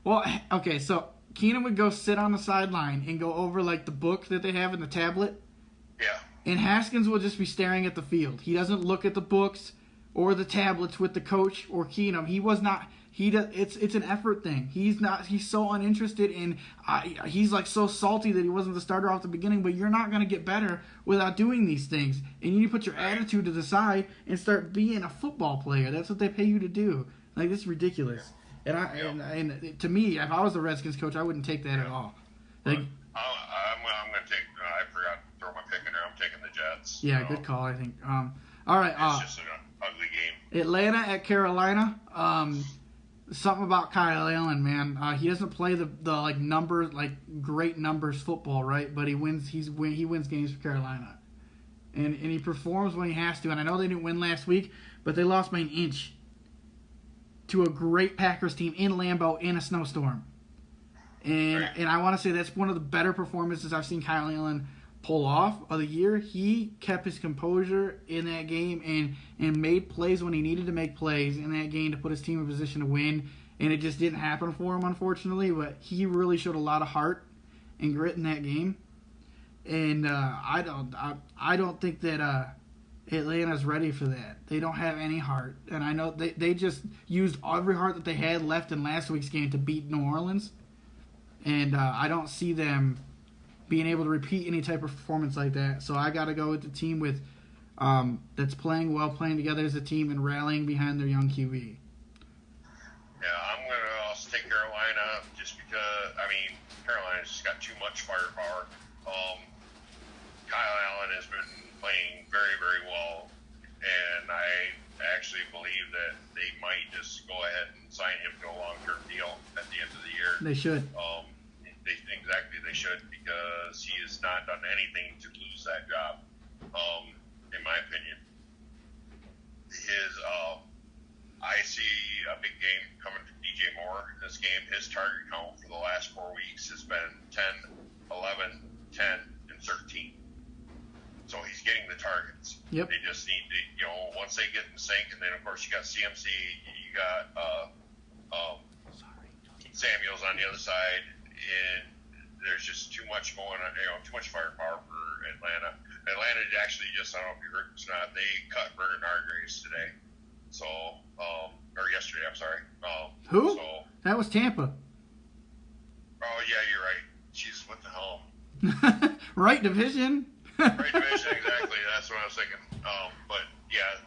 Well, okay, so Keenum would go sit on the sideline and go over like the book that they have in the tablet. Yeah. And Haskins will just be staring at the field. He doesn't look at the books or the tablets with the coach or Keenum. He was not. It's an effort thing. He's not. He's so uninterested in. He's like so salty that he wasn't the starter off the beginning. But you're not going to get better without doing these things. And you need to put your attitude to the side and start being a football player. That's what they pay you to do. Like, this is ridiculous. And to me, if I was the Redskins coach, I wouldn't take that at all. Like, I'm going to take. I forgot to throw my pick in there. I'm taking the Jets. Yeah, good call. I think. All right. It's just an ugly game. Atlanta at Carolina. Something about Kyle Allen, man. He doesn't play the like numbers, like great numbers football, right? But he wins. He wins games for Carolina, and he performs when he has to. And I know they didn't win last week, but they lost by an inch to a great Packers team in Lambeau in a snowstorm. And I want to say that's one of the better performances I've seen Kyle Allen pull off of the year. He kept his composure in that game and made plays when he needed to make plays in that game to put his team in position to win. And it just didn't happen for him, unfortunately. But he really showed a lot of heart and grit in that game. And I don't think that Atlanta's ready for that. They don't have any heart. And I know they just used every heart that they had left in last week's game to beat New Orleans. And I don't see them being able to repeat any type of performance like that. So I got to go with the team with that's playing well, playing together as a team, and rallying behind their young QB. Yeah, I'm going to also take Carolina just because, Carolina's just got too much firepower. Kyle Allen has been playing very, very well, and I actually believe that they might just go ahead and sign him to a long-term deal at the end of the year. They should. They should, because he has not done anything to lose that job, in my opinion. I see a big game coming from DJ Moore in this game. His target count for the last 4 weeks has been 10, 11, 10, and 13. So he's getting the targets. Yep. They just need to, once they get in sync, and then of course you got CMC, you got Samuels on the other side, and there's just too much going on, too much firepower for Atlanta. Atlanta actually just, I don't know if you heard this or not, they cut Bernard Hargreaves today. So, or yesterday, I'm sorry. Who? That was Tampa. Oh, yeah, you're right. Jeez, what the hell? Right division. Right division, exactly. That's what I was thinking. But, yeah,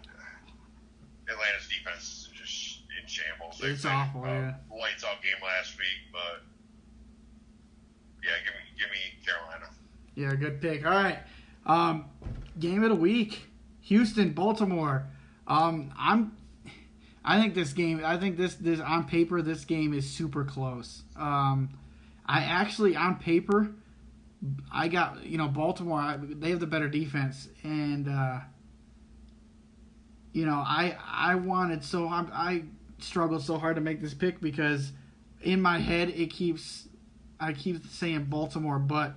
Atlanta's defense is just in same It's thing. awful, yeah. Lights out game last week, but yeah, give me Carolina. Yeah, good pick. All right. Game of the week. Houston, Baltimore. I think this on paper this game is super close. I actually on paper I got Baltimore. They have the better defense, and I struggled so hard to make this pick because in my head I keep saying Baltimore, but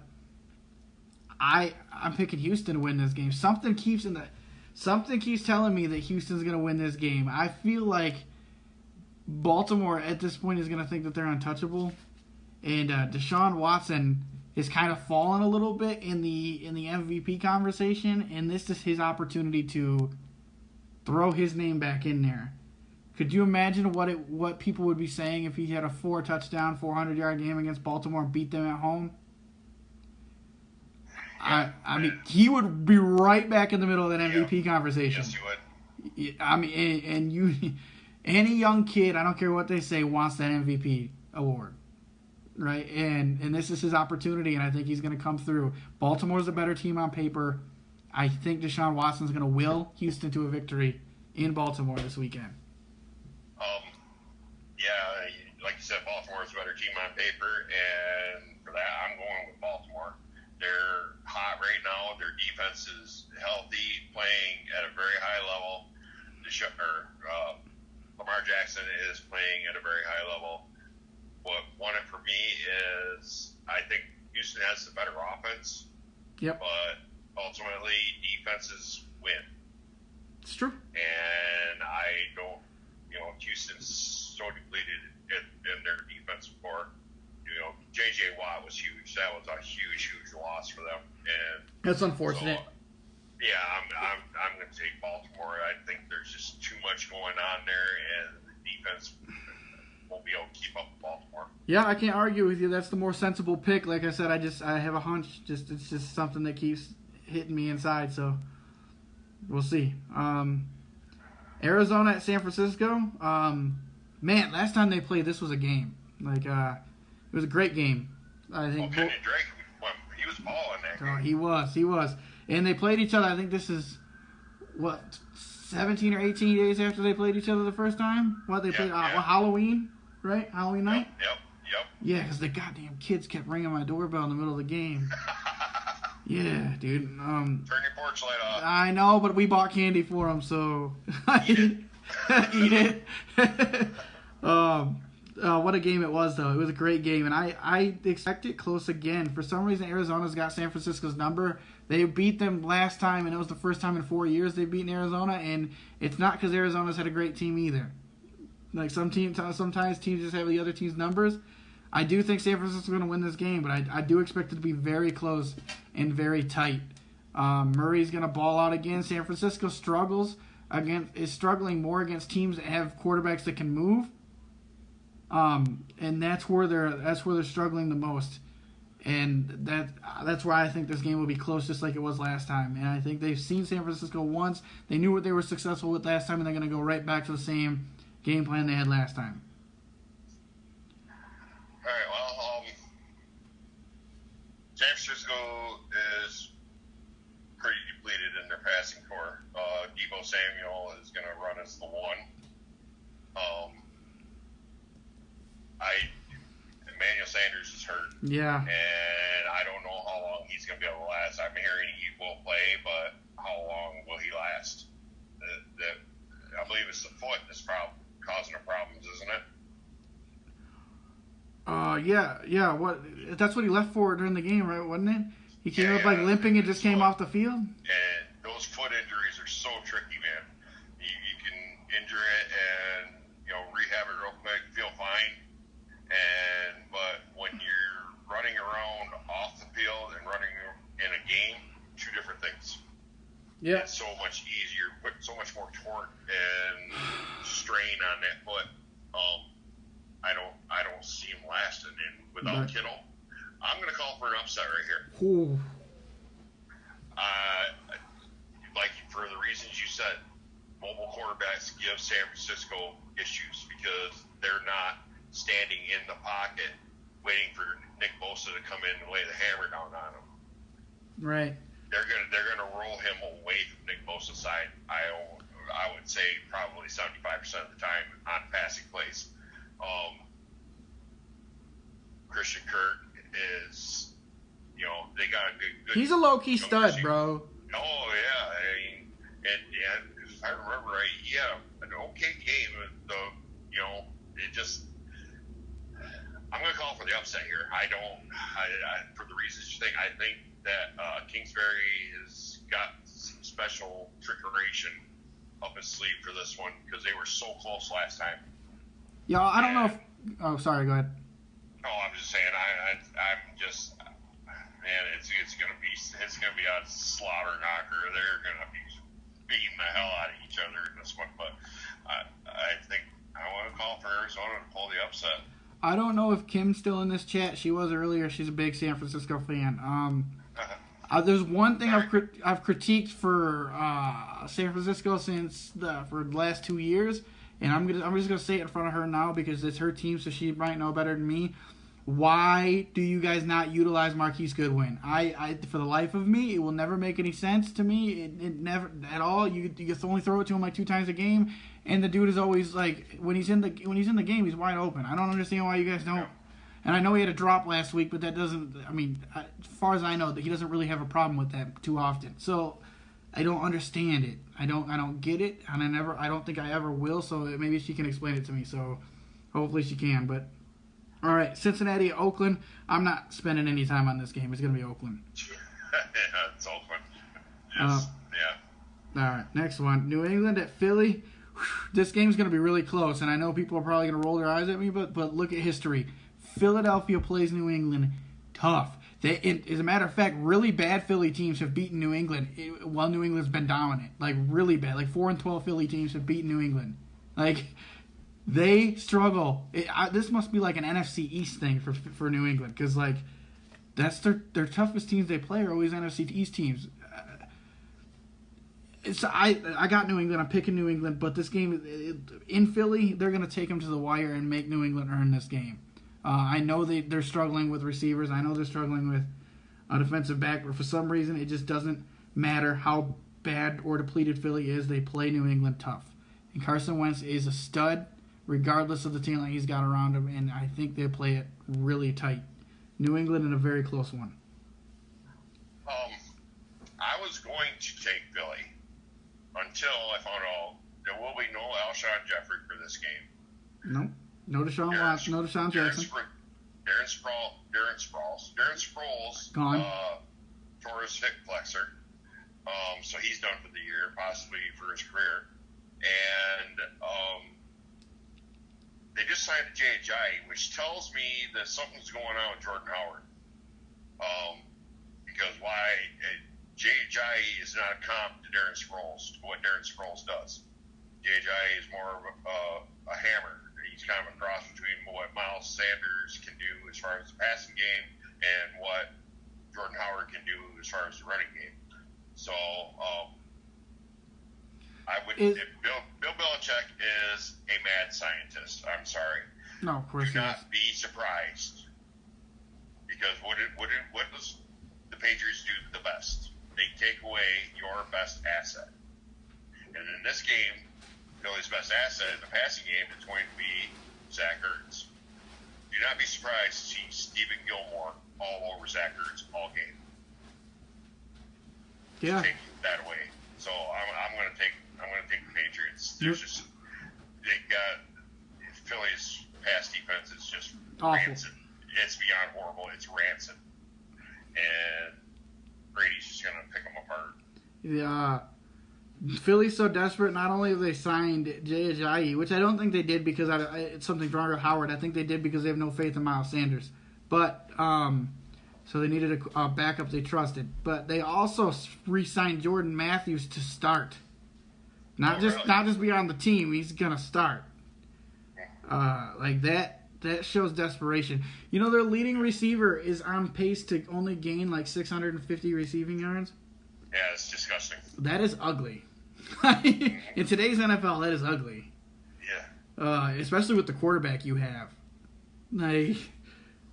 I'm picking Houston to win this game. Something keeps telling me that Houston's going to win this game. I feel like Baltimore at this point is going to think that they're untouchable, and Deshaun Watson is kind of fallen a little bit in the MVP conversation, and this is his opportunity to throw his name back in there. Could you imagine what people would be saying if he had a 4-touchdown, 400-yard game against Baltimore and beat them at home? I mean, he would be right back in the middle of that MVP conversation. Yes, you would. I mean, and any young kid, I don't care what they say, wants that MVP award, right? And this is his opportunity, and I think he's going to come through. Baltimore's a better team on paper. I think Deshaun Watson's going to will Houston to a victory in Baltimore this weekend. Yeah, like you said, Baltimore's a better team on paper, and for that, I'm going with Baltimore. They're hot right now. Their defense is healthy, playing at a very high level. Lamar Jackson is playing at a very high level. What won it for me is I think Houston has the better offense. Yep. But ultimately, defenses win. It's true. And I don't, Houston's so depleted in their defensive core. J.J. Watt was huge. That was a huge, huge loss for them. And that's unfortunate. So, yeah, I'm going to take Baltimore. I think there's just too much going on there, and the defense won't be able to keep up with Baltimore. Yeah, I can't argue with you. That's the more sensible pick. Like I said, I have a hunch. It's just something that keeps hitting me inside. So we'll see. Arizona at San Francisco. Man, last time they played, this was a game. It was a great game. I think. Kenny Drake, he was balling that game. He was. And they played each other. I think this is 17 or 18 days after they played each other the first time. They played Halloween, right? Halloween night. Yep. Yeah, because the goddamn kids kept ringing my doorbell in the middle of the game. Yeah, dude. Turn your porch light off. I know, but we bought candy for them, so eat it. What a game it was, though. It was a great game, and I expect it close again. For some reason, Arizona's got San Francisco's number. They beat them last time, and it was the first time in 4 years they've beaten Arizona, and it's not because Arizona's had a great team either. Sometimes teams just have the other team's numbers. I do think San Francisco's going to win this game, but I do expect it to be very close and very tight. Murray's going to ball out again. San Francisco is struggling more against teams that have quarterbacks that can move. And that's where they're struggling the most. And that's why I think this game will be close, just like it was last time. And I think they've seen San Francisco once. They knew what they were successful with last time, and they're going to go right back to the same game plan they had last time. All right, well, San Francisco is pretty depleted in their passing core. Deebo Samuel is going to run as the one. Emmanuel Sanders is hurt. Yeah. And I don't know how long he's going to be able to last. I'm hearing he will play, but how long will he last? I believe it's the foot that's causing the problems, isn't it? Yeah. That's what he left for during the game, right? Wasn't it? He came up limping and just came off the field. And those foot injuries are so tricky, man. You can injure it and rehab it real quick, feel fine. But when you're running around off the field and running in a game, two different things. Yeah. It's so much easier, put so much more torque and strain on that foot. I don't see him lasting. And without Kittle, I'm going to call for an upset right here. Ooh. Like for the reasons you said, mobile quarterbacks give San Francisco issues because they're not standing in the pocket waiting for Nick Bosa to come in and lay the hammer down on him. Right. They're gonna roll him away from Nick Bosa's side. I would say probably 75% of the time on passing plays. Christian Kirk is, they got a good. He's a low-key stud, receiver. bro. Oh yeah, and if I remember right, an okay game. It just. I'm going to call for the upset here. I for the reasons you think. I think that Kingsbury has got some special trickeration up his sleeve for this one because they were so close last time. Yeah, I don't know if. Oh, sorry. Go ahead. Oh, I'm just saying. I'm just. Man, it's going to be a slaughter knocker. They're going to be beating the hell out of each other in this one. But I think I want to call for Arizona to pull the upset. I don't know if Kim's still in this chat. She was earlier. She's a big San Francisco fan. There's one thing I've critiqued for San Francisco for the last 2 years, and I'm just gonna say it in front of her now because it's her team, so she might know better than me. Why do you guys not utilize Marquise Goodwin? I for the life of me, it will never make any sense to me. It never at all. You can only throw it to him like 2 times a game. And the dude is always like when he's in the game, he's wide open. I don't understand why you guys don't. And I know he had a drop last week, but that doesn't. I mean, as far as I know, he doesn't really have a problem with that too often. So I don't understand it. I don't get it, and I don't think I ever will. So maybe she can explain it to me. So hopefully she can. But all right, Cincinnati, Oakland. I'm not spending any time on this game. It's gonna be Oakland. Yeah, it's Oakland. Yeah. All right, next one. New England at Philly. This game's going to be really close, and I know people are probably going to roll their eyes at me, but look at history. Philadelphia plays New England tough. As a matter of fact, really bad Philly teams have beaten New England while New England's been dominant. Like, really bad. Like, 4-12 Philly teams have beaten New England. Like, they struggle. This must be like an NFC East thing for New England, because, like, that's their toughest teams they play are always NFC East teams. I got New England. I'm picking New England, but this game in Philly, they're going to take them to the wire and make New England earn this game. I know they're struggling with receivers. I know they're struggling with a defensive back, but for some reason, it just doesn't matter how bad or depleted Philly is. They play New England tough. And Carson Wentz is a stud, regardless of the talent he's got around him, and I think they play it really tight. New England in a very close one. I was going to take Philly until I found out there will be no Alshon Jeffrey for this game. No Deshaun Watson. No Deshaun Jackson. Darren Sproles Gone. Tore his hip flexor. So he's done for the year, possibly for his career. And they just signed a Jay Ajayi, which tells me that something's going on with Jordan Howard. Because Jay Ajayi is not a comp to Darren Sproles, to what Darren Sproles does. Jay Ajayi is more of a hammer. He's kind of a cross between what Miles Sanders can do as far as the passing game and what Jordan Howard can do as far as the running game. So if Bill Belichick is a mad scientist. I'm sorry. No, of course do not be surprised, because what does the Patriots do the best? They take away your best asset, and in this game, Philly's best asset in the passing game is going to be Zach Ertz. Do not be surprised to see Stephen Gilmore all over Zach Ertz all game. Yeah. Take that away. So I'm going to take the Patriots. Philly's pass defense is just awful. Rancid. It's beyond horrible. It's rancid, and Brady's just going to pick them apart. Yeah. Philly's so desperate. Not only have they signed Jay Ajayi, which I don't think they did because it's something wrong with Howard. I think they did because they have no faith in Miles Sanders. But so they needed a backup they trusted. But they also re-signed Jordan Matthews to start. Not just be on the team. He's gonna start. Like that shows desperation. You know, their leading receiver is on pace to only gain like 650 receiving yards. Yeah, it's disgusting. That is ugly. In today's NFL, that is ugly. Yeah. Especially with the quarterback you have. Like,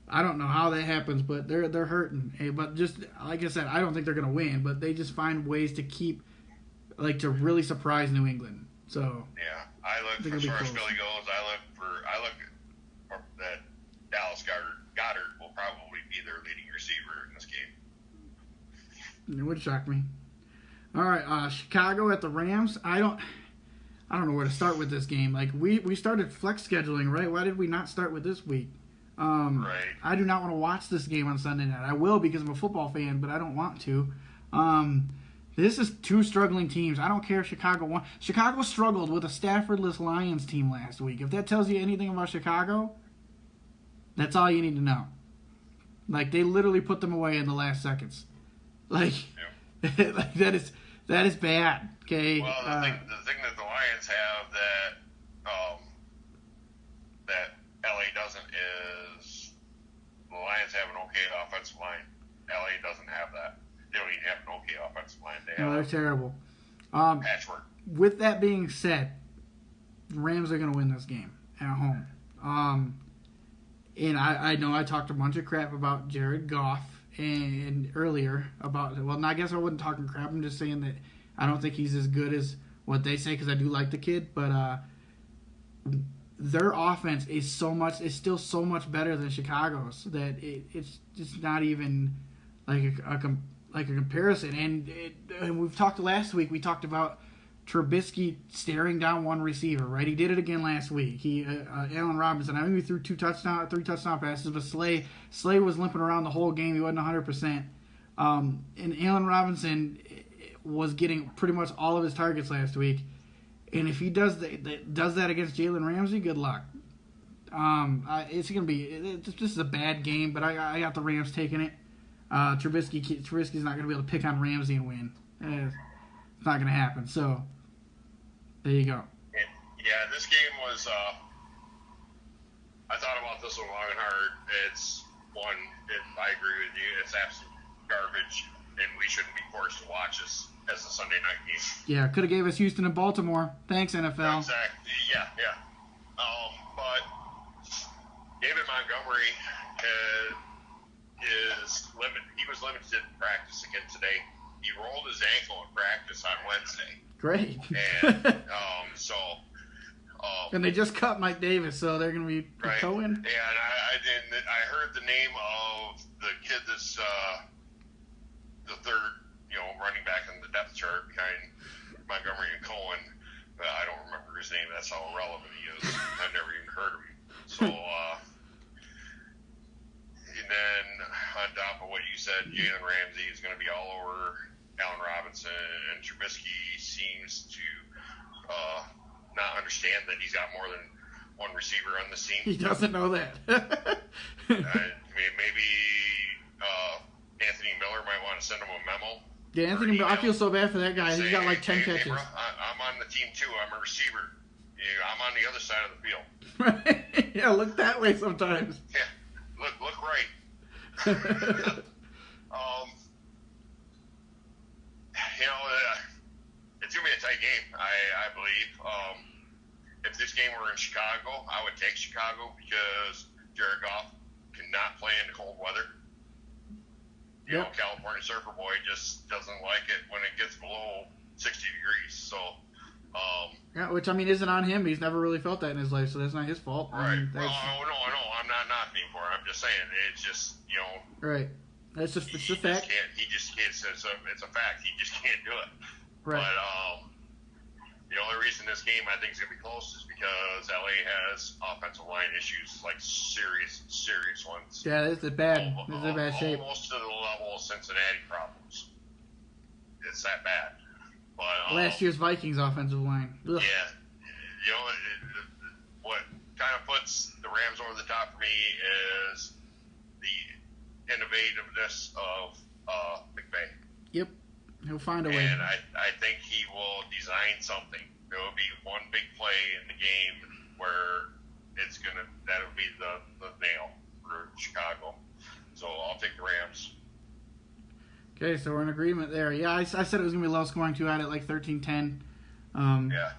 I don't know how that happens, but they're hurting. Hey, but just like I said, I don't think they're gonna win, but they just find ways to keep, like, to really surprise New England. So yeah, I look for as far as Philly goes. I look that Dallas Goddard will probably be their leading receiver in this game. It would shock me. All right, Chicago at the Rams. I don't know where to start with this game. Like, we started flex scheduling, right? Why did we not start with this week? Right. I do not want to watch this game on Sunday night. I will because I'm a football fan, but I don't want to. This is two struggling teams. I don't care if Chicago won. Chicago struggled with a Staffordless Lions team last week. If that tells you anything about Chicago, that's all you need to know. Like, they literally put them away in the last seconds. Like, yeah. like that is bad. Okay. Well, the thing that the Lions have that LA doesn't is the Lions have an okay offensive line. LA doesn't have that. They don't even have an okay offensive line. They're terrible. Patchwork. With that being said, the Rams are going to win this game at home. And I know I talked a bunch of crap about Jared Goff and earlier about, well, I guess I wasn't talking crap. I'm just saying that I don't think he's as good as what they say because I do like the kid. But their offense is still so much better than Chicago's that it's just not even like a comparison. And we've talked last week. We talked about Trubisky staring down one receiver, right? He did it again last week. Allen Robinson, I think he threw three touchdown passes, but Slay was limping around the whole game. He wasn't 100%. And Allen Robinson was getting pretty much all of his targets last week. And if he does that against Jalen Ramsey, good luck. It's just a bad game, but I got the Rams taking it. Trubisky's not going to be able to pick on Ramsey and win. It's not going to happen. So there you go. Yeah, this game was. I thought about this one long and hard. I agree with you. It's absolute garbage, and we shouldn't be forced to watch this as a Sunday night game. Yeah, could have gave us Houston and Baltimore. Thanks, NFL. Exactly. Yeah. But David Montgomery is limited. He was limited in practice again today. He rolled his ankle in practice on Wednesday. Great. And and they just cut Mike Davis, so they're going to be right. towing. Yeah, and I heard the name of the kid that's the third, running back in the depth chart behind Montgomery and Cohen. I don't remember his name. That's how irrelevant he is. I've never even heard of him. So, and then on top of what you said, Jalen Ramsey is going to be all over Allen Robinson, and Trubisky seems to not understand that he's got more than one receiver on this team. He doesn't know that. Maybe Anthony Miller might want to send him a memo. Yeah, Anthony Miller. I feel so bad for that guy. He's got like 10 catches. Hey, bro, I'm on the team too. I'm a receiver. I'm on the other side of the field. Right? Yeah, look that way sometimes. Yeah, look right. It's gonna be a tight game, I believe. If this game were in Chicago, I would take Chicago because Jared Goff cannot play in the cold weather. California Surfer Boy just doesn't like it when it gets below 60 degrees. So, yeah, which I mean isn't on him. He's never really felt that in his life, so that's not his fault. Right. I mean, no, I'm not knocking him for it. I'm just saying it's just Right. It's a fact. He just can't. It's a fact. He just can't do it. Right. But the only reason this game I think is gonna be close is because LA has offensive line issues, like serious ones. Yeah, it's a bad shape. Almost to the level of Cincinnati problems. It's that bad. But last year's Vikings offensive line. Ugh. Yeah, what kind of puts the Rams over the top for me is the innovativeness of McVay. Yep, he'll find a way. And I think he will design something. There will be one big play in the game where that'll be the nail for Chicago. So I'll take the Rams. Okay, so we're in agreement there. Yeah, I said it was going to be low scoring too. I had it like 13-10. Yeah.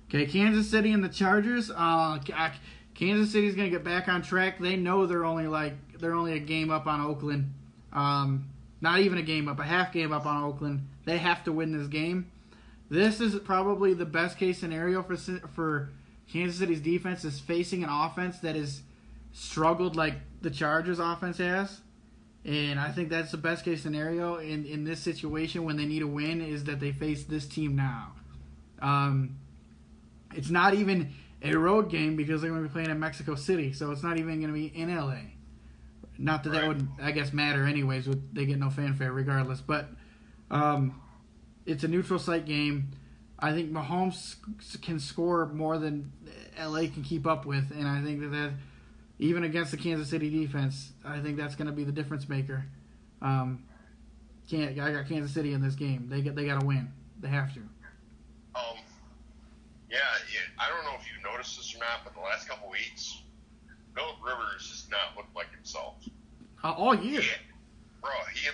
Okay, Kansas City and the Chargers. Kansas City's gonna get back on track. They know they're only a game up on Oakland. Not even a game up, a half game up on Oakland. They have to win this game. This is probably the best case scenario for Kansas City's defense, is facing an offense that has struggled like the Chargers offense has. And I think that's the best case scenario in this situation when they need a win, is that they face this team now. It's not even a road game because they're going to be playing in Mexico City, so it's not even going to be in LA. Not that that would, I guess, matter anyways. They get no fanfare regardless. But it's a neutral site game. I think Mahomes can score more than LA can keep up with, and I think that even against the Kansas City defense, I think that's going to be the difference maker. I got Kansas City in this game. They got to win. They have to. Yeah, I don't know if you've noticed this or not, but the last couple weeks, Philip Rivers has not looked like himself. All year. Yeah. Bro, he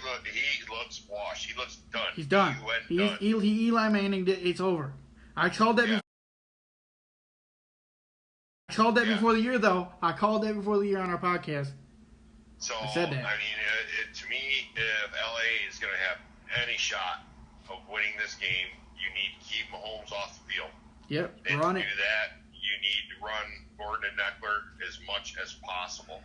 looks washed. He looks done. He's done. Eli Manning did. It's over. I called that. I called that before the year, though. I called that before the year on our podcast. So I said that. I mean, to me, if LA is going to have any shot of winning this game, you need to keep Mahomes off the field. Yep. And run to it. do that, you need to run Gordon and Eckler as much as possible.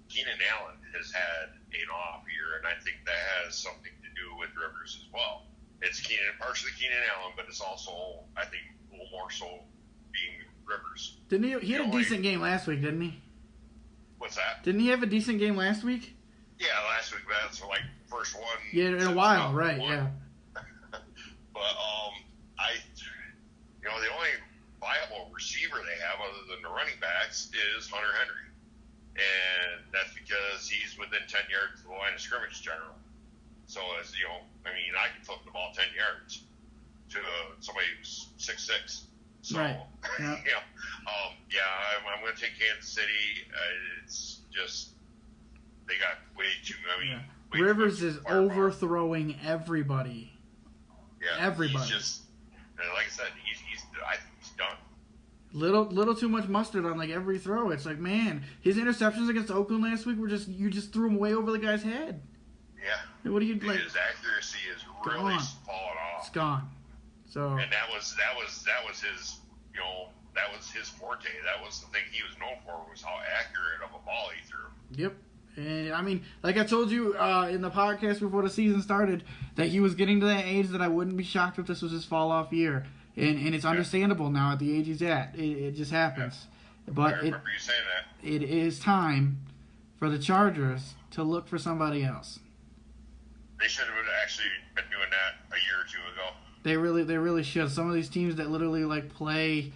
Keenan Allen has had an off year, and I think that has something to do with Rivers as well. It's partially Keenan Allen, but it's also, I think, a little more so being Rivers. Didn't he had a decent game last week, didn't he? What's that? Didn't he have a decent game last week? Yeah, last week, that's like first one. Yeah, in a while, right, yeah. But, the only viable receiver they have other than the running backs is Hunter Henry. And that's because he's within 10 yards of the line of scrimmage generally. So, I can flip the ball 10 yards to somebody who's 6'6". So, right. Yeah. I'm going to take Kansas City. It's just, they got way too many. Yeah. Rivers is overthrowing everybody. Yeah. Everybody. He's just, like I said, I think he's done. Little too much mustard on like every throw. It's like, man, his interceptions against Oakland last week were you just threw him way over the guy's head. Yeah. What do you like? His accuracy is really fallen off. It's gone. So. And that was his, that was his forte. That was the thing he was known for, was how accurate of a ball he threw. Yep. And I mean, like I told you in the podcast before the season started, that he was getting to that age that I wouldn't be shocked if this was his fall off year. And it's understandable now at the age he's at. It just happens. Yeah. But I remember you saying that. It is time for the Chargers to look for somebody else. They should have actually been doing that a year or two ago. They really should. Some of these teams that literally play,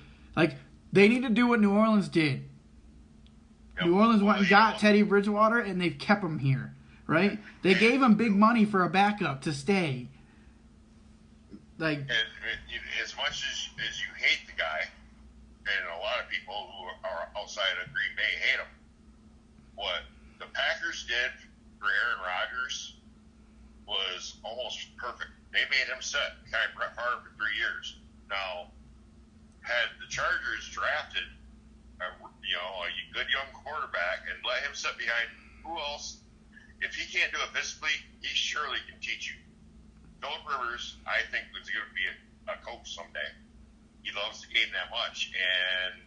they need to do what New Orleans did. Yep. New Orleans went and got Teddy Bridgewater, and they've kept him here, right? They gave him big money for a backup to stay. And as much as you hate the guy, and a lot of people who are outside of Green Bay hate him, what the Packers did for Aaron Rodgers was almost perfect. They made him set kind of Brett Favre for 3 years. Now, had the Chargers drafted a good young quarterback and let him sit behind, who else? If he can't do it physically, he surely can teach you. Philip Rivers, I think, is going to be a coach someday. He loves the game that much, and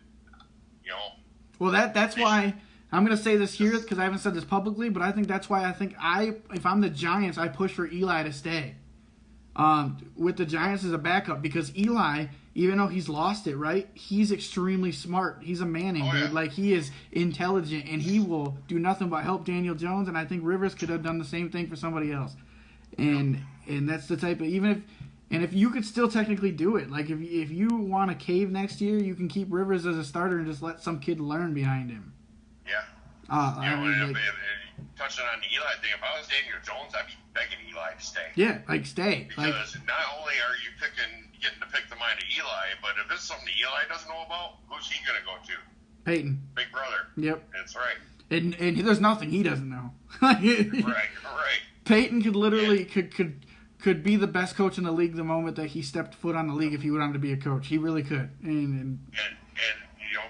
Well, that's why I'm going to say this here because I haven't said this publicly, but I think that's why if I'm the Giants, I push for Eli to stay. With the Giants as a backup, because Eli, even though he's lost it, right, he's extremely smart. He's a Manning, dude. Like, he is intelligent, and he will do nothing but help Daniel Jones, and I think Rivers could have done the same thing for somebody else. And that's the type of, if you could still technically do it, like if you want to cave next year, you can keep Rivers as a starter and just let some kid learn behind him. Yeah. Touching on the Eli thing, if I was Daniel Jones, I'd be begging Eli to stay. Yeah, stay. Because not only are you getting to pick the mind of Eli, but if it's something that Eli doesn't know about, who's he going to go to? Peyton. Big brother. Yep. That's right. And there's nothing he doesn't know. Right. Peyton could literally could could be the best coach in the league the moment that he stepped foot on the league if he wanted to be a coach. He really could. And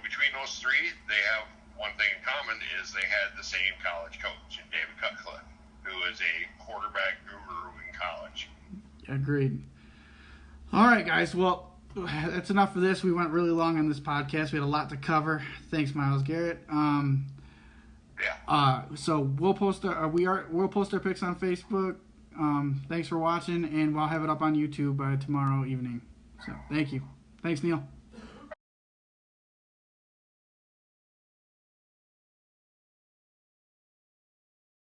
between those three, they have one thing in common is they had the same college coach, David Cutcliffe, who is a quarterback guru in college. Agreed. All right, guys. Well, that's enough for this. We went really long on this podcast. We had a lot to cover. Thanks, Myles Garrett. So we'll post we'll post our picks on Facebook. Thanks for watching, and we'll have it up on YouTube by tomorrow evening. So thank you. Thanks, Neil.